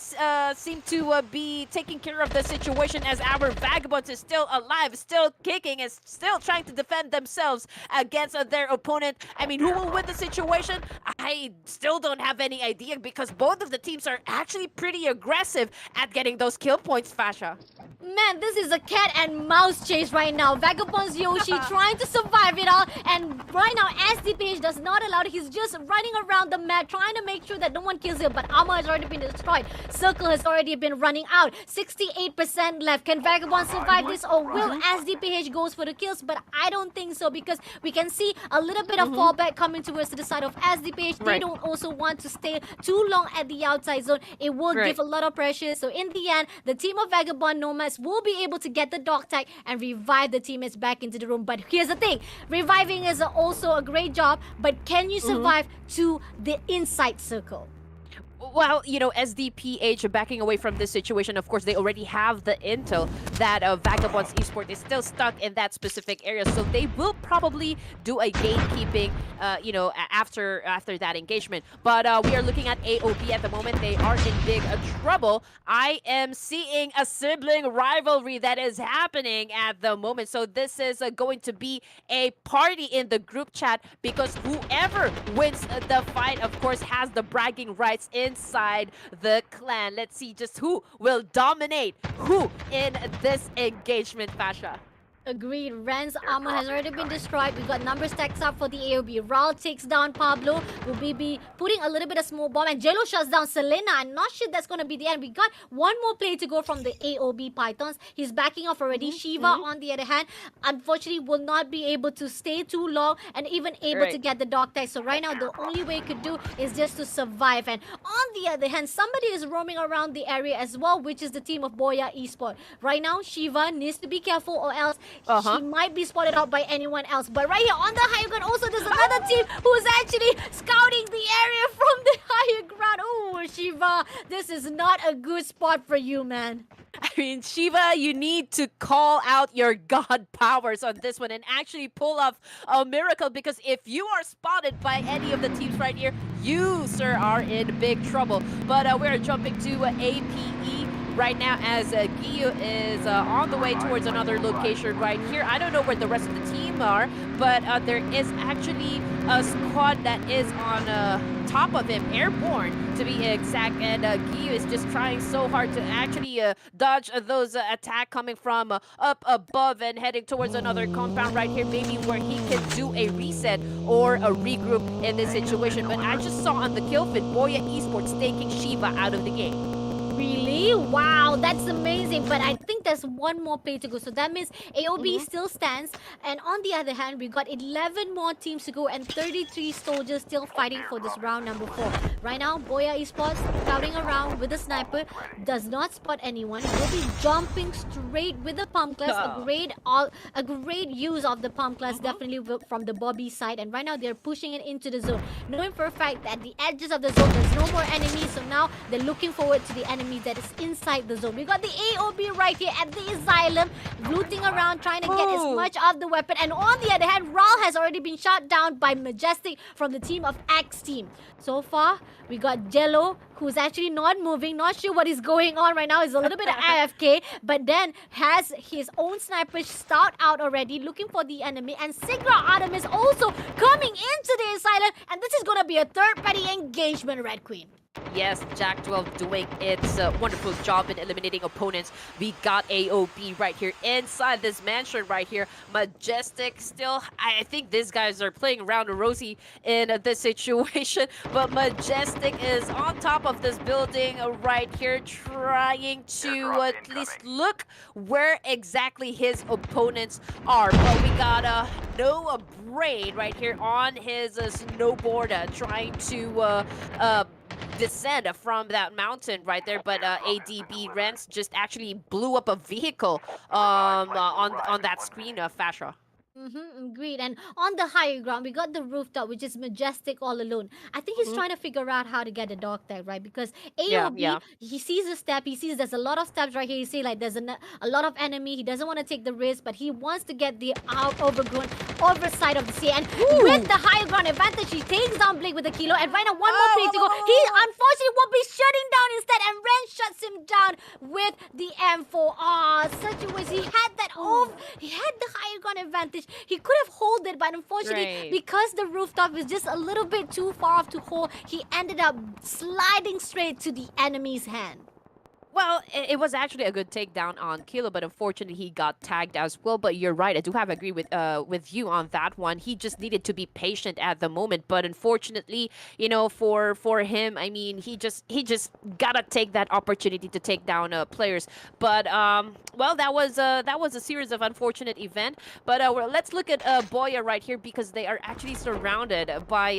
seem to be taking care of the situation, as our Vagabonds is still alive, still kicking, is still trying to defend themselves against their opponent. I mean, who will win the situation? I still don't have any idea, because both of the teams are actually pretty aggressive at getting those kill points, Fasha. Man, this is a cat and mouse chase right now. Vagabonds Yoshi trying to survive it all. And right now, SDPH does not allow it. He's just running around the map, trying to make sure that no one kills him. But armor has already been destroyed. Circle has already been running out. 68% left. Can Vagabonds survive this? Or will SDPH goes for the kills? But I don't think so, because we can see a little bit of fallback coming towards the side of SDPH. They don't also want to stay too long at the outside zone. It will give a lot of pressure. So in the end, the team of Vagabond Nomads will be able to get the dog tag and revive the teammates back into the room. But here's the thing, reviving is also a great job, but can you survive to the inside circle? Well, you know, SDPH backing away from this situation, of course, they already have the intel that Vagabonds Esport is still stuck in that specific area. So they will probably do a gatekeeping, you know, after that engagement. But we are looking at AOB at the moment. They are in big trouble. I am seeing a sibling rivalry that is happening at the moment. So this is going to be a party in the group chat, because whoever wins the fight, of course, has the bragging rights inside the clan. Let's see just who will dominate who in this engagement, Fasha. Agreed. Ren's armor has already been destroyed. We got number stacks up for the AOB. ROYALE takes down Pablo. Will be putting a little bit of smoke bomb. And Jello shuts down Selena. I'm not sure that's going to be the end. We got one more play to go from the AOB Pythons. He's backing off already. Shiva, on the other hand, unfortunately will not be able to stay too long and even able to get the dog tag. So right now, the only way he could do is just to survive. And on the other hand, somebody is roaming around the area as well, which is the team of BOYA Esport. Right now, Shiva needs to be careful, or else she might be spotted out by anyone else. But right here on the higher ground, also there's another team who's actually scouting the area from the higher ground. Oh, Shiva, this is not a good spot for you, man. I mean, Shiva, you need to call out your god powers on this one and actually pull off a miracle, because if you are spotted by any of the teams right here, you, sir, are in big trouble. But we're jumping to APE right now as Giyu is on the way towards another location right here. I don't know where the rest of the team are, but there is actually a squad that is on top of him, airborne to be exact, and Giyu is just trying so hard to actually dodge those attack coming from up above and heading towards another compound right here, maybe where he can do a reset or a regroup in this situation. But I just saw on the kill feed, BOYA Esports taking Shiva out of the game. Really? Wow, that's amazing. But I think there's one more play to go. So that means AOB still stands. And on the other hand, we got 11 more teams to go and 33 soldiers still fighting for this round number 4. Right now, BOYA Esports scouting around with a sniper. Does not spot anyone. Will be jumping straight with the pump class. A great use of the pump class, definitely from the Bobby side. And right now, they're pushing it into the zone. Knowing for a fact that at the edges of the zone, there's no more enemies. So now, they're looking forward to the enemy that is inside the zone. We got the AOB right here at the asylum, looting around, trying to get as much of the weapon. And on the other hand, ROYALE has already been shot down by Majestic from the team of Axe team. So far, we got Jello, who's actually not moving, not sure what is going on right now. He's a little bit AFK, but then has his own sniper start out already, looking for the enemy. And SIGRA ARTEMIS also coming into the asylum, and this is going to be a third-party engagement, Red Queen. Yes, Jack 12 doing its wonderful job in eliminating opponents. We got AOB right here inside this mansion right here. Majestic still, I think these guys are playing around rosy in this situation. But Majestic is on top of this building right here, trying to at least look where exactly his opponents are. But we got Noah Braid right here on his snowboard, trying to descend from that mountain right there, but ADB Rents just actually blew up a vehicle on that screen of Fasha. Agreed. And on the higher ground, we got the rooftop, which is Majestic all alone. I think he's trying to figure out how to get the dog tag, right? Because AOB, he sees a step, he sees there's a lot of steps right here. You see, like, there's a lot of enemy. He doesn't want to take the risk, but he wants to get the overgrown overside of the sea. And with the higher ground advantage, he takes down Blake with a kilo. And right now, one more play to go. He unfortunately will be shutting down instead, and Ren shuts him down with the M4. Such a waste. He had that he had the higher ground advantage. He could have held it, but unfortunately, because the rooftop is just a little bit too far off to hold, he ended up sliding straight to the enemy's hand. Well, it was actually a good takedown on Kilo, but unfortunately he got tagged as well. But you're right, I do have agree with you on that one. He just needed to be patient at the moment, but unfortunately, for him, I mean, he just gotta take that opportunity to take down players. But well, that was a series of unfortunate event. But let's look at Boya right here because they are actually surrounded by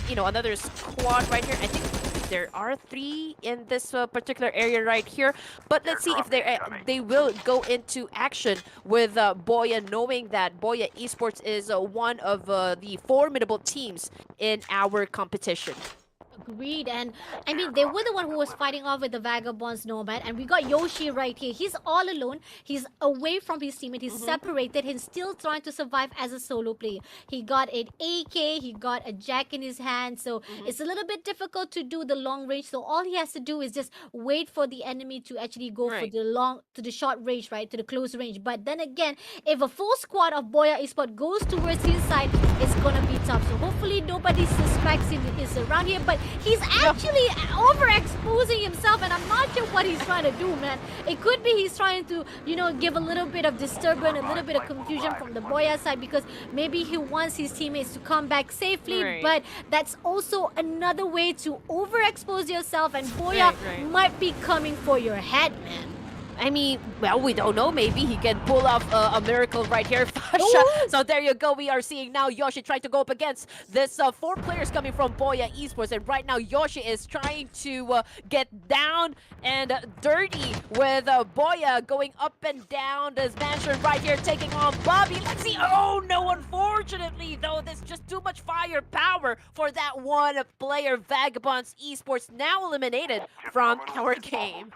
another squad right here. I think there are 3 in this particular area right here, but let's see if they will go into action with Boya, knowing that Boya Esports is one of the formidable teams in our competition. Agreed, and I mean they were the one who was fighting off with the Vagabonds Nomad, and we got Yoshi right here. He's all alone. He's away from his teammate. He's separated. He's still trying to survive as a solo player. He got an AK. He got a jack in his hand, so it's a little bit difficult to do the long range. So all he has to do is just wait for the enemy to actually go for Right. the short range, right, to the close range. But then again, if a full squad of Boya Esport goes towards his side, it's gonna be tough. So hopefully nobody suspects him is around here, but he's actually overexposing himself, and I'm not sure what he's trying to do, man. It could be he's trying to, give a little bit of disturbance, a little bit of confusion from the Boya side, because maybe he wants his teammates to come back safely, Right. but that's also another way to overexpose yourself, and Boya Right. might be coming for your head, man. I mean, well, we don't know. Maybe he can pull off a miracle right here, Fasha. Ooh. So there you go. We are seeing now Yoshi trying to go up against this 4 players coming from Boya Esports. And right now, Yoshi is trying to get down and dirty with Boya going up and down this mansion right here, taking on Bobby. Let's see. Oh, no, unfortunately, though, there's just too much firepower for that one player. Vagabonds Esports now eliminated from our game.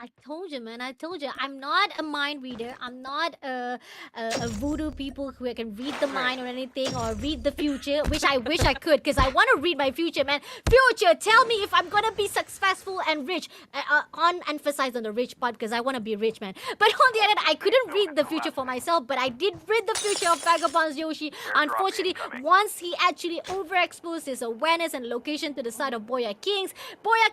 I told you, man. I told you. I'm not a mind reader. I'm not a voodoo people who can read the mind or anything or read the future, which I wish I could, because I want to read my future, man. Future, tell me if I'm gonna be successful and rich. Emphasize on the rich part, because I want to be rich, man. But on the other hand, I couldn't read the future for myself, but I did read the future of Vagabonds Yoshi. Unfortunately, once he actually overexposed his awareness and location to the side of Boya Kings, Boya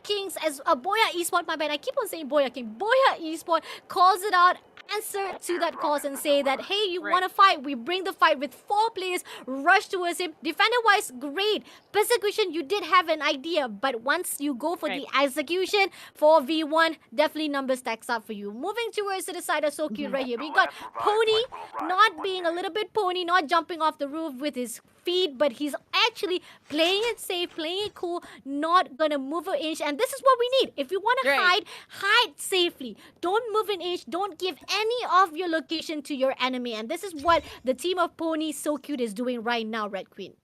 Esport, my bad. I keep on saying Boya King. Boya Esport calls it out, answer to that cause and say that, hey, you want to fight? We bring the fight with 4 players, rush towards him. Defender-wise, great. Persecution, you did have an idea, but once you go for the execution, 4v1, definitely number stacks up for you. Moving towards to the side of So Cute right here. We got Pony not being a little bit pony, not jumping off the roof with his feet, but he's actually playing it safe, playing it cool, not gonna move an inch. And this is what we need. If you want to hide safely. Don't move an inch. Don't give any of your location to your enemy. And this is what the team of Pony So Cute is doing right now, Red Queen.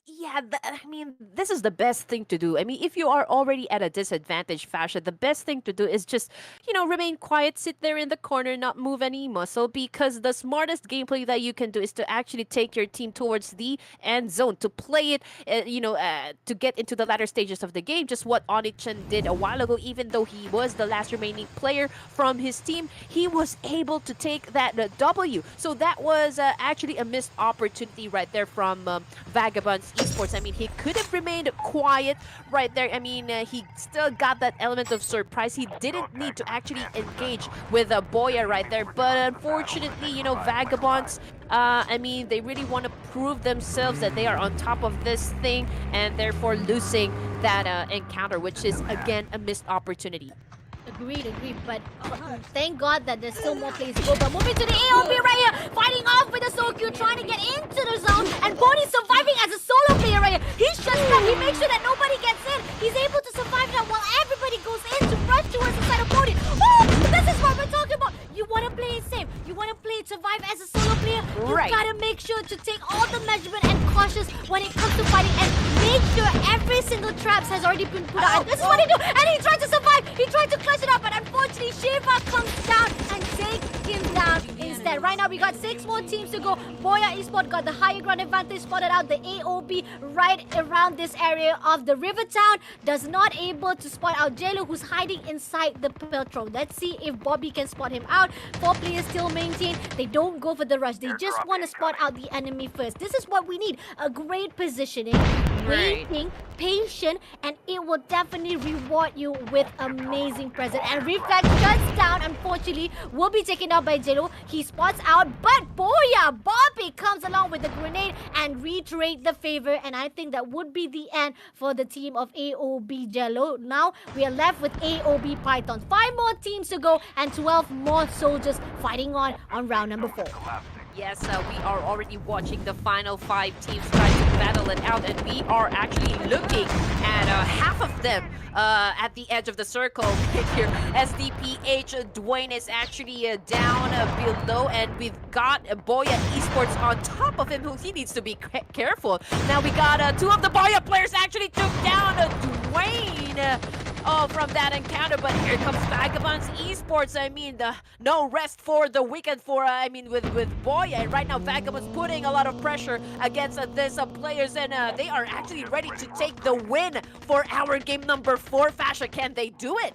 Yeah, I mean, this is the best thing to do. I mean, if you are already at a disadvantage, Fasha, the best thing to do is just, remain quiet, sit there in the corner, not move any muscle, because the smartest gameplay that you can do is to actually take your team towards the end zone, to play it, to get into the latter stages of the game, just what Onichan did a while ago. Even though he was the last remaining player from his team, he was able to take that W. So that was actually a missed opportunity right there from Vagabond Esports. I mean, he could have remained quiet right there. I mean, he still got that element of surprise. He didn't need to actually engage with Boya right there. But unfortunately, Vagabonds, I mean, they really want to prove themselves that they are on top of this thing, and therefore losing that encounter, which is, again, a missed opportunity. Agreed. But thank God that there's still more plays to go. But moving to the AOP right here, fighting off with the So Cute, trying to get into the zone. And Pony surviving as a solo player right here. He's just stuck. He makes sure that nobody gets in. He's able to survive now while everybody goes in to rush towards the side of Pony. Oh, this is what we're talking about. You want to play it safe. You want to play it survive as a solo player. You gotta make sure to take all the measurement and cautious when it comes to fighting, and make sure every single traps has already been put out. And this is what he do. And he tried to survive. He tried to clutch it up, but unfortunately Shiva comes down and takes him down instead. Right now we got 6 more teams to go. Boya Esport got the higher ground advantage, spotted out the AOB right around this area of the river town. Does not able to spot out JLo, who's hiding inside the Peltro. Let's see if Bobby can spot him out. 4 players still maintain. They don't go for the rush. They just want to spot out the enemy first. This is what we need. A great positioning. Right. waiting, patient, and it will definitely reward you with amazing present. And Reflex shuts down, unfortunately, will be taken out by Jello. He spots out, but Boya, Bobby comes along with the grenade and retrade the favor. And I think that would be the end for the team of AOB Jello. Now we are left with AOB Python. 5 more teams to go and 12 more soldiers fighting on round number 4. Yes, we are already watching the final 5 teams try to battle it out, and we are actually looking at half of them at the edge of the circle here. SDPH, Dwayne is actually down below, and we've got BOYA Esports on top of him, who he needs to be careful. Now we got 2 of the BOYA players actually took down Dwayne. From that encounter, but here comes VAGABONDS Esports. I mean, no rest for the weekend for, with BOYA. And right now, VAGABONDS putting a lot of pressure against these players, and they are actually ready to take the win for our game number 4. Fasya, can they do it?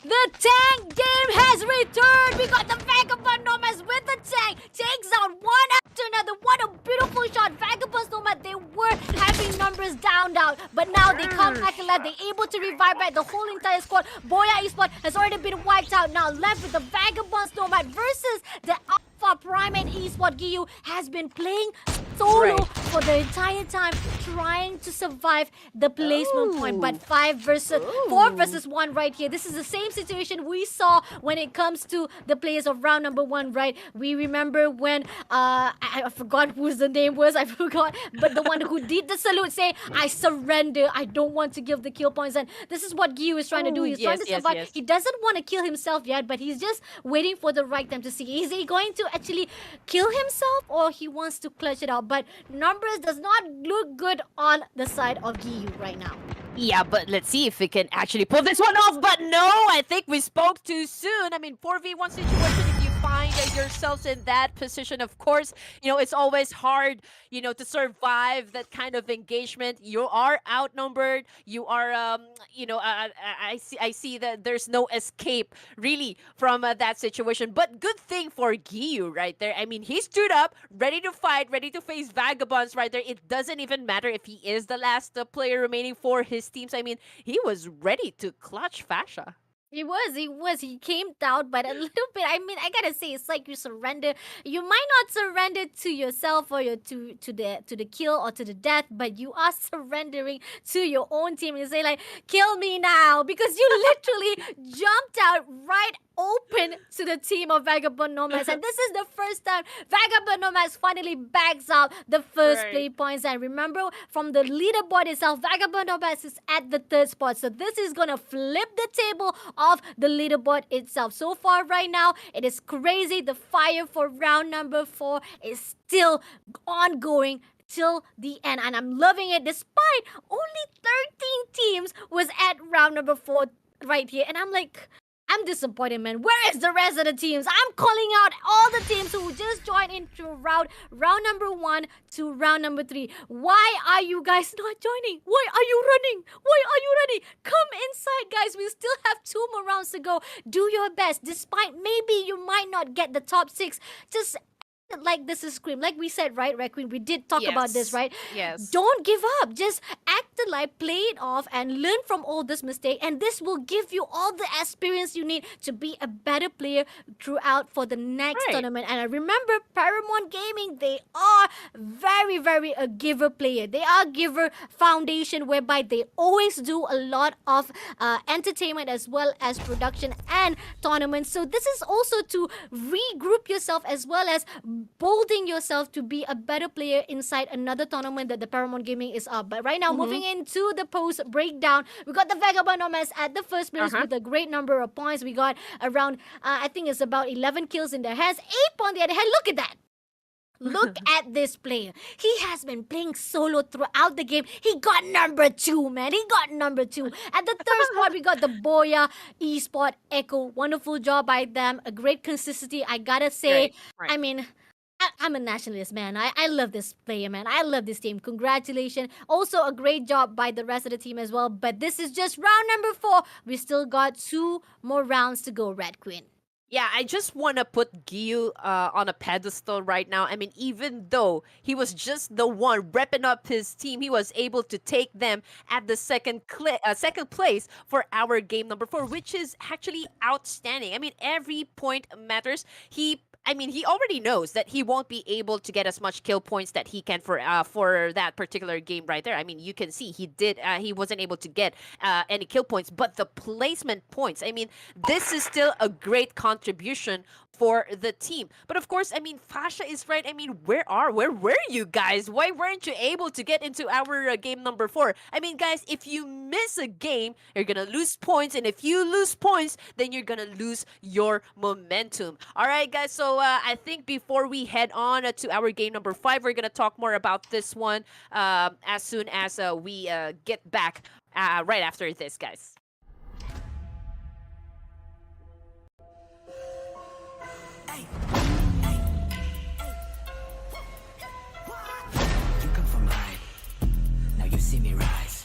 The tank game has returned. We got the Vagabond Nomads with the tank. Takes out one after another. What a beautiful shot. Vagabonds Nomad, they were having numbers down. But now they come back alive. They're able to revive back the whole entire squad. BOYA Esport has already been wiped out. Now left with the Vagabonds Nomad versus the Alpha Primate Esport. Giyu has been playing solo for the entire time, trying to survive the placement point. But 4 versus 1 right here. This is the same situation we saw when it comes to the players of round number 1, right? We remember when I forgot whose the name was. I forgot, but the one who did the salute say, "I surrender. I don't want to give the kill points." And this is what Giyu is trying to do. He's trying to survive. Yes. He doesn't want to kill himself yet, but he's just waiting for the right time to see. Is he going to actually kill himself, or he wants to clutch it out? But numbers does not look good on the side of Giyu right now. Yeah, but let's see if we can actually pull this one off. But no, I think we spoke too soon. I mean, 4v1 situation, if you find yourselves in that position, of course, you know, it's always hard, you know, to survive that kind of engagement. You are outnumbered. You are, you know, I see that there's no escape really from that situation. But good thing for Giyu right there. I mean, he stood up, ready to fight, ready to face Vagabonds right there. It doesn't even matter if he is the last player remaining for his teams. I mean, he was ready to clutch Fasya. He was. He came down, but a little bit. I mean, I gotta say, it's like you surrender. You might not surrender to yourself or to the kill or to the death, but you are surrendering to your own team. You say like, "Kill me now," because you literally jumped out right open to the team of Vagabond Nomads. And this is the first time Vagabond Nomads finally bags out the first play points. And remember, from the leaderboard itself, Vagabond Nomads is at the 3rd spot. So this is going to flip the table of the leaderboard itself. So far right now, it is crazy. The fire for round number 4 is still ongoing till the end, and I'm loving it despite only 13 teams was at round number 4 right here. And I'm like, I'm disappointed, man. Where is the rest of the teams? I'm calling out all the teams who just joined into round number 1 to round number 3. Why are you guys not joining? Why are you running? Why are you running? Come inside, guys. We still have 2 more rounds to go. Do your best. Despite maybe you might not get the top 6, just like this is Scream. Like we said, right, RedQueen? We did talk about this, right? Yes. Don't give up. Just act the life, play it off, and learn from all this mistake. And this will give you all the experience you need to be a better player throughout for the next tournament. And I remember PYRO Gaming, they are very, very a giver player. They are giver foundation, whereby they always do a lot of entertainment as well as production and tournaments. So this is also to regroup yourself as well as bolding yourself to be a better player inside another tournament that the PYRO Gaming is up. But right now, moving into the post breakdown, we got the Vagabond Nomads at the first place with a great number of points. We got around, I think it's about 11 kills in their hands, 8 on the other hand. Look at that. Look at this player. He has been playing solo throughout the game. He got number 2, man. He got number 2. At the 3rd spot, we got the BOYA Esport Echo. Wonderful job by them. A great consistency, I gotta say. I mean, I'm a nationalist, man. I love this player, man. I love this team. Congratulations. Also, a great job by the rest of the team as well. But this is just round number 4. We still got 2 more rounds to go, RedQueen. Yeah, I just want to put Gyu on a pedestal right now. I mean, even though he was just the one repping up his team, he was able to take them at the second place for our game number 4, which is actually outstanding. I mean, every point matters. He already knows that he won't be able to get as much kill points that he can for that particular game right there. I mean, you can see he wasn't able to get any kill points, but the placement points. I mean, this is still a great contribution for the team. But of course, I mean, Fasya is right. I mean, where were you guys? Why weren't you able to get into our game number 4? I mean, guys, if you miss a game, you're gonna lose points, and if you lose points, then you're gonna lose your momentum. All right, guys. So I think before we head on to our game number 5, we're gonna talk more about this one as soon as we get back right after this, guys. You come from high. Now you see me rise.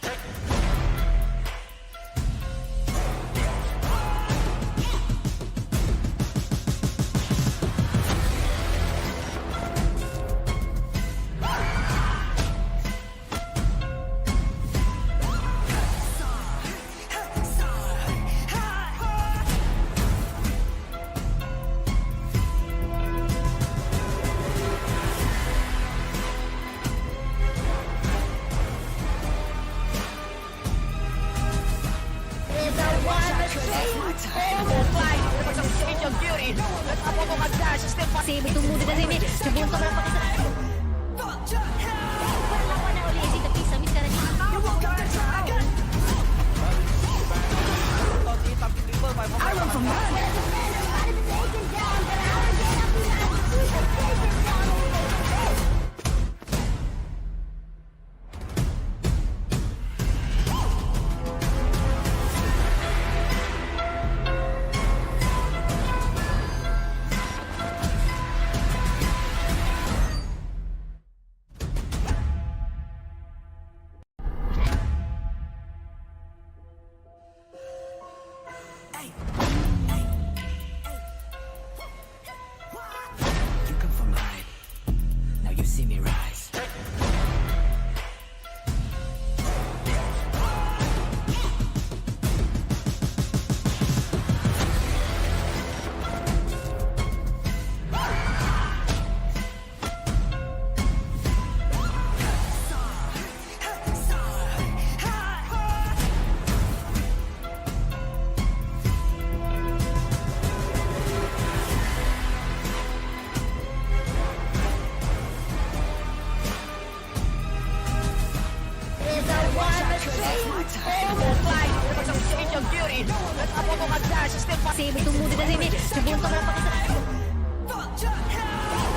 Sabi tumudo na rin eh. Nabuntok na pakisa. Perlawan na uli si Tapisa. Miss ka na niya. I run from You come from high. Now you see me rise. Sabi tumudo na rin eh. Nabuntok na pakisa.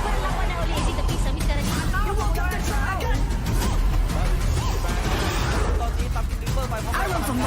Perlawan na uli si Tapisa. Miss ka na niya. I run from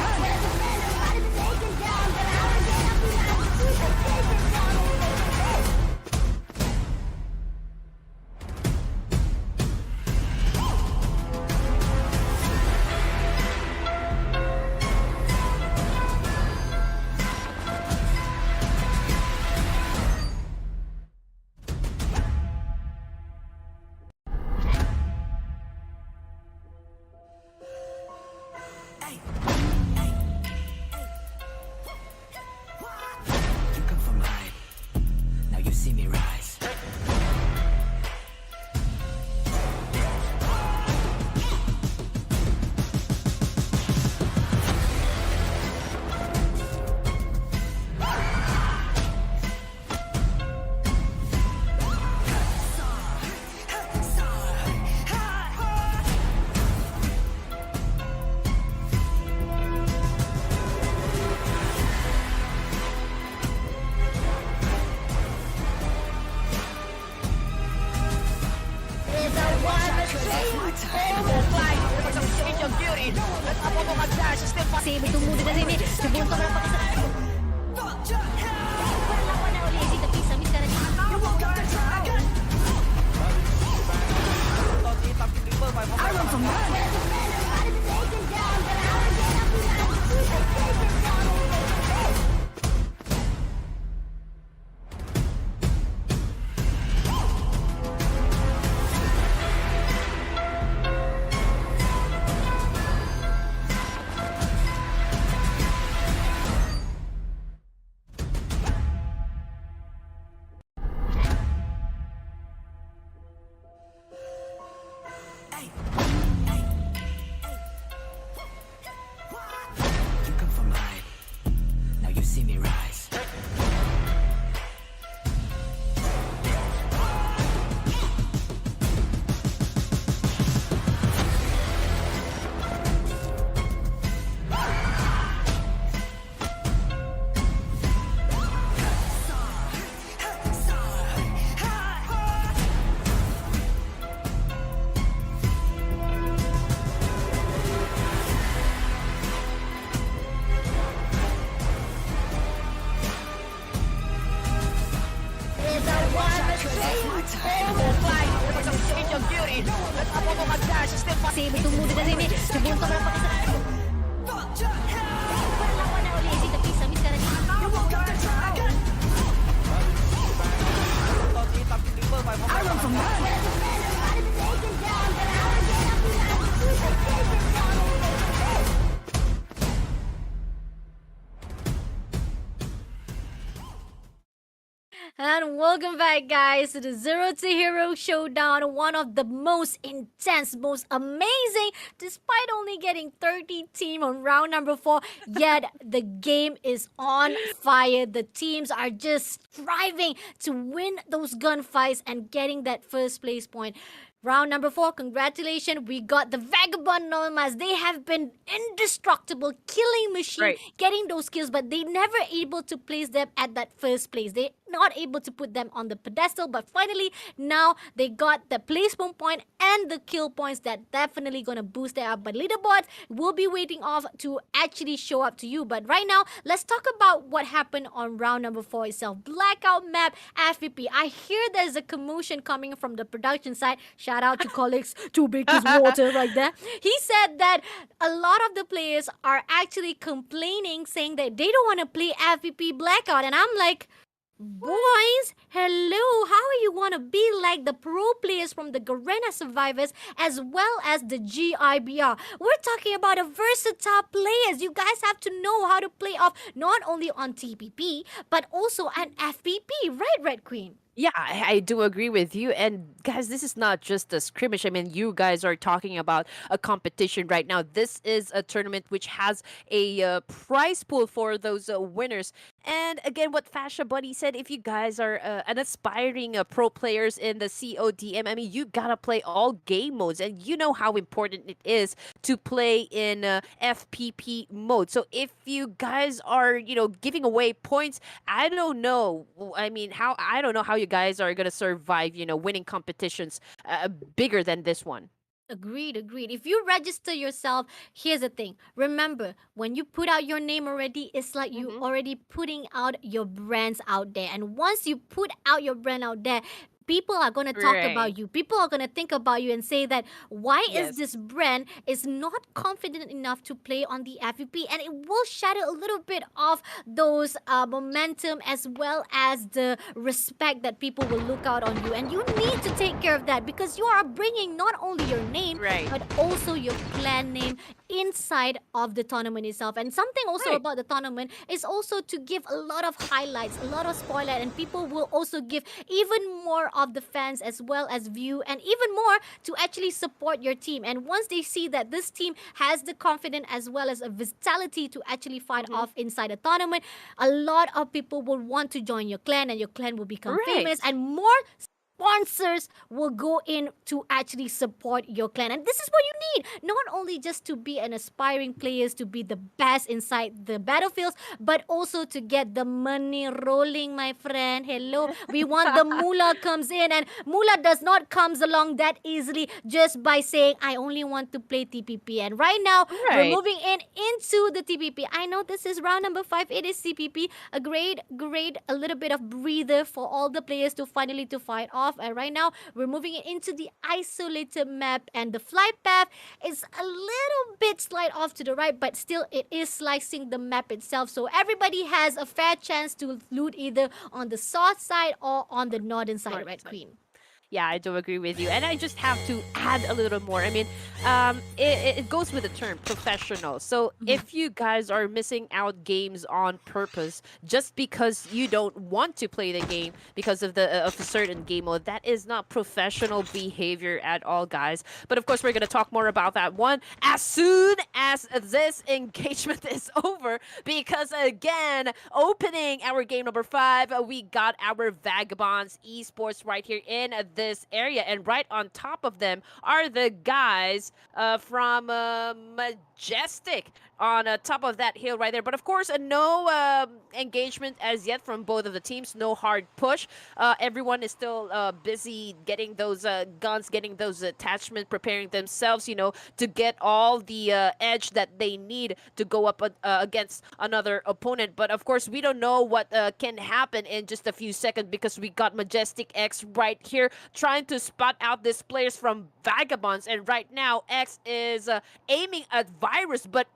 You come from high. Now you see me rise. Sabi tumudo na rin eh. Nabuntok na pakisa. Perlawan na uli si Tapisa. Miss ka na niya. I run from You come from high. Now you see me rise. Kasi bertumbuh dekat sini. Sebuntung dapat kisah. Berlawan oleh SDPH Sampai sekarang ni. And welcome back, guys, to the Zero to Hero Showdown. One of the most intense, most amazing, despite only getting 30 team on round number 4. Yet the game is on fire. The teams are just striving to win those gunfights and getting that first place point. Round number 4, congratulations. We got the Vagabond Nomads. They have been indestructible, killing machine, getting those kills, but they never able to place them at that first place. They not able to put them on the pedestal, but finally now they got the placement point and the kill points that definitely gonna boost their up. But leaderboard will be waiting off to actually show up to you. But right now, let's talk about what happened on round number 4 itself. Blackout map FVP. I hear there's a commotion coming from the production side. Shout out to colleagues to big his water right there. He said that a lot of the players are actually complaining, saying that they don't want to play FVP Blackout. And I'm like, boys, hello, how are you want to be like the pro players from the Garena Survivors as well as the GIBR? We're talking about a versatile players. You guys have to know how to play off not only on TPP but also an FPP, right, Red Queen? Yeah, I do agree with you. And guys, this is not just a scrimmage. I mean, you guys are talking about a competition right now. This is a tournament which has a prize pool for those winners. And again, what FasyaBunn said, if you guys are an aspiring pro players in the CODM, I mean, you gotta play all game modes. And you know how important it is to play in FPP mode. So if you guys are, giving away points, I don't know. I don't know how you guys are gonna survive, winning competitions bigger than this one. Agreed. If you register yourself, here's the thing. Remember, when you put out your name already, it's like you already putting out your brands out there. And once you put out your brand out there, people are going to talk about you. People are going to think about you and say that why is this brand is not confident enough to play on the FVP, and it will shatter a little bit of those momentum as well as the respect that people will look out on you. And you need to take care of that because you are bringing not only your name but also your clan name inside of the tournament itself. And something also about the tournament is also to give a lot of highlights, a lot of spoiler, and people will also give even more of the fans as well as view and even more to actually support your team. And once they see that this team has the confidence as well as a vitality to actually fight off inside a tournament, a lot of people will want to join your clan and your clan will become famous and more sponsors will go in to actually support your clan. And this is what you need, not only just to be an aspiring players to be the best inside the battlefields, but also to get the money rolling, my friend. Hello, we want the moolah comes in, and moolah does not comes along that easily just by saying I only want to play TPP. And right now we're moving into the TPP. I know this is round number 5, it is CPP, a great a little bit of breather for all the players to finally to fight off. And right now we're moving into the isolated map, and the flight path is a little bit slide off to the right, but still it is slicing the map itself, so everybody has a fair chance to loot either on the south side or on the northern side, Red Queen. Yeah, I do agree with you. And I just have to add a little more. I mean, it goes with the term professional. So if you guys are missing out games on purpose just because you don't want to play the game because of a certain game mode, that is not professional behavior at all, guys. But of course, we're going to talk more about that one as soon as this engagement is over. Because again, opening our game number 5, we got our Vagabonds esports right here in this area, and right on top of them are the guys from Majestic on top of that hill right there. But of course, no engagement as yet from both of the teams. No hard push. Everyone is still busy getting those guns, getting those attachments, preparing themselves, you know, to get all the edge that they need to go up against another opponent. But of course, we don't know what can happen in just a few seconds, because we got Majestic X right here trying to spot out these players from Vagabonds. And right now, X is aiming at Virus, but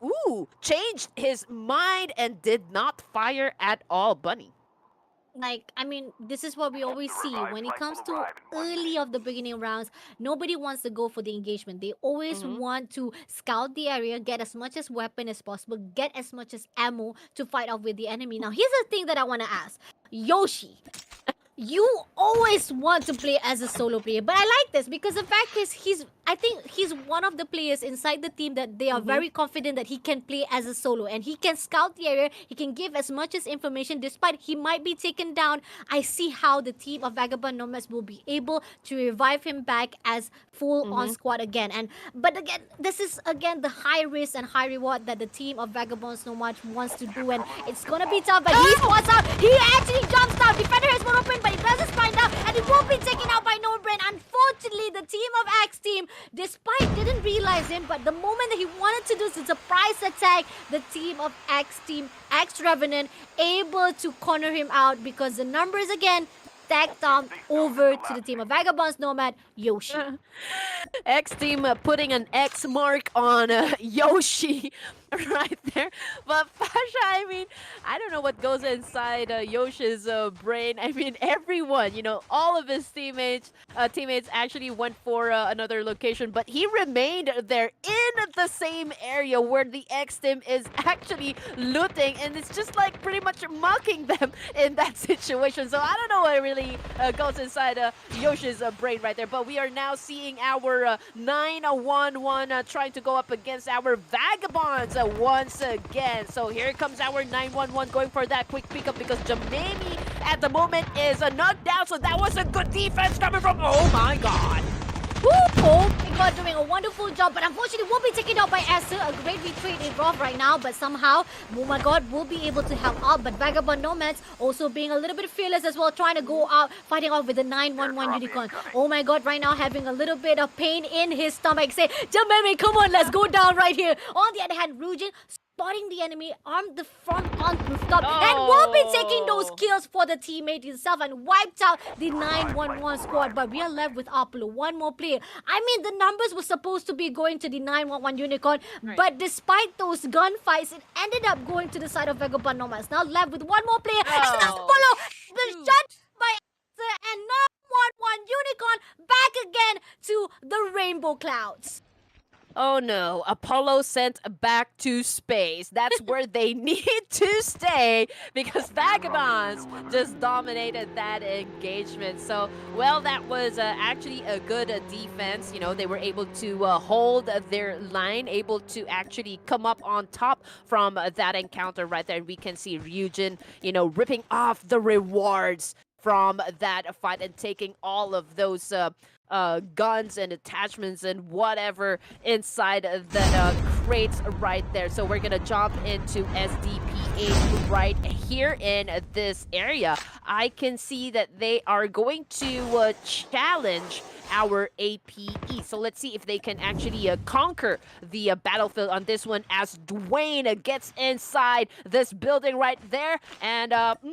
changed his mind and did not fire at all, Bunny. Like, I mean, this is what we always see when it comes to early of the beginning rounds. Nobody wants to go for the engagement. They always want to scout the area, get as much as weapon as possible, get as much as ammo to fight off with the enemy. Now, here's the thing that I want to ask. Yoshi, you always want to play as a solo player, but I like this because the fact is I think he's one of the players inside the team that they are very confident that he can play as a solo, and he can scout the area, he can give as much as information despite he might be taken down. I see how the team of Vagabond Nomads will be able to revive him back as full on squad again. But again, this is again the high risk and high reward that the team of Vagabonds Nomads wants to do, and it's gonna be tough. But he spots out, he actually jumps down. Defender has one open, but he doesn't find out, and he won't be taken out by No Brain. Unfortunately, the team of X team, despite didn't realize him, but the moment that he wanted to do the surprise attack, the team of X team, X Revenant, able to corner him out because the numbers again stacked down over to the team of Vagabonds Nomad, Yoshi. X team putting an X mark on Yoshi right there. But Fasha, I mean, I don't know what goes inside Yoshi's brain. I mean, everyone, you know, all of his teammates actually went for another location, but he remained there in the same area where the X team is actually looting, and it's just like pretty much mocking them in that situation. So I don't know what really goes inside Yoshi's brain right there. But we are now seeing our 9-1-1 trying to go up against our Vagabonds once again. So here comes our 9-1-1 going for that quick pickup because Jamami at the moment is knocked down. So that was a good defense coming from, oh my god. Oh my god, doing a wonderful job, but unfortunately won't be taken out by Esther. A great retreat involved right now, but somehow, oh my god, will be able to help out. But Vagabond Nomads also being a little bit fearless as well, trying to go out, fighting out with the 9-1-1 Unicorn. Oh my god, right now having a little bit of pain in his stomach. Say, Jamami, come on, let's go down right here. On the other hand, Rujin spotting the enemy, armed the front on rooftop, and will be taking those kills for the teammate himself and wiped out the 9-1-1 squad. But we are left with Apollo, one more player. I mean, the numbers were supposed to be going to the 9-1-1 Unicorn, but despite those gunfights, it ended up going to the side of Vagabond Nomads. Now left with one more player, and that's Apollo, the shot by Esther, and 9-1-1 Unicorn back again to the Rainbow Clouds. Oh no, Apollo sent back to space. That's where they need to stay because Vagabonds just dominated that engagement. So, well, that was actually a good defense. You know, they were able to hold their line, able to actually come up on top from that encounter right there. And we can see Ryujin, you know, ripping off the rewards from that fight and taking all of those guns and attachments and whatever inside the crates right there. So we're gonna jump into SDPH right here in this area. I can see that they are going to challenge our APE. So let's see if they can actually conquer the battlefield on this one as Dwayne gets inside this building right there. And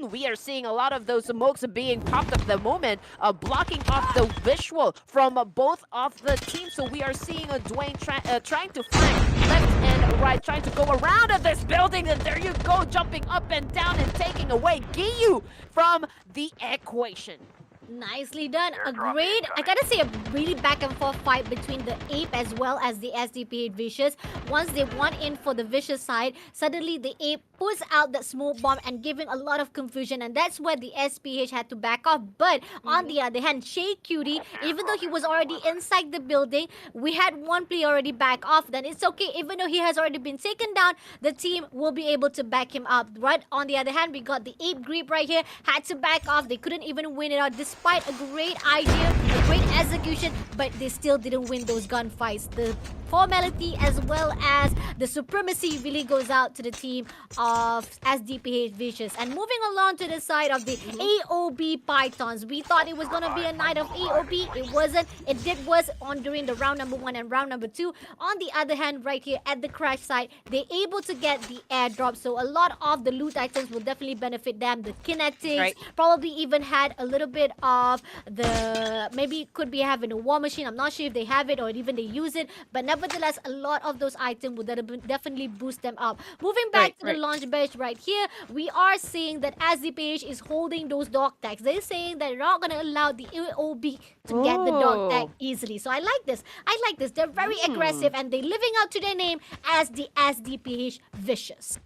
we are seeing a lot of those smokes being popped up at the moment, blocking off the visual from both of the teams. So we are seeing Dwayne trying to flank left and right, trying to go around this building. And there you go, jumping up and down and taking away Giyu from the equation. Nicely done. A great, I gotta say, a really back and forth fight between the Ape as well as the SDPH Vicious. Once they went in for the Vicious side, suddenly the Ape puts out that smoke bomb and giving a lot of confusion, and that's where the SPH had to back off. But on the other hand, Shay Cutie, even though he was already inside the building, we had one player already back off. Then it's okay, even though he has already been taken down, the team will be able to back him up. Right on the other hand, we got the Ape Grip right here, had to back off. They couldn't even win it out despite a great idea, a great execution, but they still didn't win those gunfights. The formality as well as the supremacy really goes out to the team of SDPH Vicious. And moving along to the side of the AOB Pythons, we thought it was going to be a night of AOB. It wasn't. It did was on during the round number 1 and round number 2. On the other hand, right here at the crash site, they're able to get the airdrop, so a lot of the loot items will definitely benefit them. The kinetics, probably even had a little bit of the, maybe could be having a war machine. I'm not sure if they have it or even they use it, but nevertheless, a lot of those items will definitely boost them up. Moving back to the launch bench right here, we are seeing that SDPH is holding those dog tags. They're saying they're not going to allow the AOB to get the dog tag easily. So I like this. I like this. They're very aggressive and they're living up to their name as the SDPH Vicious.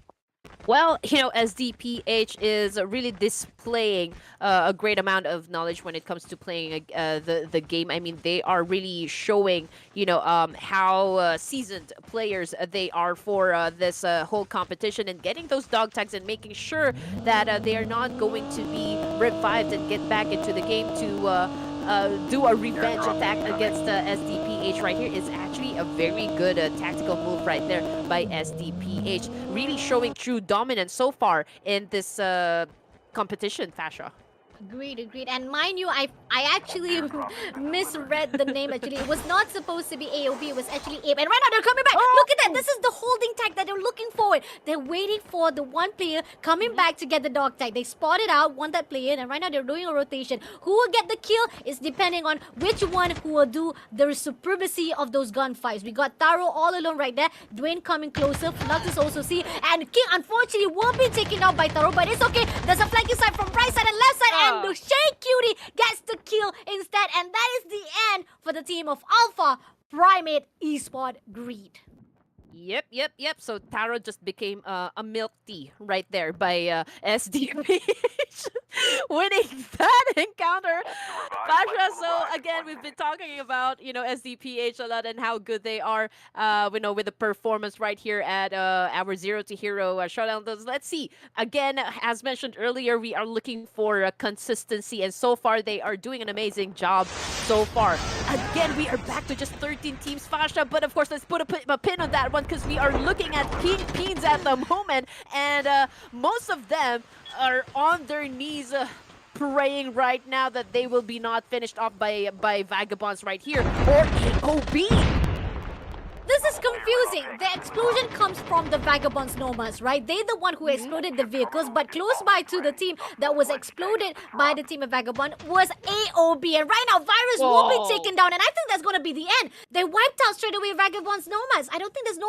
Well, you know, SDPH is really displaying a great amount of knowledge when it comes to playing the game. I mean, they are really showing, you know, how seasoned players they are for this whole competition, and getting those dog tags and making sure that they are not going to be revived and get back into the game to do a revenge attack against SDPH right here is actually a very good tactical move right there by SDPH. Really showing true dominance so far in this competition, Fasya. Agreed. And mind you, I actually misread the name actually. It was not supposed to be AOB, it was actually Ape. And right now they're coming back. Look at that. This is the holding tag that they're looking for. They're waiting for the one player coming back to get the dog tag. They spotted out, want that player, and right now they're doing a rotation. Who will get the kill is depending on which one who will do the supremacy of those gunfights. We got Taro all alone right there. Dwayne coming closer. Flux is also see. And King unfortunately will be taken out by Taro, but it's okay. There's a flanking side from right side and left side. And the Shay Cutie gets the kill instead, and that is the end for the team of Alpha Primate Esport Greed. Yep. So Taro just became a milk tea right there by SDPH, winning that encounter. Fasya, so again, we've been talking about, you know, SDPH a lot and how good they are, you know, with the performance right here at our Zero to Hero Showdown. Let's see. Again, as mentioned earlier, we are looking for consistency, and so far they are doing an amazing job so far. Again, we are back to just 13 teams, Fasya, but of course, let's put a pin on that one, because we are looking at KINGPINS at the moment, and most of them are on their knees praying right now that they will be not finished off by Vagabonds right here, or AOB. This is confusing. The explosion comes from the Vagabonds Nomads, right? They're the one who exploded the vehicles, but close by to the team that was exploded by the team of Vagabond was AOB. And right now, Virus will be taken down, and I think that's going to be the end. They wiped out straight away Vagabonds Nomads. I don't think there's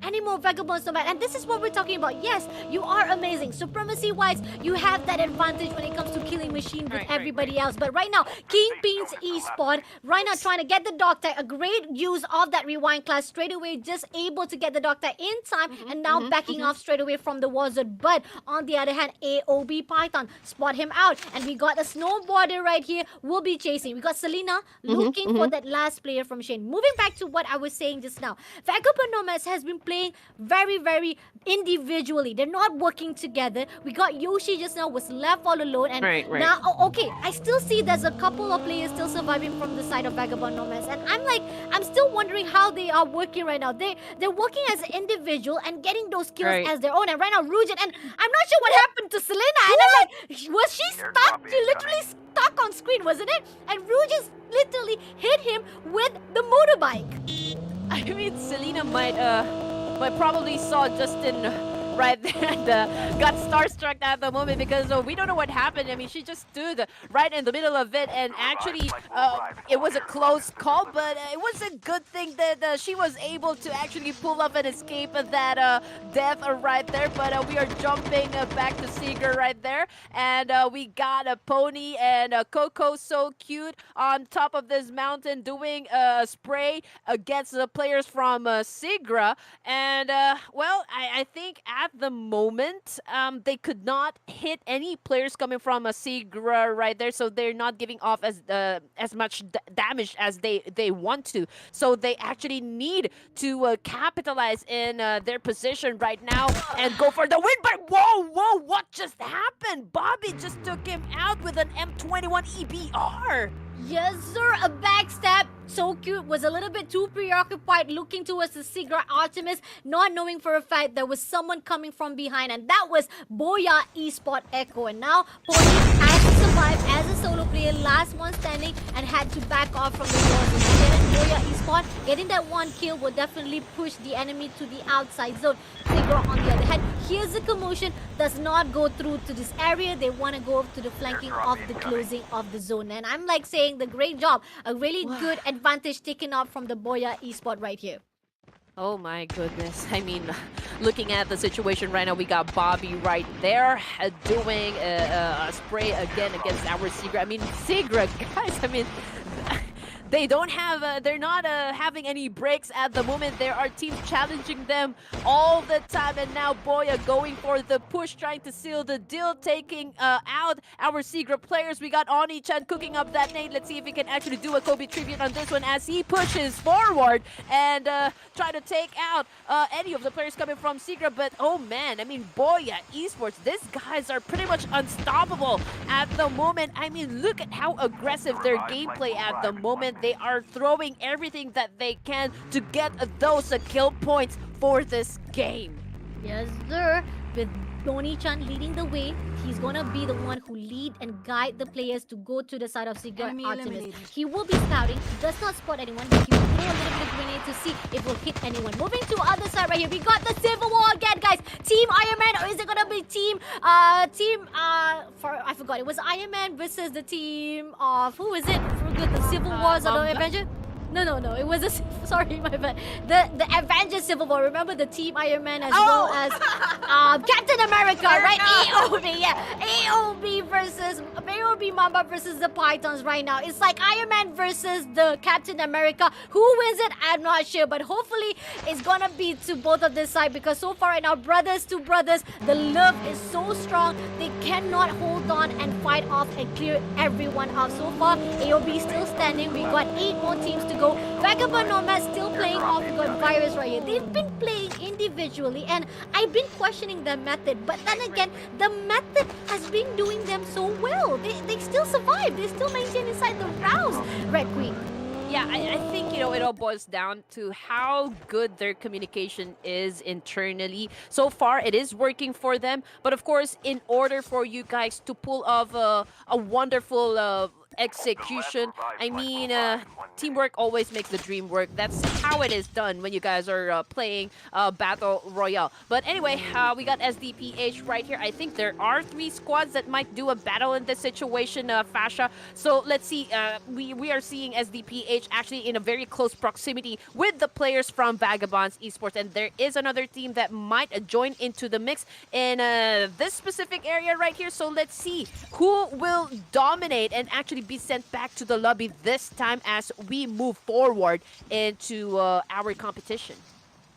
any more Vagabonds Nomads. And this is what we're talking about. Yes, you are amazing. Supremacy-wise, you have that advantage when it comes to killing machine with everybody else. But right now, KINGPINS Esport, right now trying to get the dog tag, a great use of that rewind class, straight away just able to get the doctor in time, and now backing off straight away from the wizard. But on the other hand, AOB Python spot him out, and we got a snowboarder right here will be chasing. We got Selena looking for that last player from Shane. Moving back to what I was saying just now, Vagabond Nomads has been playing very, very individually. They're not working together. We got Yoshi just now was left all alone, and now okay, I still see there's a couple of players still surviving from the side of Vagabond Nomads, and I'm still wondering how they are working right now. They're working as an individual and getting those kills as their own. And right now, Rujin, and I'm not sure what happened to Selena. And I'm like, was she stuck? She literally stuck on screen, wasn't it? And Rujin literally hit him with the motorbike. I mean, Selena might probably saw Justin right there and got starstruck at the moment because we don't know what happened. I mean, she just stood right in the middle of it, and actually it was a close call, but it was a good thing that she was able to actually pull up and escape that death right there. But we are jumping back to SIGRA right there, and we got a Pony and Coco, so cute, on top of this mountain doing a spray against the players from SIGRA. And well, I think at the moment they could not hit any players coming from a SIGRA right there, so they're not giving off as much damage as they want to. So they actually need to capitalize in their position right now and go for the win. But whoa, what just happened? Bobby just took him out with an M21 EBR. Yes, sir. A backstab. So cute. Was a little bit too preoccupied looking towards the SIGRA ARTEMIS, not knowing for a fact there was someone coming from behind, and that was BOYA Esport Echo. And now Pony has to survive as a solo player, last one standing, and had to back off from the walls. BOYA Esport getting that one kill will definitely push the enemy to the outside zone. SIGRA on the other hand, here's the commotion, does not go through to this area. They want to go to the flanking of the closing of the zone. And I'm like saying the great job, a really good advantage taken up from the BOYA Esport right here. Oh my goodness. I mean, looking at the situation right now, we got Bobby right there doing a spray again against our SIGRA. I mean, SIGRA, guys, I mean, they don't have, they're not having any breaks at the moment. There are teams challenging them all the time, and now BOYA going for the push, trying to seal the deal, taking out our SIGRA players. We got Oni-chan cooking up that nade. Let's see if he can actually do a Kobe tribute on this one as he pushes forward and try to take out any of the players coming from SIGRA. But oh man, I mean, BOYA Esports, these guys are pretty much unstoppable at the moment. I mean, look at how aggressive their gameplay at the moment. They are throwing everything that they can to get those kill points for this game. Yes, sir. With Oni-chan leading the way, he's gonna be the one who lead and guide the players to go to the side of SIGRA ARTEMIS. He will be scouting. He does not spot anyone, but he will throw a little bit of grenade to see if it will hit anyone. Moving to other side right here, we got the Civil War again, guys. Team Iron Man, or is it gonna be I forgot. It was Iron Man versus the team of, who is it? Forget the Civil Wars of the Avengers. No. It was sorry, my bad. The Avengers Civil War. Remember the Team Iron Man as well as Captain America, right? AOB, yeah. AOB MAMBA versus the PYTHONs right now. It's like Iron Man versus the Captain America. Who wins it? I'm not sure, but hopefully it's gonna be to both of this side, because so far right now, brothers to brothers, the love is so strong. They cannot hold on and fight off and clear everyone off. So far, AOB still standing. We got 8 more teams to go. Vagabond Nomads still playing off. We got Virus right here. They've been playing individually, and I've been questioning their method, but then again, the method has been doing them so well. They still survive. They still maintain inside the rounds, RedQueen. Yeah, I think, you know, it all boils down to how good their communication is internally. So far, it is working for them. But of course, in order for you guys to pull off a wonderful execution, I mean, teamwork always makes the dream work. That's how it is done when you guys are playing Battle Royale. But anyway, we got SDPH right here. I think there are 3 squads that might do a battle in this situation, Fasya. So let's see. We are seeing SDPH actually in a very close proximity with the players from Vagabonds Esports, and there is another team that might join into the mix in this specific area right here. So let's see who will dominate and actually be sent back to the lobby this time as we move forward into our competition.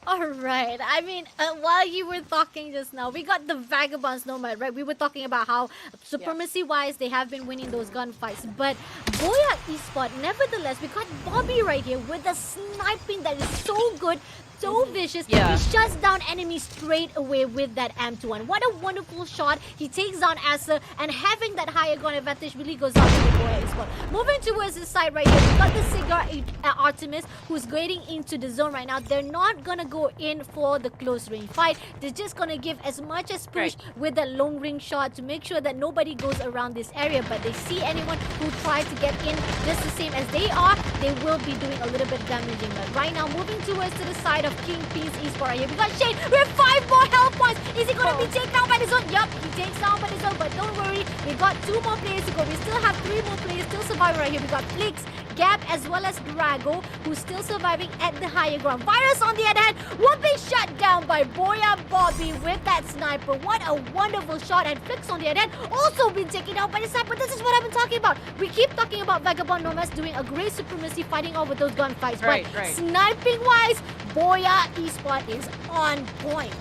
Alright, I mean, while you were talking just now, we got the Vagabonds Nomad, right? We were talking about how supremacy-wise they have been winning those gunfights. But BOYA Esport, nevertheless, we got Bobby right here with the sniping that is so good, so vicious. Yeah. He shuts down enemies straight away with that M21. What a wonderful shot. He takes down Asa, and having that higher gun advantage really goes out to the BOYA Esport. Moving towards the side right here, we got the SIGRA ARTEMIS, who's getting into the zone right now. They're not gonna go in for the close range fight. They're just gonna give as much as push with the long range shot to make sure that nobody goes around this area. But they see anyone who tries to get in just the same as they are, they will be doing a little bit damaging. But right now, moving towards to the side of KINGPINS eSport right here. We got Shane with 5 more health points. Is he gonna be taken down by the zone? Yup, he takes down by the zone. But don't worry, we got 2 more players to go. We still have 3 more players still surviving right here. We got Flix, Gap, as well as Drago, who's still surviving at the higher ground. Virus, on the other hand, will be shut down by BOYA Bobby with that sniper. What a wonderful shot. And Flix, on the other hand, also been taken out by the sniper. This is what I've been talking about. We keep talking about Vagabond Nomads doing a great supremacy fighting over those gunfights. But sniping-wise, BOYA eSport is on point.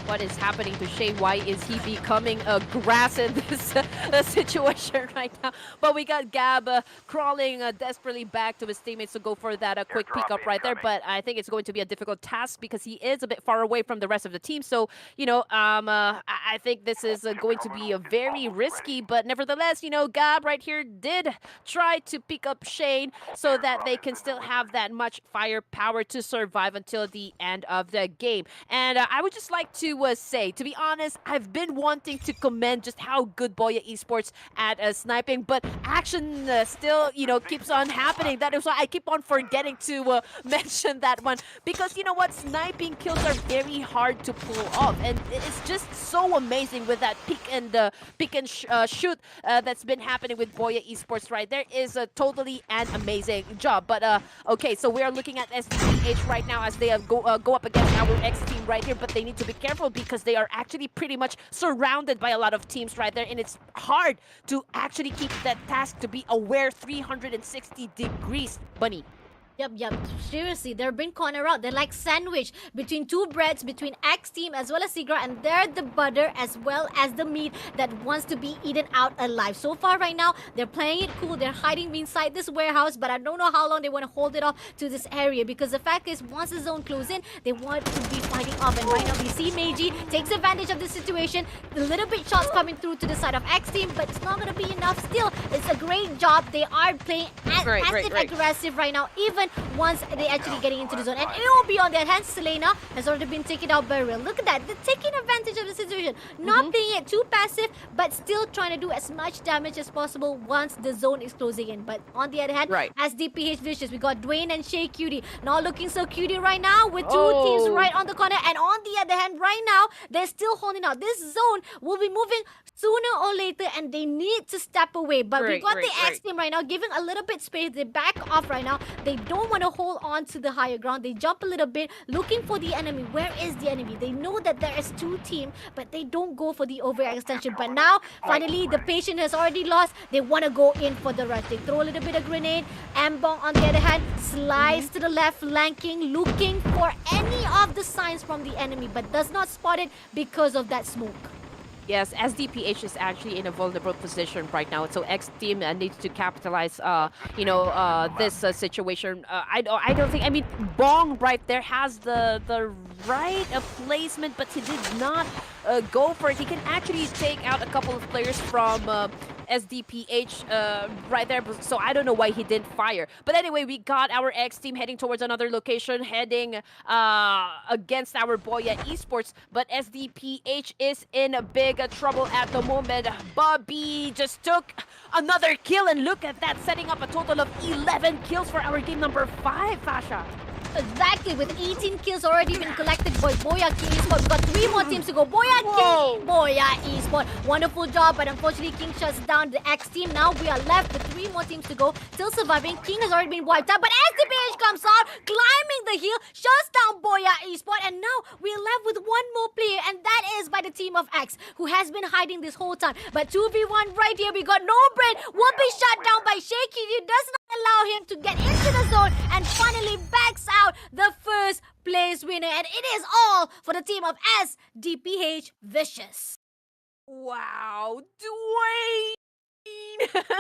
What is happening to Shay? Why is he becoming grass in this situation right now? But we got Gab crawling desperately back to his teammates to go for that quick pick up right there. But I think it's going to be a difficult task because he is a bit far away from the rest of the team. So, you know, I think this is going to be very risky. But nevertheless, you know, Gab right here did try to pick up Shane so that they can still have that much firepower to survive until the end of the game. And I would just like to say, to be honest, I've been wanting to commend just how good BOYA eSports at sniping, but action still, you know, keeps on happening. That is why I keep on forgetting to mention that one, because you know what, sniping kills are very hard to pull off, and it's just so amazing with that pick and shoot that's been happening with BOYA eSports right there. Is totally an amazing job. But okay, so we are looking at SDPH right now as they go up against our X team right here, but they need to be careful because they are actually pretty much surrounded by a lot of teams right there, and it's hard to actually keep that task to be aware 360 degrees, Bunny. Yep. Seriously, they're being cornered out. They're like sandwiched between 2 breads, between X team as well as SIGRA, and they're the butter as well as the meat that wants to be eaten out alive. So far right now, they're playing it cool. They're hiding inside this warehouse, but I don't know how long they want to hold it off to this area, because the fact is, once the zone closes in, they want to be fighting off. And right now, we see Meiji takes advantage of the situation. A little bit shots coming through to the side of X team, but it's not going to be enough. Still, it's a great job. They are playing aggressive right now, even once they actually getting into the zone. And it will be on their hands. Selena has already been taken out by Real. Look at that. They're taking advantage of the situation. Not playing it too passive, but still trying to do as much damage as possible once the zone is closing in. But on the other hand, as DPH Vicious, we got Dwayne and Shay Cutie. Not looking so cutie right now with 2 teams right on the corner. And on the other hand, right now, they're still holding out. This zone will be moving sooner or later, and they need to step away. But we got the X team right now giving a little bit space. They back off right now. They don't want to hold on to the higher ground. They jump a little bit looking for the enemy. Where is the enemy? They know that there is 2 teams, but they don't go for the overextension. But now, finally, the patient has already lost. They want to go in for the rush. They throw a little bit of grenade. Ambong, on the other hand, slides to the left, flanking, looking for any of the signs from the enemy, but does not spot it because of that smoke. Yes, SDPH is actually in a vulnerable position right now, so X team needs to capitalize, you know, this situation. I don't think. I mean, Bong right there has the right placement, but he did not go for it. He can actually take out a couple of players from SDPH right there, so I don't know why he didn't fire. But anyway, we got our X team heading towards another location, heading against our BOYA eSports, but SDPH is in a big trouble at the moment. Bobby just took another kill, and look at that, setting up a total of 11 kills for our game number 5, Fasha. Exactly, with 18 kills already been collected by BOYA eSport. We've got 3 more teams to go. BOYA eSport. Wonderful job, but unfortunately King shuts down the X team. Now we are left with 3 more teams to go. Still surviving. King has already been wiped out, but SDPH comes out, climbing the hill, shuts down BOYA eSport, and now we're left with 1 more player, and that is by the team of X, who has been hiding this whole time. But 2v1 right here, we got No Brain, will be shut down by Shaky. He does not allow him to get into the zone, and finally backs out the first place winner. And it is all for the team of SDPH Vicious. Wow, Dwayne!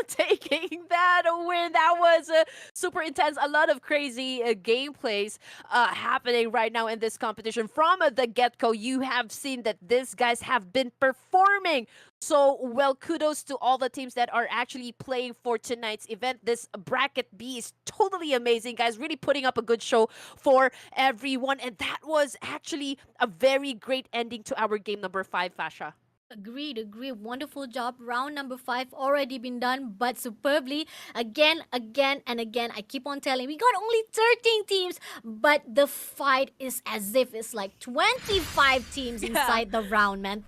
taking that win. That was super intense. A lot of crazy gameplays happening right now in this competition. From the get-go, you have seen that these guys have been performing so well. Kudos to all the teams that are actually playing for tonight's event. This bracket B is totally amazing, guys. Really putting up a good show for everyone. And that was actually a very great ending to our game number 5, Fasha. Agreed, agreed. Wonderful job. Round number 5 already been done, but superbly. Again, and again. I keep on telling, we got only 13 teams, but the fight is as if it's like 25 teams inside the round, man.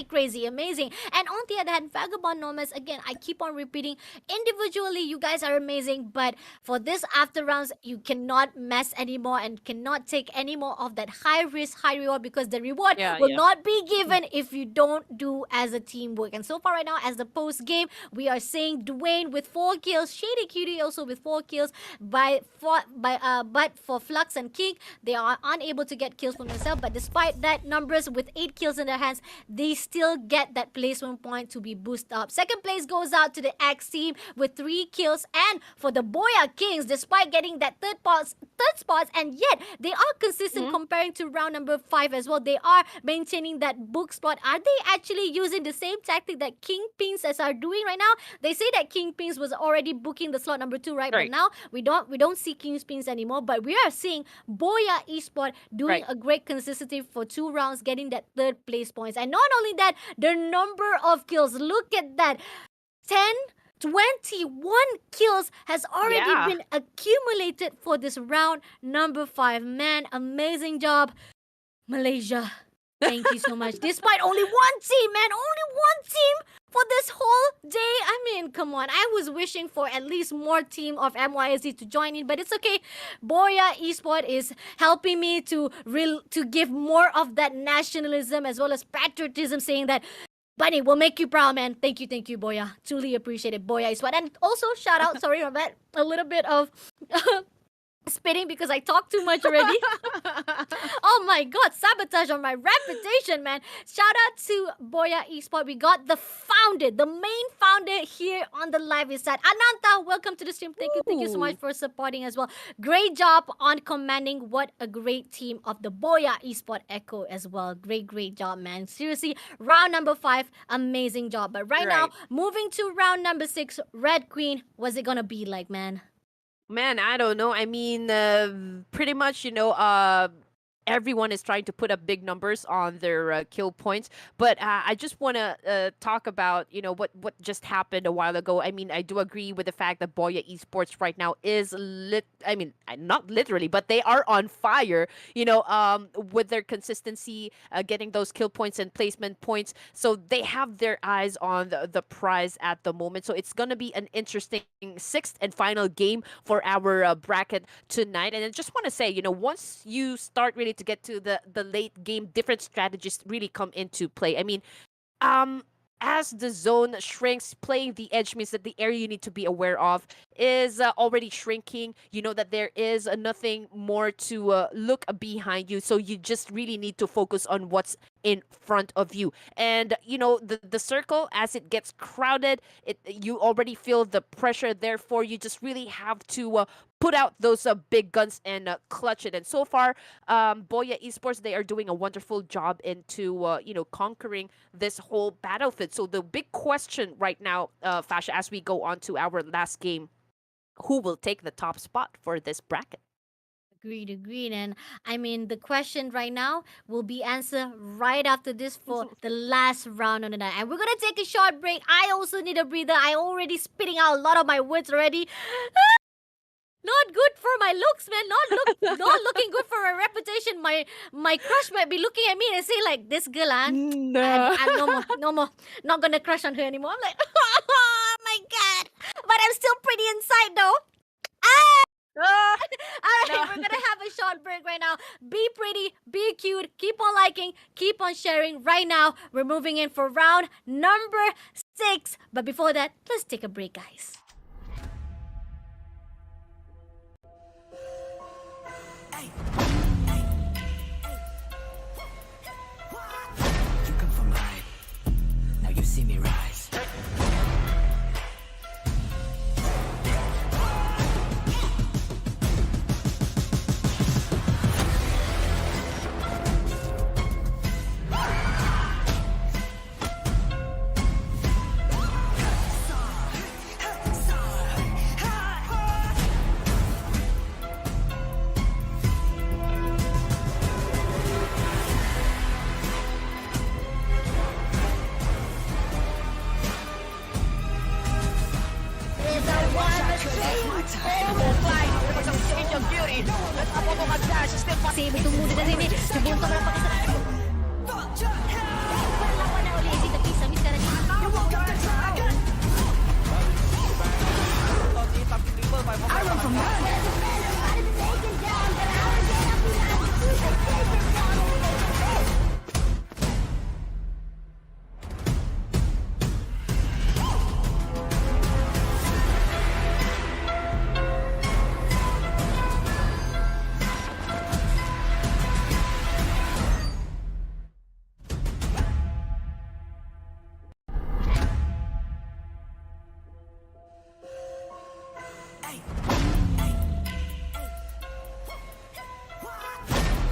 Crazy, amazing. And on the other hand, Vagabond Nomads, again, I keep on repeating, individually, you guys are amazing, but for this after rounds, you cannot mess anymore and cannot take any more of that high risk, high reward, because the reward will not be given if you don't do as a teamwork. And so far right now, as the post game, we are seeing Dwayne with 4 kills, Shady Cutie also with 4 kills. But for Flux and King, they are unable to get kills for themselves. But despite that numbers with 8 kills in their hands, they still get that placement point to be boosted up. Second place goes out to the X team with 3 kills, and for the BOYA Kings, despite getting that third spots, and yet they are consistent comparing to round number 5 as well. They are maintaining that book spot. Are they actually using the same tactic that KINGPINS are doing right now? They say that KINGPINS was already booking the slot number 2, right? But now we don't see KINGPINS anymore. But we are seeing BOYA Esport doing a great consistency for 2 rounds, getting that 3rd place points. And not only that, the number of kills. Look at that. 21 kills has already been accumulated for this round number 5. Man, amazing job, Malaysia. Thank you so much. Despite only one team, man, only one team for this whole day. I mean, come on. I was wishing for at least more team of MYSD to join in, but it's okay. BOYA Esport is helping me to give more of that nationalism as well as patriotism, saying that Bunny, we'll make you proud, man. Thank you, BOYA. Truly appreciate it, BOYA Esport. And also, shout out, sorry about that, a little bit of spitting because I talk too much already. Oh my god, sabotage on my reputation, man. Shout out to BOYA Esport. We got the main founder here on the live is that Ananta. Welcome to the stream. Thank you so much for supporting as well. Great job on commanding. What a great team of the BOYA Esport Echo as well. Great job, man. Seriously, round number 5, amazing job. But right now, moving to round number 6, Red Queen, what's it gonna be like, man? Man, I don't know. I mean, pretty much, everyone is trying to put up big numbers on their kill points. But I just want to talk about, what just happened a while ago. I mean, I do agree with the fact that BOYA Esports right now is not literally, but they are on fire, with their consistency, getting those kill points and placement points. So they have their eyes on the prize at the moment. So it's going to be an interesting 6th and final game for our bracket tonight. And I just want to say, once you start really to get to the late game, different strategies really come into play. I mean, as the zone shrinks, playing the edge means that the area you need to be aware of is already shrinking. You know that there is nothing more to look behind you. So you just really need to focus on what's in front of you. And, the circle, as it gets crowded, you already feel the pressure. Therefore, you just really have to put out those big guns and clutch it. And so far, BOYA Esports, they are doing a wonderful job into, conquering this whole battlefield. So the big question right now, Fasha, as we go on to our last game, who will take the top spot for this bracket? Agreed. And I mean, the question right now will be answered right after this for the last round of the night. And we're going to take a short break. I also need a breather. I already spitting out a lot of my words already. Not good for my looks, man. Not looking good for my reputation. My crush might be looking at me and say like, this girl, I'm no more. Not gonna crush on her anymore. I'm like, oh my god. But I'm still pretty inside though. Alright, we're gonna have a short break right now. Be pretty, be cute, keep on liking, keep on sharing. Right now, we're moving in for round number 6. But before that, let's take a break, guys. You come from high. Now you see me rise. Save tumuli na rin eh. Subunto ka lang pakita. Laban na uli. Hindi tapis. Miss ka na niya. I run from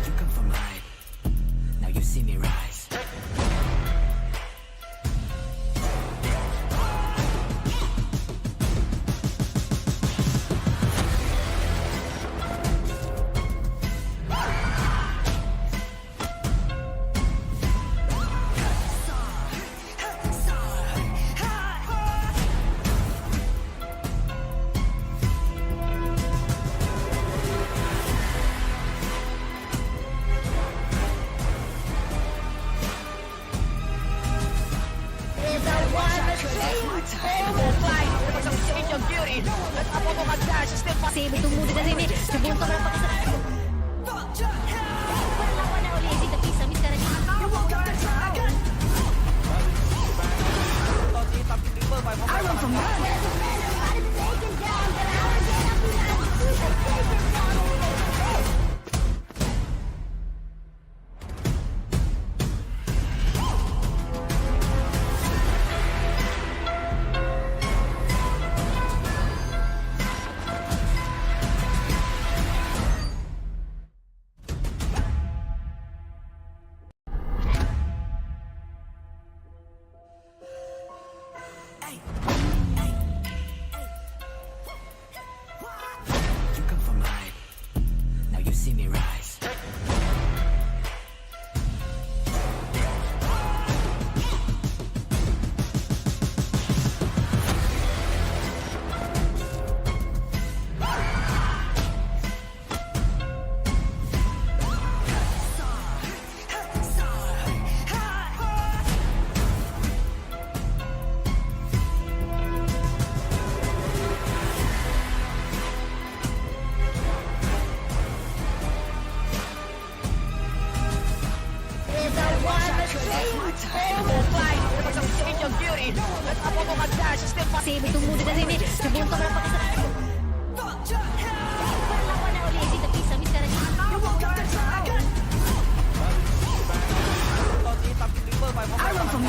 You come from high. Now you see me rise. Save tumuli na rin eh. Subunto ka lang pakita. Laban na uli. Hindi tapis. Miss ka na niya. I run from You come from high. Now you see me rise. Save tumuli na rin eh. Subunto ka lang pakita. Laban na uli. Hindi tapis. Miss ka na niya. I run from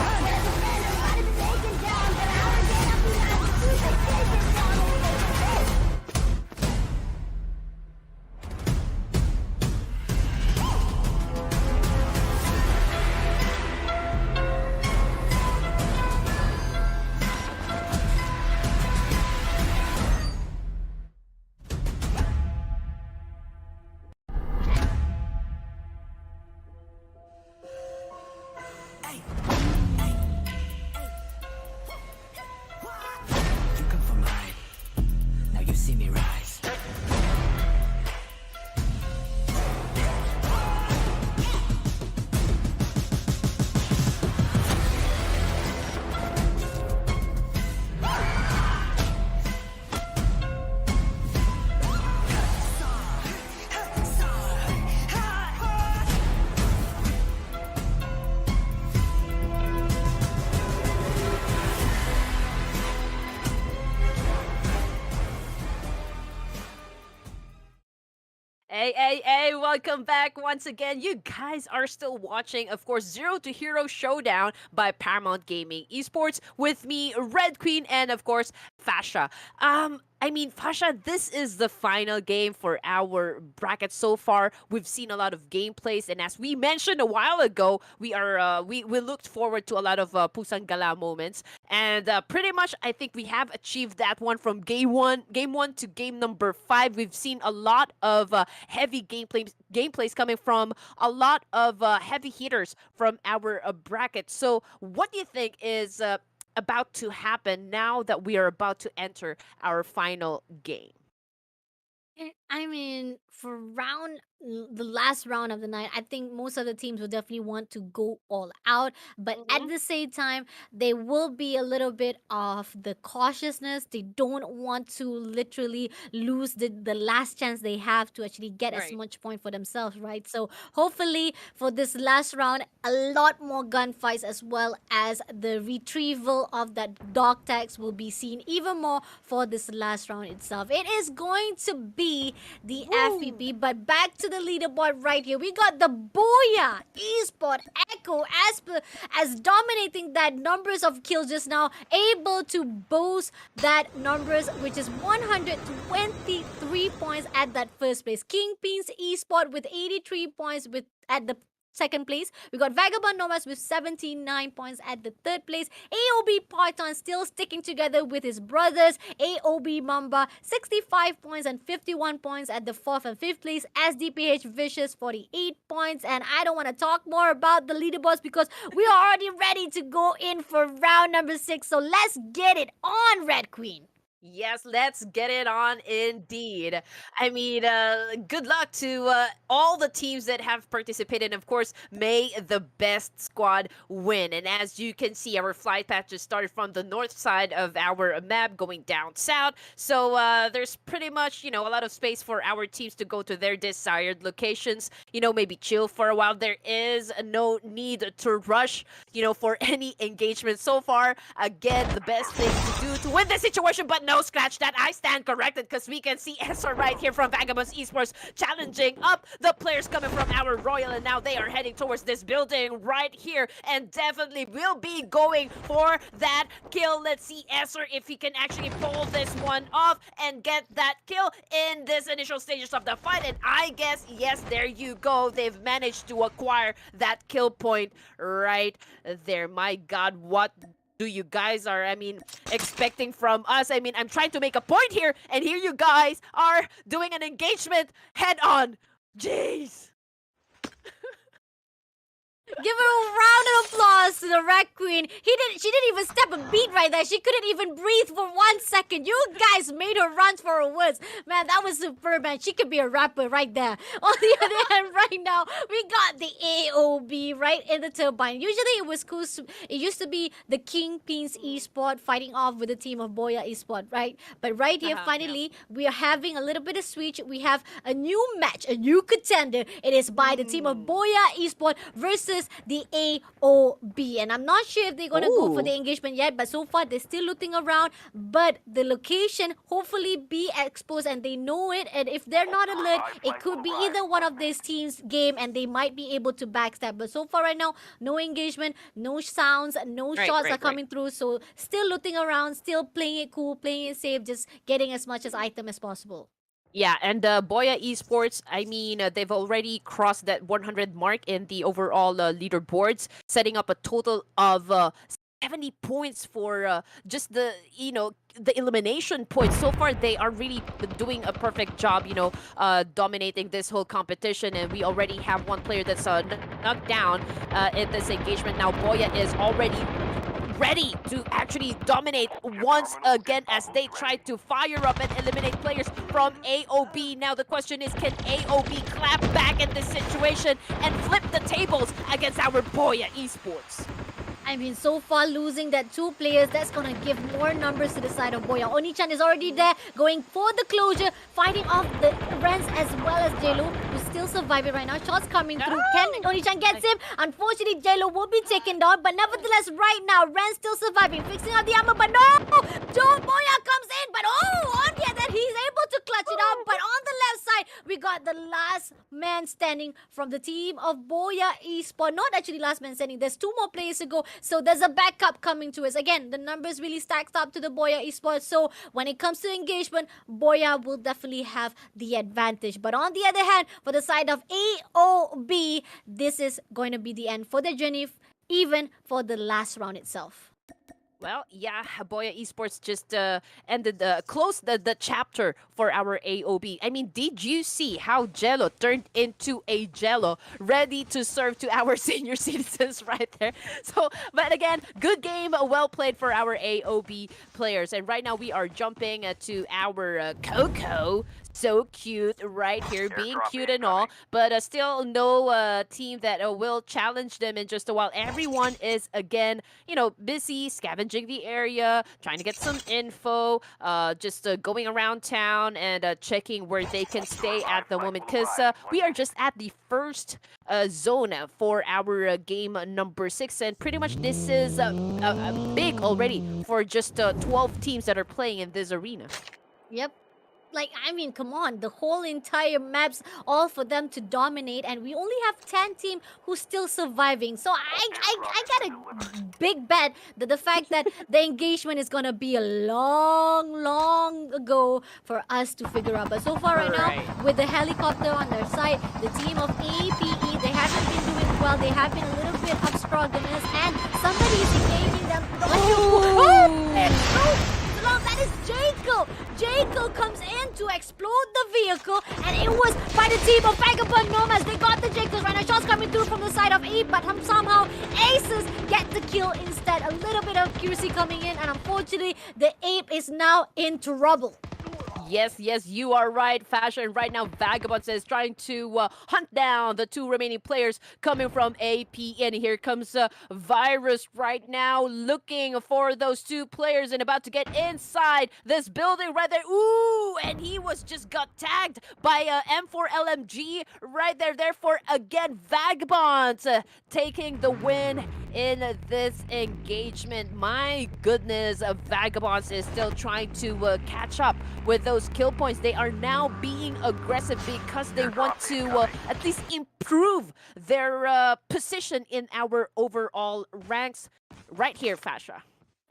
You come from high. Now you see me rise. Hey, welcome back once again. You guys are still watching, of course, Zero to Hero Showdown by Paramount Gaming Esports with me, Red Queen, and of course, Fasya. Fasya, this is the final game for our bracket so far. We've seen a lot of gameplays, and as we mentioned a while ago, we looked forward to a lot of Pusang Gala moments, and pretty much I think we have achieved that one from game one to game number 5. We've seen a lot of heavy gameplays coming from a lot of heavy hitters from our bracket. So, what do you think is about to happen now that we are about to enter our final game? I mean, for the last round of the night, I think most of the teams will definitely want to go all out. But at Mm-hmm. the same time, there will be a little bit of the cautiousness. They don't want to literally lose the last chance they have to actually get as Right. much point for themselves, right? So hopefully for this last round, a lot more gunfights as well as the retrieval of that dog tags will be seen even more for this last round itself. It is going to be the Woo! FEP. But back to the leaderboard right here. We got the BOYA Esport Echo as dominating that numbers of kills just now, able to boast that numbers, which is 123 points at that first place. KINGPINS Esport with 83 points with at the second place. We got Vagabond Nomads with 79 points at the third place. AOB PYTHON still sticking together with his brothers. AOB MAMBA 65 points and 51 points at the fourth and fifth place. SDPH Vicious 48 points. And I don't want to talk more about the leaderboards because we are already ready to go in for round number 6. So let's get it on, Red Queen. Yes, let's get it on indeed. I mean, good luck to all the teams that have participated. Of course, may the best squad win. And as you can see, our flight path just started from the north side of our map going down south. So there's pretty much, a lot of space for our teams to go to their desired locations, maybe chill for a while. There is no need to rush, for any engagement so far. Again, the best thing to do to win this situation, but no, scratch that. I stand corrected because we can see SR right here from Vagabonds Esports challenging up the players coming from our Royal, and now they are heading towards this building right here and definitely will be going for that kill. Let's see SR if he can actually pull this one off and get that kill in this initial stages of the fight. And I guess, yes, there you go. They've managed to acquire that kill point right there. My God, what do you guys are, expecting from us? I'm trying to make a point here, and here you guys are doing an engagement head on. Jeez. Give her a round of applause to the Red Queen. She didn't even step a beat right there. She couldn't even breathe for 1 second. You guys made her run for her words. Man, that was superb, man. She could be a rapper right there. On the other hand, right now, we got the AOB right in the turbine. Usually it was cool. It used to be the Kingpins Esport fighting off with the team of Boya Esport, right? But right here, finally, we are having a little bit of switch. We have a new match, a new contender. It is by the team of Boya Esport versus the AOB. And I'm not sure if they're going to go for the engagement yet, but so far they're still looking around. But the location hopefully be exposed and they know it. And if they're not alert, it could be either one of these teams' game and they might be able to backstab. But so far right now, no engagement, no sounds, no shots are coming through. So still looking around, still playing it cool, playing it safe, just getting as much as item as possible. Yeah, and Boya Esports, they've already crossed that 100 mark in the overall leaderboards, setting up a total of 70 points for just the elimination points. So far, they are really doing a perfect job, dominating this whole competition. And we already have one player that's knocked down in this engagement. Now, Boya is already ready to actually dominate once again as they try to fire up and eliminate players from AOB. Now the question is, can AOB clap back in this situation and flip the tables against our Boya Esports? So far losing that 2 players, that's gonna give more numbers to the side of Boya. Oni-chan is already there, going for the closure, fighting off the Rens as well as JLo, who's still surviving right now. Shots coming through. Can Oni-chan gets him? Unfortunately, JLo will be taken down, but nevertheless, right now, Rens still surviving, fixing up the armor, but no! Boya comes in, but on the other, he's able to clutch it out. But on the left side, we got the last man standing from the team of Boya Esport. Not actually last man standing, there's 2 more players to go. So there's a backup coming to us. Again, the numbers really stacked up to the Boya Esports. So when it comes to engagement, Boya will definitely have the advantage. But on the other hand, for the side of AOB, this is going to be the end for their journey, even for the last round itself. Well, yeah, Boya Esports just closed the chapter for our AOB. Did you see how Jello turned into a Jello ready to serve to our senior citizens right there? So, but again, good game, well played for our AOB players. And right now we are jumping to our Coco. So cute right here, being cute and all, but still no team that will challenge them in just a while. Everyone is again, busy scavenging the area, trying to get some info, just going around town and checking where they can stay at the moment, because we are just at the first zone for our game number 6, and pretty much this is big already for just 12 teams that are playing in this arena. Yep. Like, I mean, come on, the whole entire maps, all for them to dominate, and we only have 10 team who's still surviving. So I got a big bet that the fact that the engagement is gonna be a long ago for us to figure out. But so far right now, with the helicopter on their side, the team of APE, they haven't been doing well. They have been a little bit obstructionist, and somebody is engaging them. That is Jacob. Jacob comes in to explode the vehicle, and it was by the team of VAGABOND Nomads. They got the Jacobs right now. Shots coming through from the side of Ape, but somehow Aces get the kill instead. A little bit of accuracy coming in, and unfortunately, the Ape is now in trouble. Yes, you are right, Fasya. And right now, VAGABONDS is trying to hunt down the 2 remaining players coming from AP. And here comes Virus right now, looking for those 2 players and about to get inside this building right there. Ooh, and he was just got tagged by M4 LMG right there. Therefore, again, VAGABONDS taking the win in this engagement. My goodness, VAGABONDS is still trying to catch up with those kill points. They are now being aggressive because they want to at least improve their position in our overall ranks right here, Fasya.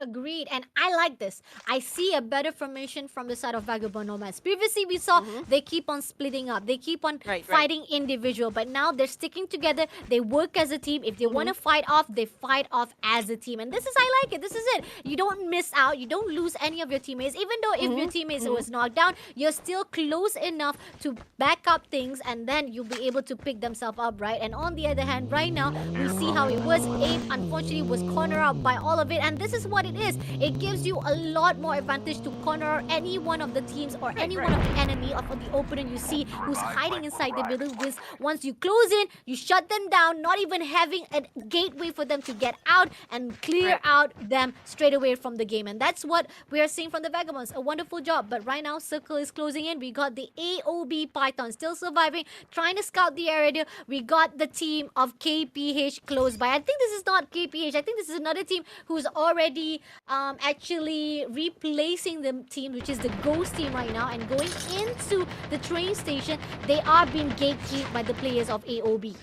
Agreed, and I like this. I see a better formation from the side of VAGABOND Nomads. Previously, we saw they keep on splitting up. They keep on fighting individual, but now they're sticking together. They work as a team. If they want to fight off, they fight off as a team. And this is, I like it. This is it. You don't miss out. You don't lose any of your teammates. Even though if your teammates was knocked down, you're still close enough to back up things, and then you'll be able to pick themselves up, right? And on the other hand, right now, we see how it was. Ape, unfortunately, was cornered out by all of it, and this is what it is. It gives you a lot more advantage to corner any one of the teams or any one of the enemy or the opponent you see who's hiding inside the building. Because once you close in, you shut them down, not even having a gateway for them to get out and clear out them straight away from the game. And that's what we are seeing from the VAGABONDS. A wonderful job. But right now, Circle is closing in. We got the AOB PYTHON still surviving, trying to scout the area. We got the team of KPH close by. I think this is not KPH. I think this is another team who's already actually replacing the team, which is the Ghost team right now, and going into the train station. They are being gatekept by the players of AOB.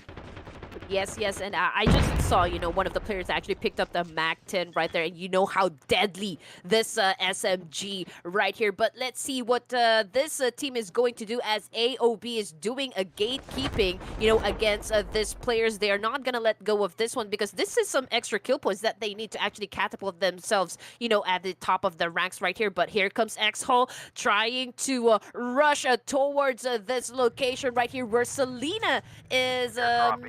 Yes, and I just saw, one of the players actually picked up the MAC-10 right there, and you know how deadly this SMG right here. But let's see what this team is going to do, as AOB is doing a gatekeeping, against these players. They are not going to let go of this one, because this is some extra kill points that they need to actually catapult themselves, at the top of the ranks right here. But here comes X-Hole trying to rush towards this location right here, where Selena is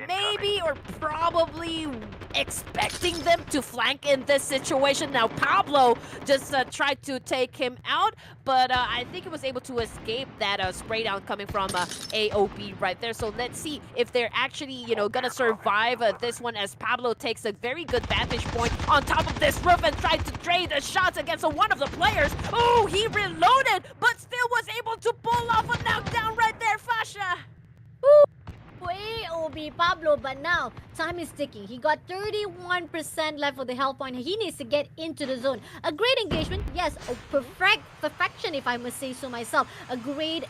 maybe or probably expecting them to flank in this situation. Now Pablo just tried to take him out, but I think he was able to escape that spray down coming from AOB right there. So let's see if they're actually, gonna survive this one, as Pablo takes a very good vantage point on top of this roof and tried to trade the shots against one of the players. Oh, he reloaded, but still was able to pull off a knockdown right there, Fasya. Woo! AOB Pablo, but now time is ticking. He got 31% left for the health point. He needs to get into the zone. A great engagement, yes, a perfection, if I must say so myself. A great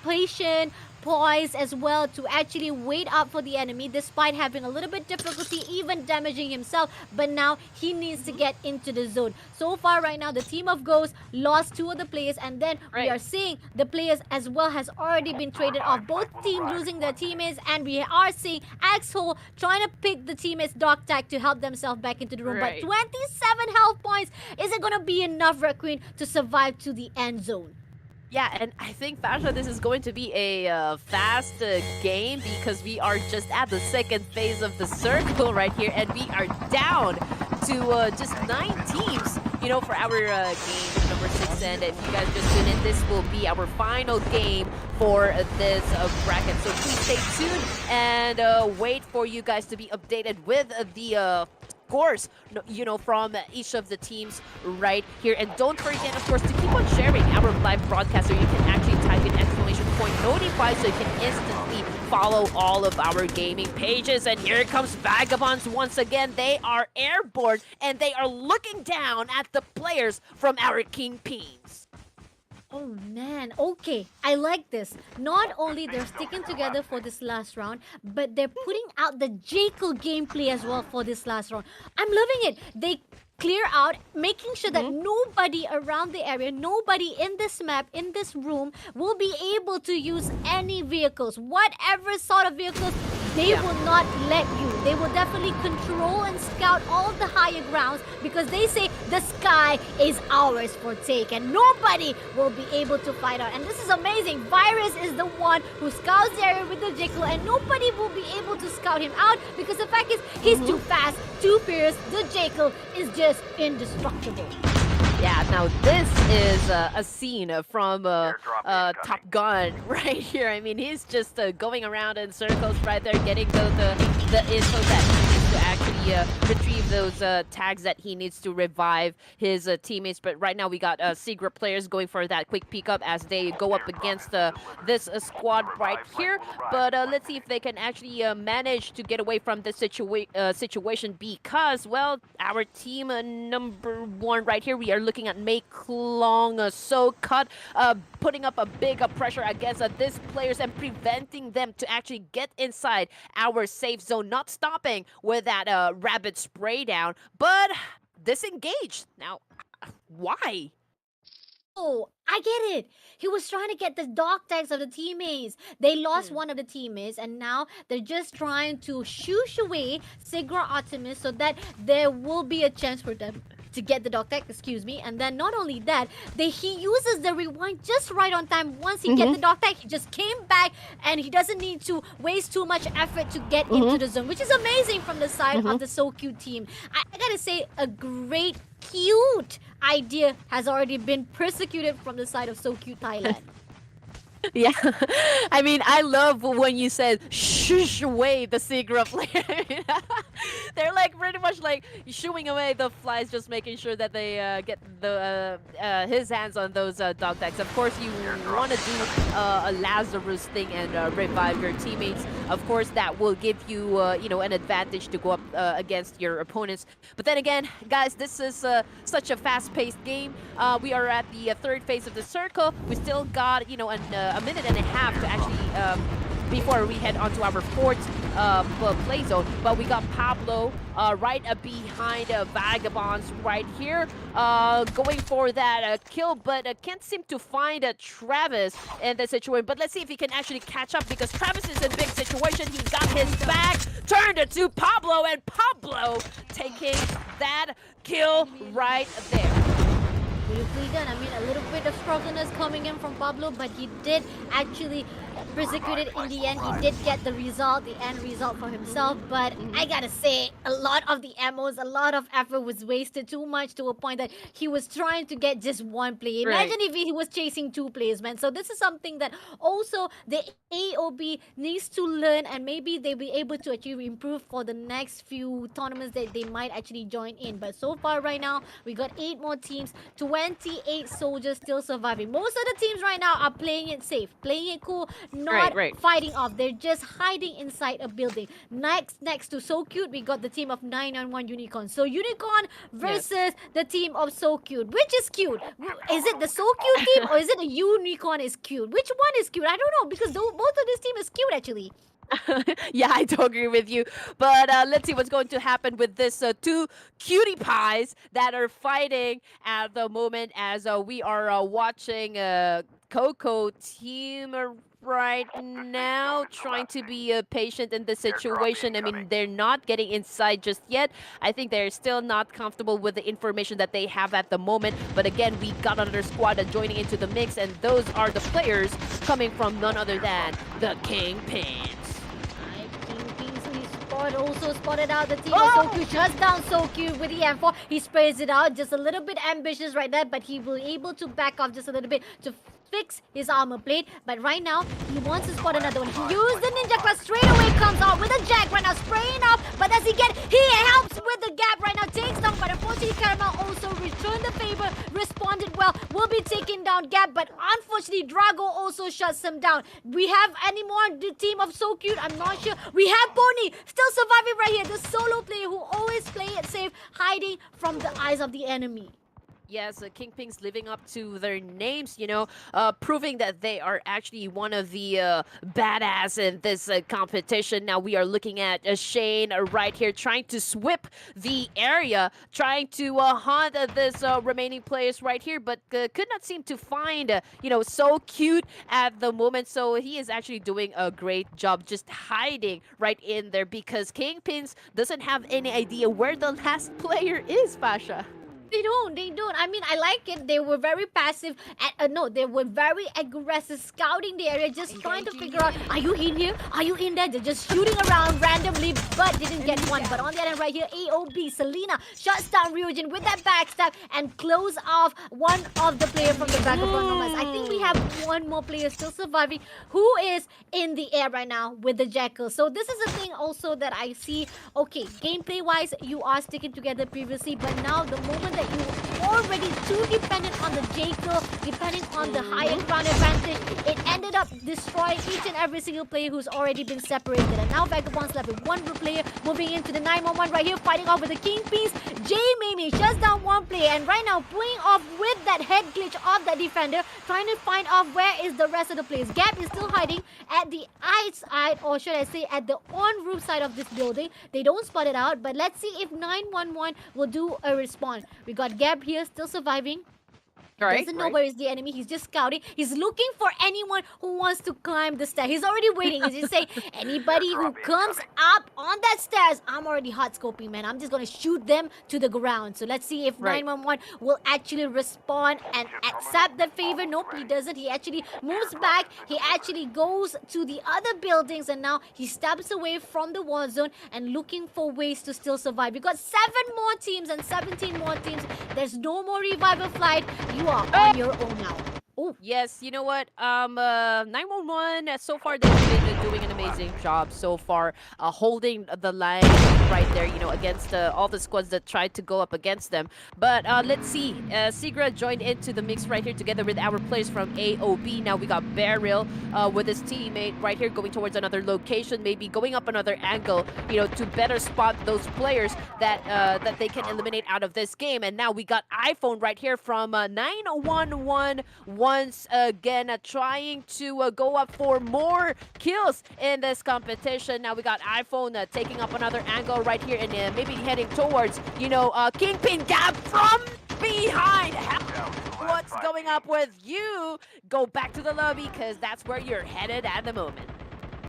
patient, poised as well to actually wait up for the enemy, despite having a little bit difficulty even damaging himself. But now he needs to get into the zone. So far right now, the team of Ghosts lost 2 of the players, and then we are seeing the players as well has already been traded off. Both teams losing their teammates, and we are seeing Axhole trying to pick the teammates' dog tag to help themselves back into the room. But 27 health points, is it gonna be enough, RedQueen, to survive to the end zone? Yeah, and I think, Fasya, this is going to be a fast game, because we are just at the second phase of the circle right here, and we are down to just 9 teams for our game number 6. And if you guys just tune in, this will be our final game for this bracket. So please stay tuned and wait for you guys to be updated with the scores, from each of the teams right here. And don't forget, of course, to keep on sharing our live broadcast, so you can actually type in !notify so you can instantly follow all of our gaming pages. And here comes Vagabonds once again. They are airborne and they are looking down at the players from our KINGPINS. Oh man, okay, I like this. Not only they're sticking together for this last round, but they're putting out the Jekyll gameplay as well for this last round. I'm loving it. They clear out, making sure that nobody around the area, nobody in this map, in this room, will be able to use any vehicles. Whatever sort of vehicles, they will not let you. They will definitely control and scout all the higher grounds, because they say the sky is ours for take and nobody will be able to fight out. And this is amazing. Virus is the one who scouts the area with the Jekyll, and nobody will be able to scout him out, because the fact is he's too fast, too fierce. The Jekyll is just indestructible. Yeah, now this is a scene from Top Gun right here. I mean, he's just going around in circles right there, getting the info that he needs to actually retrieve those tags that he needs to revive his teammates. But right now we got SIGRA players going for that quick peek up as they go up against this squad right here. But let's see if they can actually manage to get away from this situation, because, well, our team number 1 right here, we are looking at Make Long So Cut, putting up a big pressure against these players and preventing them to actually get inside our safe zone, not stopping with that rapid spray down, but disengaged. Now, why? Oh, I get it. He was trying to get the dog tags of the teammates. They lost one of the teammates, and now they're just trying to shoosh away SIGRA ARTEMIS so that there will be a chance for them to get the dog tag, excuse me. And then not only that, he uses the rewind just right on time. Once he gets the dog tag, he just came back and he doesn't need to waste too much effort to get into the zone, which is amazing from the side of the So Cute team. I gotta say, a great, cute idea has already been persecuted from the side of So Cute Thailand. Yeah, I mean, I love when you said shush away the SIGRA player. They're like pretty much like shooing away the flies, just making sure that they get his hands on those dog tags. Of course, you want to do a Lazarus thing and revive your teammates. Of course, that will give you an advantage to go up against your opponents. But then again, guys, this is such a fast-paced game. We are at the 3rd phase of the circle. We still got a minute and a half to actually before we head onto our 4th play zone. But we got Pablo right behind Vagabonds right here, going for that kill, but can't seem to find Travis in the situation. But let's see if he can actually catch up, because Travis is in a big situation. He got his back turned to Pablo, and Pablo taking that kill right there. Beautifully done. I mean, a little bit of struggleness coming in from Pablo, but he did actually persecute it in the end. He did get the result, the end result for himself. But I gotta say, a lot of the ammos, a lot of effort was wasted, too much, to a point that he was trying to get just one play. Imagine if he was chasing 2 plays, man. So this is something that also the AOB needs to learn, and maybe they'll be able to actually improve for the next few tournaments that they might actually join in. But so far right now, we got 8 more teams, 28 soldiers still surviving. Most of the teams right now are playing it safe, playing it cool, not fighting off. They're just hiding inside a building. Next to So Cute, we got the team of 991 Unicorn. So Unicorn versus the team of So Cute. Which is cute? Is it the So Cute team, or is it the Unicorn is cute? Which one is cute? I don't know, because both of this team is cute actually. Yeah, I do agree with you. But let's see what's going to happen with this 2 cutie pies that are fighting at the moment, as we are watching Coco team right now trying to be patient in the situation. I mean, they're not getting inside just yet. I think they're still not comfortable with the information that they have at the moment. But again, we got another squad joining into the mix, and those are the players coming from none other than the KINGPINS. ESPORT also spotted out the team of SoQ, shuts down SoQ with the M4. He sprays it out, just a little bit ambitious right there, but he will able to back off just a little bit to fix his armor plate. But right now, he wants to spot another one. He used the ninja class, straight away comes out with a jack right now, spraying off. But does he get? He helps with the gap right now, takes down. But unfortunately, Caramel also returned the favor, responded well, will be taking down Gap. But unfortunately, Drago also shuts him down. We have any more the team of So Cute? I'm not sure. We have Pony still surviving right here, the solo player who always play it safe, hiding from the eyes of the enemy. Yes, KINGPINS living up to their names, you know, proving that they are actually one of the badass in this competition. Now we are looking at Shane right here trying to sweep the area, trying to hunt this remaining players right here, but could not seem to find, you know, So Cute at the moment. So he is actually doing a great job just hiding right in there because KINGPINS doesn't have any idea where the last player is, Fasya. They don't. I mean, I like it. They were very passive. No, they were very aggressive, scouting the area, just trying to figure out, are you in here? Are you in there? They're just shooting around randomly, but didn't get one. But on the other end right here, AOB, Selena shuts down Ryujin with that backstab and close off one of the players from the Vagabond Nomads. I think we have one more player still surviving who is in the air right now with the Jackal. So this is a thing also that I see. Okay, gameplay-wise, you are sticking together previously, but now the moment that you already too dependent on the Jackal, depending on the higher ground advantage, it ended up destroying each and every single player who's already been separated. And now Vagabonds left with one player moving into the 911 right here, fighting off with the Kingpins. J-Mimi shuts down one player, and right now pulling off with that head glitch of that defender, trying to find off where is the rest of the players. Gap is still hiding at the outside, or should I say at the on-roof side of this building. They don't spot it out, but let's see if 911 will do a respawn. We got Gab here still surviving. Doesn't know where is the enemy. He's just scouting. He's looking for anyone who wants to climb the stair. He's already waiting. He's just saying, anybody who comes up on that stairs, I'm already hot scoping, man. I'm just going to shoot them to the ground. So let's see if 911 will actually respond and accept the favor. Nope, he doesn't. He actually moves back. He actually goes to the other buildings, and now he steps away from the war zone and looking for ways to still survive. We got 7 more teams and 17 more teams. There's no more revival flight. You are on your own now. Oh, yes, you know what? 911, so far they've been doing an amazing job so far, holding the line right there, you know, against all the squads that tried to go up against them. But let's see, SIGRA joined into the mix right here together with our players from AOB. Now we got Beryl with his teammate right here going towards another location, maybe going up another angle, you know, to better spot those players that that they can eliminate out of this game. And now we got iPhone right here from 911 once again trying to go up for more kills in this competition. Now we got iPhone taking up another angle right here and maybe heading towards, you know, Kingpin Gab from behind. What's going up with you? Go back to the lobby because that's where you're headed at the moment.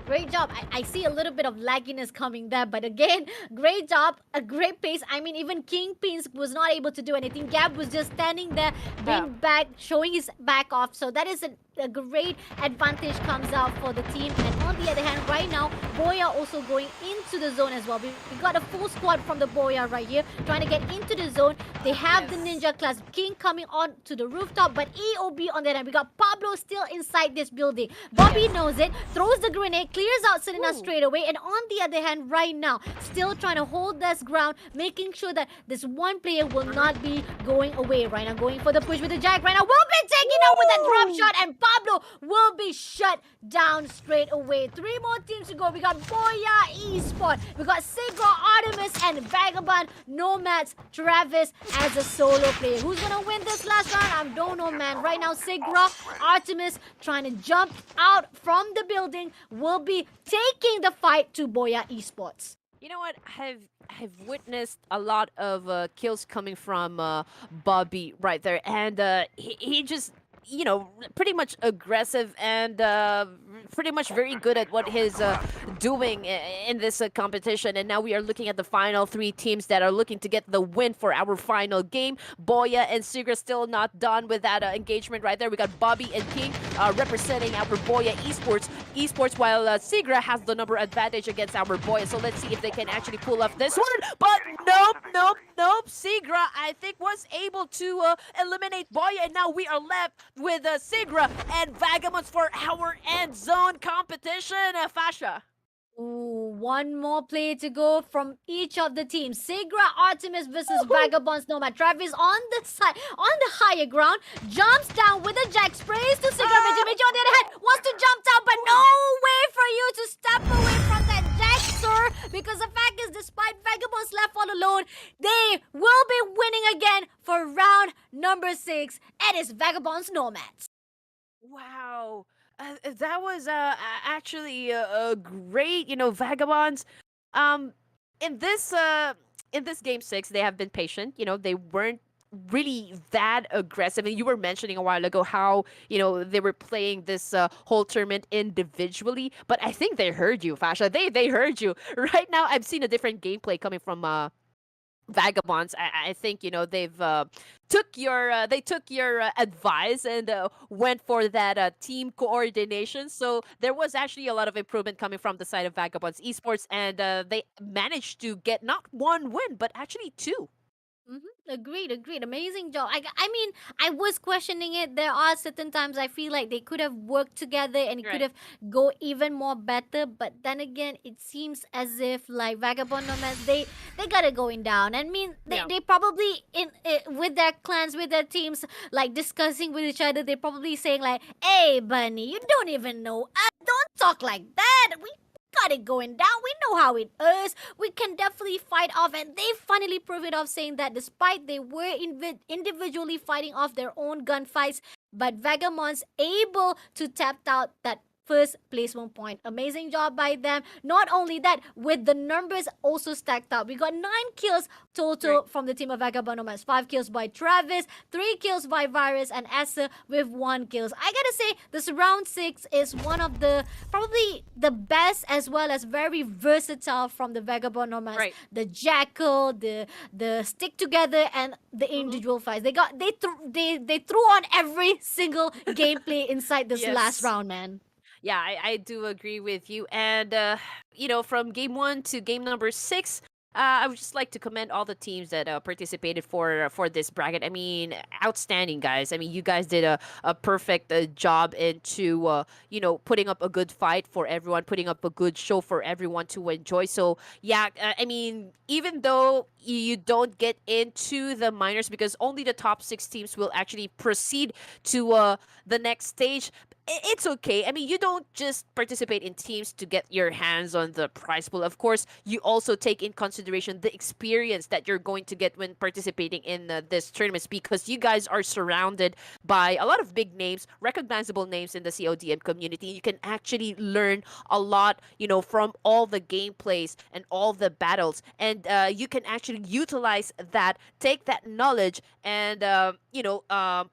great job. I see a little bit of lagginess coming there, but again, great job, a great pace. I mean, even Kingpins was not able to do anything. Gab was just standing there, being back, showing his back off. So that is a great advantage comes out for the team. And on the other hand, right now, BOYA also going into the zone as well. We got a full squad from the BOYA right here, trying to get into the zone. They have the Ninja class King coming on to the rooftop, but EOB on the other hand. We got Pablo still inside this building. Bobby knows it, throws the grenade, clears out Selena straight away. And on the other hand, right now, still trying to hold this ground, making sure that this one player will not be going away right now. Going for the push with the Jack right now. Will be taken out with a drop shot, and Pablo will be shut down straight away. 3 more teams to go. We got BOYA ESPORT. We got SIGRA, ARTEMIS, and VAGABOND Nomads Travis as a solo player. Who's gonna win this last round? I don't know, man. Right now, SIGRA, ARTEMIS trying to jump out from the building will be taking the fight to BOYA ESPORTS. You know what? I've witnessed a lot of kills coming from Bobby right there, and he just pretty much aggressive and pretty much very good at what he's doing in this competition. And now we are looking at the final three teams that are looking to get the win for our final game. BOYA and SIGRA still not done with that engagement right there. We got Bobby and King representing our BOYA esports, while SIGRA has the number advantage against our BOYA. So let's see if they can actually pull off this one. But nope. SIGRA, I think, was able to eliminate BOYA, and now we are left with SIGRA and Vagabonds for our end zone competition. Fasya. Ooh, one more play to go from each of the teams. SIGRA, ARTEMIS versus Vagabonds Nomad. Travis on the side, on the higher ground, jumps down with a jack, sprays to SIGRA. Michi on the other hand wants to jump down, but no way for you to step away from that jack, sir. Because the fact is, despite Vagabonds left all alone, they will be winning again for round number 6. It is Vagabonds Nomads. Wow. That was actually a great, Vagabonds. In this game 6, they have been patient. They weren't really that aggressive. And you were mentioning a while ago how they were playing this whole tournament individually. But I think they heard you, Fasha. They heard you. Right now, I've seen a different gameplay coming from Vagabonds. I think they've they took your advice and went for that team coordination. So there was actually a lot of improvement coming from the side of Vagabonds esports, and they managed to get not one win but actually 2. Agreed. Amazing job. I mean, I was questioning it. There are certain times I feel like they could have worked together and it could Right. have go even more better. But then again, it seems as if like Vagabond Nomads, they got it going down. I mean, Yeah. they probably with their clans, with their teams, like discussing with each other. They're probably saying like, "Hey, Bunny, you don't even know us. Don't talk like that. We got it going down. We know how it is. We can definitely fight off." And they finally prove it off, saying that despite they were individually fighting off their own gunfights, but Vagabonds able to tap out that first placement point. Amazing job by them. Not only that, with the numbers also stacked up. We got 9 kills total Right. from the team of Vagabond Nomads. 5 kills by Travis, 3 kills by Virus, and Asa with 1 kills. I gotta say, this round 6 is one of the probably the best as well as very versatile from the Vagabond Nomads. Right. The Jackal, the stick together, and the individual fights. They threw on every single gameplay inside this last Yes. round, man. Yeah, I do agree with you. And, from game 1 to game number 6, I would just like to commend all the teams that participated for this bracket. I mean, outstanding, guys. I mean, you guys did a perfect job into, putting up a good fight for everyone, putting up a good show for everyone to enjoy. So, yeah, I mean, even though you don't get into the minors because only the top 6 teams will actually proceed to the next stage, it's okay. I mean, you don't just participate in teams to get your hands on the prize pool. Of course, you also take in consideration the experience that you're going to get when participating in this tournaments because you guys are surrounded by a lot of big names, recognizable names in the CODM community. You can actually learn a lot, from all the gameplays and all the battles, and you can actually utilize that, take that knowledge, and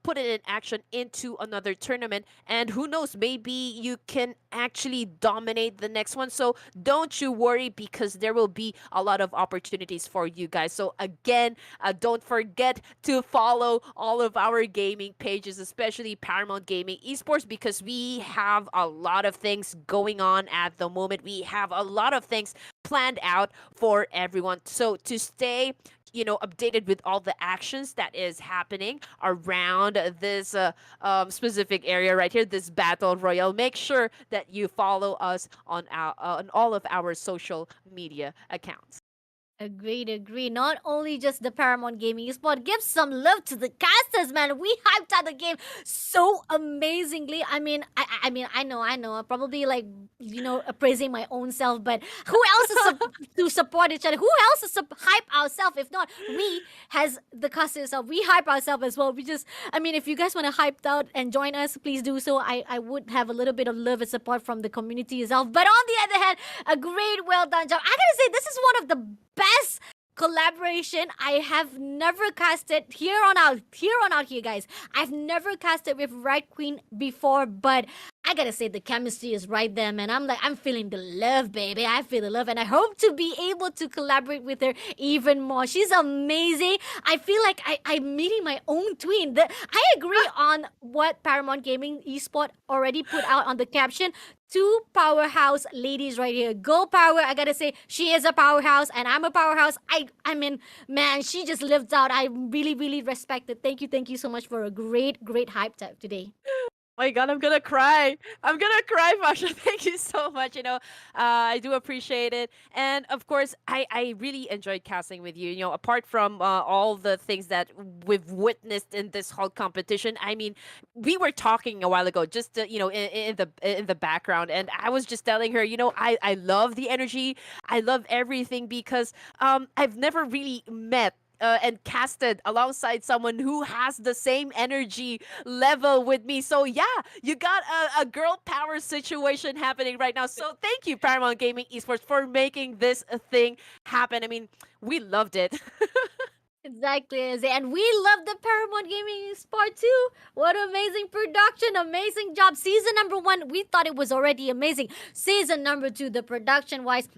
put it in action into another tournament. And who knows, maybe you can actually dominate the next one. So don't you worry because there will be a lot of opportunities for you guys. So again, don't forget to follow all of our gaming pages, especially Paramount Gaming Esports, because we have a lot of things going on at the moment. We have a lot of things planned out for everyone. So to stay updated with all the actions that is happening around this specific area right here, this battle royale. Make sure that you follow us on all of our social media accounts. Agree. Not only just the Paramount Gaming Esport, give some love to the casters, man. We hyped out the game so amazingly. I know. I'm probably like, praising my own self, but who else is to support each other? Who else is to hype ourselves if not we, as the casters? We hype ourselves as well. If you guys want to hype out and join us, please do so. I would have a little bit of love and support from the community itself. But on the other hand, a great, well done job. I gotta say, this is one of the best collaboration I have never casted here, guys. I've never casted with Red Queen before, but I gotta say the chemistry is right there, man. I'm feeling the love, baby. I feel the love, and I hope to be able to collaborate with her even more. She's amazing. I feel like I'm meeting my own twin. I agree on what Paramount Gaming Esport already put out on the caption. Two powerhouse ladies right here. Go power. I gotta say, she is a powerhouse and I'm a powerhouse. I mean, man, she just lived out. I really, really respect it. Thank you so much for a great, great hype tap today. My God, I'm gonna cry. I'm gonna cry, Masha. Thank you so much. I do appreciate it, and of course, I really enjoyed casting with you. Apart from all the things that we've witnessed in this whole competition, I mean, we were talking a while ago, just in the background, and I was just telling her, I love the energy, I love everything because I've never really met and casted alongside someone who has the same energy level with me. So yeah, you got a girl power situation happening right now. So thank you, Paramount Gaming Esports, for making this a thing happen. I mean, we loved it. Exactly, and we love the Paramount Gaming Sport too. What amazing production, amazing job. Season number 1, we thought it was already amazing. Season number 2, the production wise,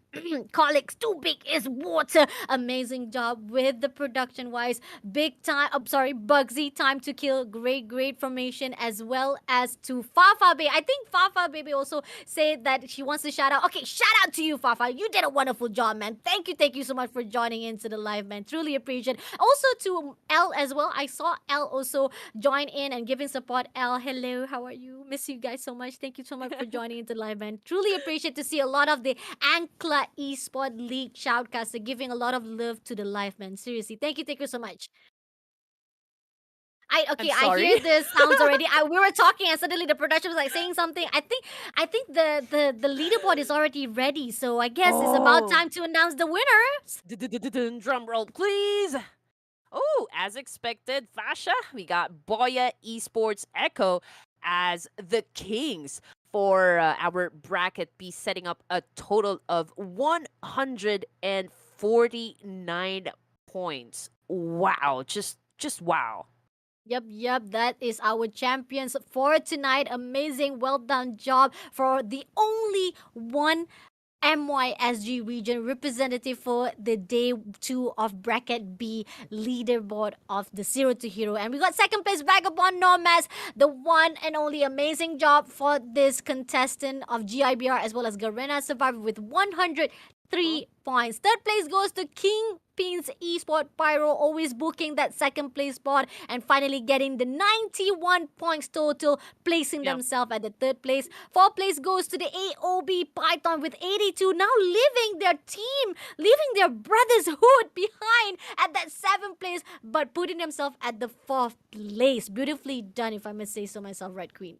colleagues, too big is water. Amazing job with the production wise. Big time, Bugsy, time to kill. Great, great formation, as well as to Fafa Baby. I think Fafa Baby also said that she wants to shout out. Okay, shout out to you, Fafa. You did a wonderful job, man. Thank you so much for joining into the live, man. Truly appreciate it. Also to L as well. I saw L also join in and giving support. L, hello, how are you? Miss you guys so much. Thank you so much for joining into live, man. Truly appreciate to see a lot of the Ankla Esport League shoutcaster giving a lot of love to the live, man. Seriously, thank you so much. I'm I hear sorry. the sounds already. We were talking and suddenly the production was like saying something. I think the leaderboard is already ready. So I guess it's about Oh, time to announce the winners. drum roll, please. Oh, as expected, Fasha, we got Boya Esports Echo as the kings for our bracket B, setting up a total of 149 points. Wow, just wow. Yep, that is our champions for tonight. Amazing, well done job for the only one MYSG region representative for the day 2 of bracket B leaderboard of the Zero to Hero. And we got second place Vagabond Nomads, the one and only amazing job for this contestant of GIBR as well as Garena Survivor with 103 points. Third place goes to KINGPINS Esport PYRO, always booking that second place spot and finally getting the 91 points total, placing Yeah. themselves at the third place. Fourth place goes to the AOB Python with 82, now leaving their team, leaving their brotherhood behind at that seventh place, but putting themselves at the fourth place. Beautifully done, if I must say so myself, Red Queen.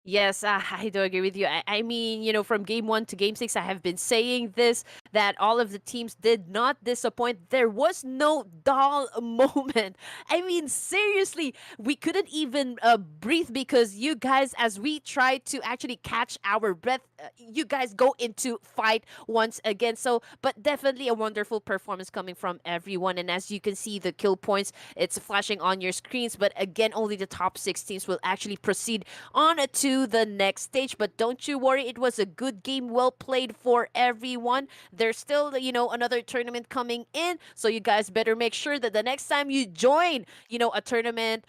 Yes, I do agree with you. I mean, from game 1 to game 6, I have been saying this, that all of the teams did not disappoint. There was no dull moment. I mean, seriously, we couldn't even breathe because you guys, as we tried to actually catch our breath, you guys go into fight once again. So, but definitely a wonderful performance coming from everyone. And as you can see, the kill points, it's flashing on your screens. But again, only the top 6 teams will actually proceed on to the next stage. But don't you worry, it was a good game, well played for everyone. There's still, another tournament coming in, so you guys better make sure that the next time you join, a tournament,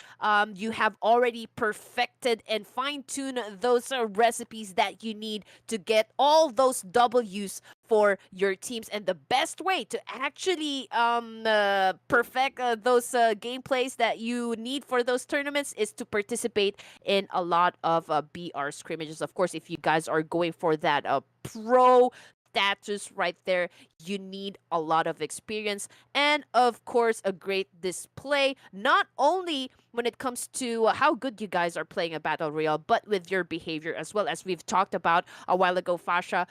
you have already perfected and fine-tuned those recipes that you need to get all those W's for your teams. And the best way to actually perfect those gameplays that you need for those tournaments is to participate in a lot of BR scrimmages. Of course, if you guys are going for that pro status right there, you need a lot of experience and, of course, a great display, not only when it comes to how good you guys are playing a battle royale, but with your behavior as well. As we've talked about a while ago, Fasha,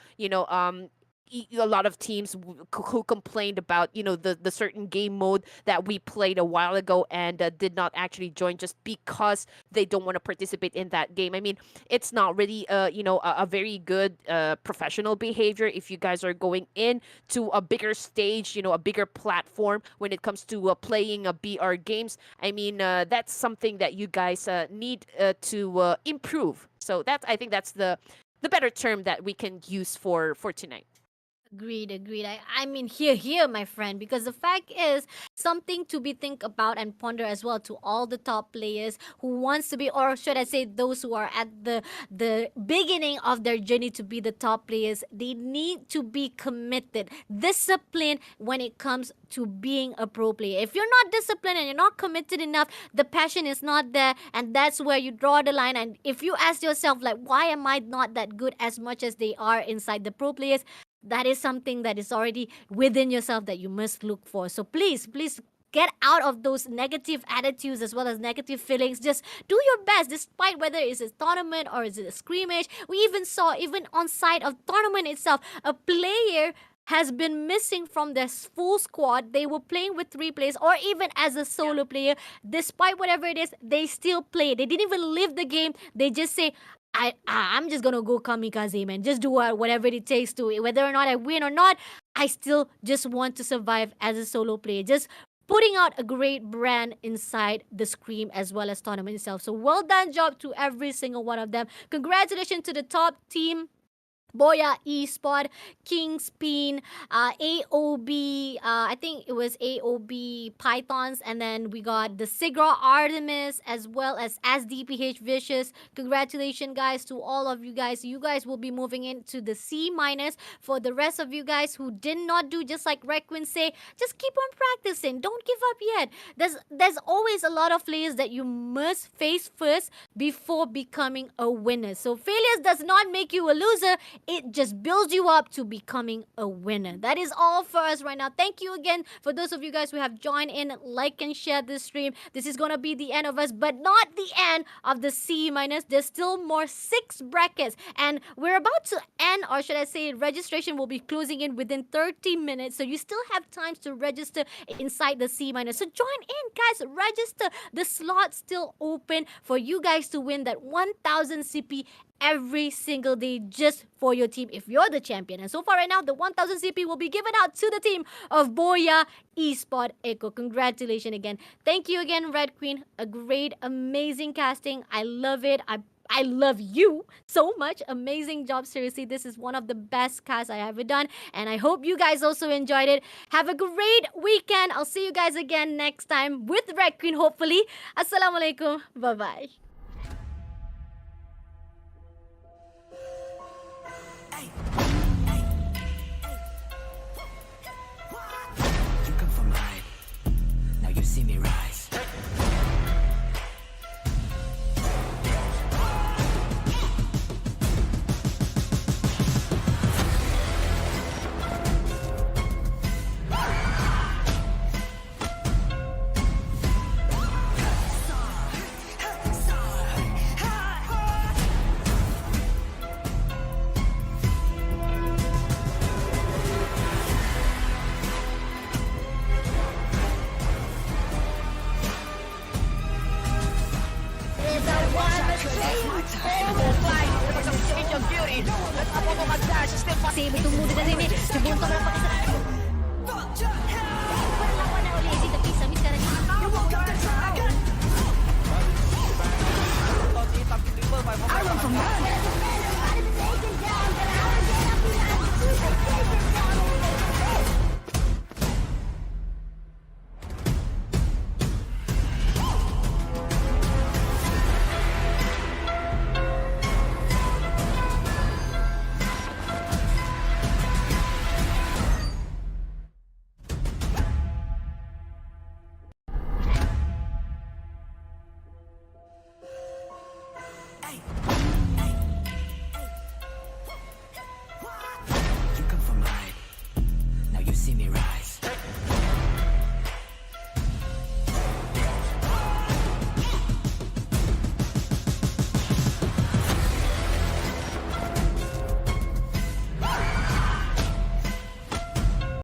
a lot of teams who complained about the certain game mode that we played a while ago and did not actually join just because they don't want to participate in that game. I mean, it's not really a very good professional behavior if you guys are going in to a bigger stage, a bigger platform when it comes to playing BR games. I mean, that's something that you guys need to improve. So I think that's the better term that we can use for tonight. Agreed, agreed. I mean, here, my friend, because the fact is something to be think about and ponder as well to all the top players who wants to be, or should I say, those who are at the beginning of their journey to be the top players. They need to be committed, disciplined when it comes to being a pro player. If you're not disciplined and you're not committed enough, the passion is not there, and that's where you draw the line. And if you ask yourself, like, why am I not that good as much as they are inside the pro players? That is something that is already within yourself that you must look for. So please get out of those negative attitudes as well as negative feelings. Just do your best, despite whether it's a tournament or is it a scrimmage. We even saw, even on site of tournament itself, a player has been missing from their full squad. They were playing with 3 players, or even as a solo player. Despite whatever it is, they still play. They didn't even leave the game. They just say, I'm just gonna go kamikaze, man. Just do whatever it takes to, whether or not I win or not, I still just want to survive as a solo player. Just putting out a great brand inside the Scream as well as tournament itself. So well done job to every single one of them. Congratulations to the top team. BOYA, ESPORT, KINGSMEN, AOB, I think it was AOB Pythons, and then we got the SIGRA ARTEMIS as well as SDPH Vicious. Congratulations, guys, to all of you guys. You guys will be moving into the C-. For the rest of you guys who did not do, just like RedQueen say, just keep on practicing. Don't give up yet. There's always a lot of players that you must face first before becoming a winner. So failures does not make you a loser. It just builds you up to becoming a winner. That is all for us right now. Thank you again for those of you guys who have joined in. Like and share this stream. This is going to be the end of us, but not the end of the C-. There's still more 6 brackets, and we're about to end, or should I say registration will be closing in within 30 minutes. So you still have time to register inside the C-. So join in, guys. Register. The slot's still open for you guys to win that 1,000 CP every single day just for your team if you're the champion. And so far right now, the 1,000 CP will be given out to the team of BOYA Esport Echo. Congratulations again. Thank you again, RedQueen. A great, amazing casting. I love it. I love you so much. Amazing job, seriously. This is one of the best casts I ever done, and I hope you guys also enjoyed it. Have a great weekend. I'll see you guys again next time with RedQueen, hopefully. Assalamualaikum. Bye-bye. You come from mine. Now you see me rise. Kasi bertemu dengan ini sebelum kau dapat perlawanan oleh Eddie, tapi Sami sekarang ni I run from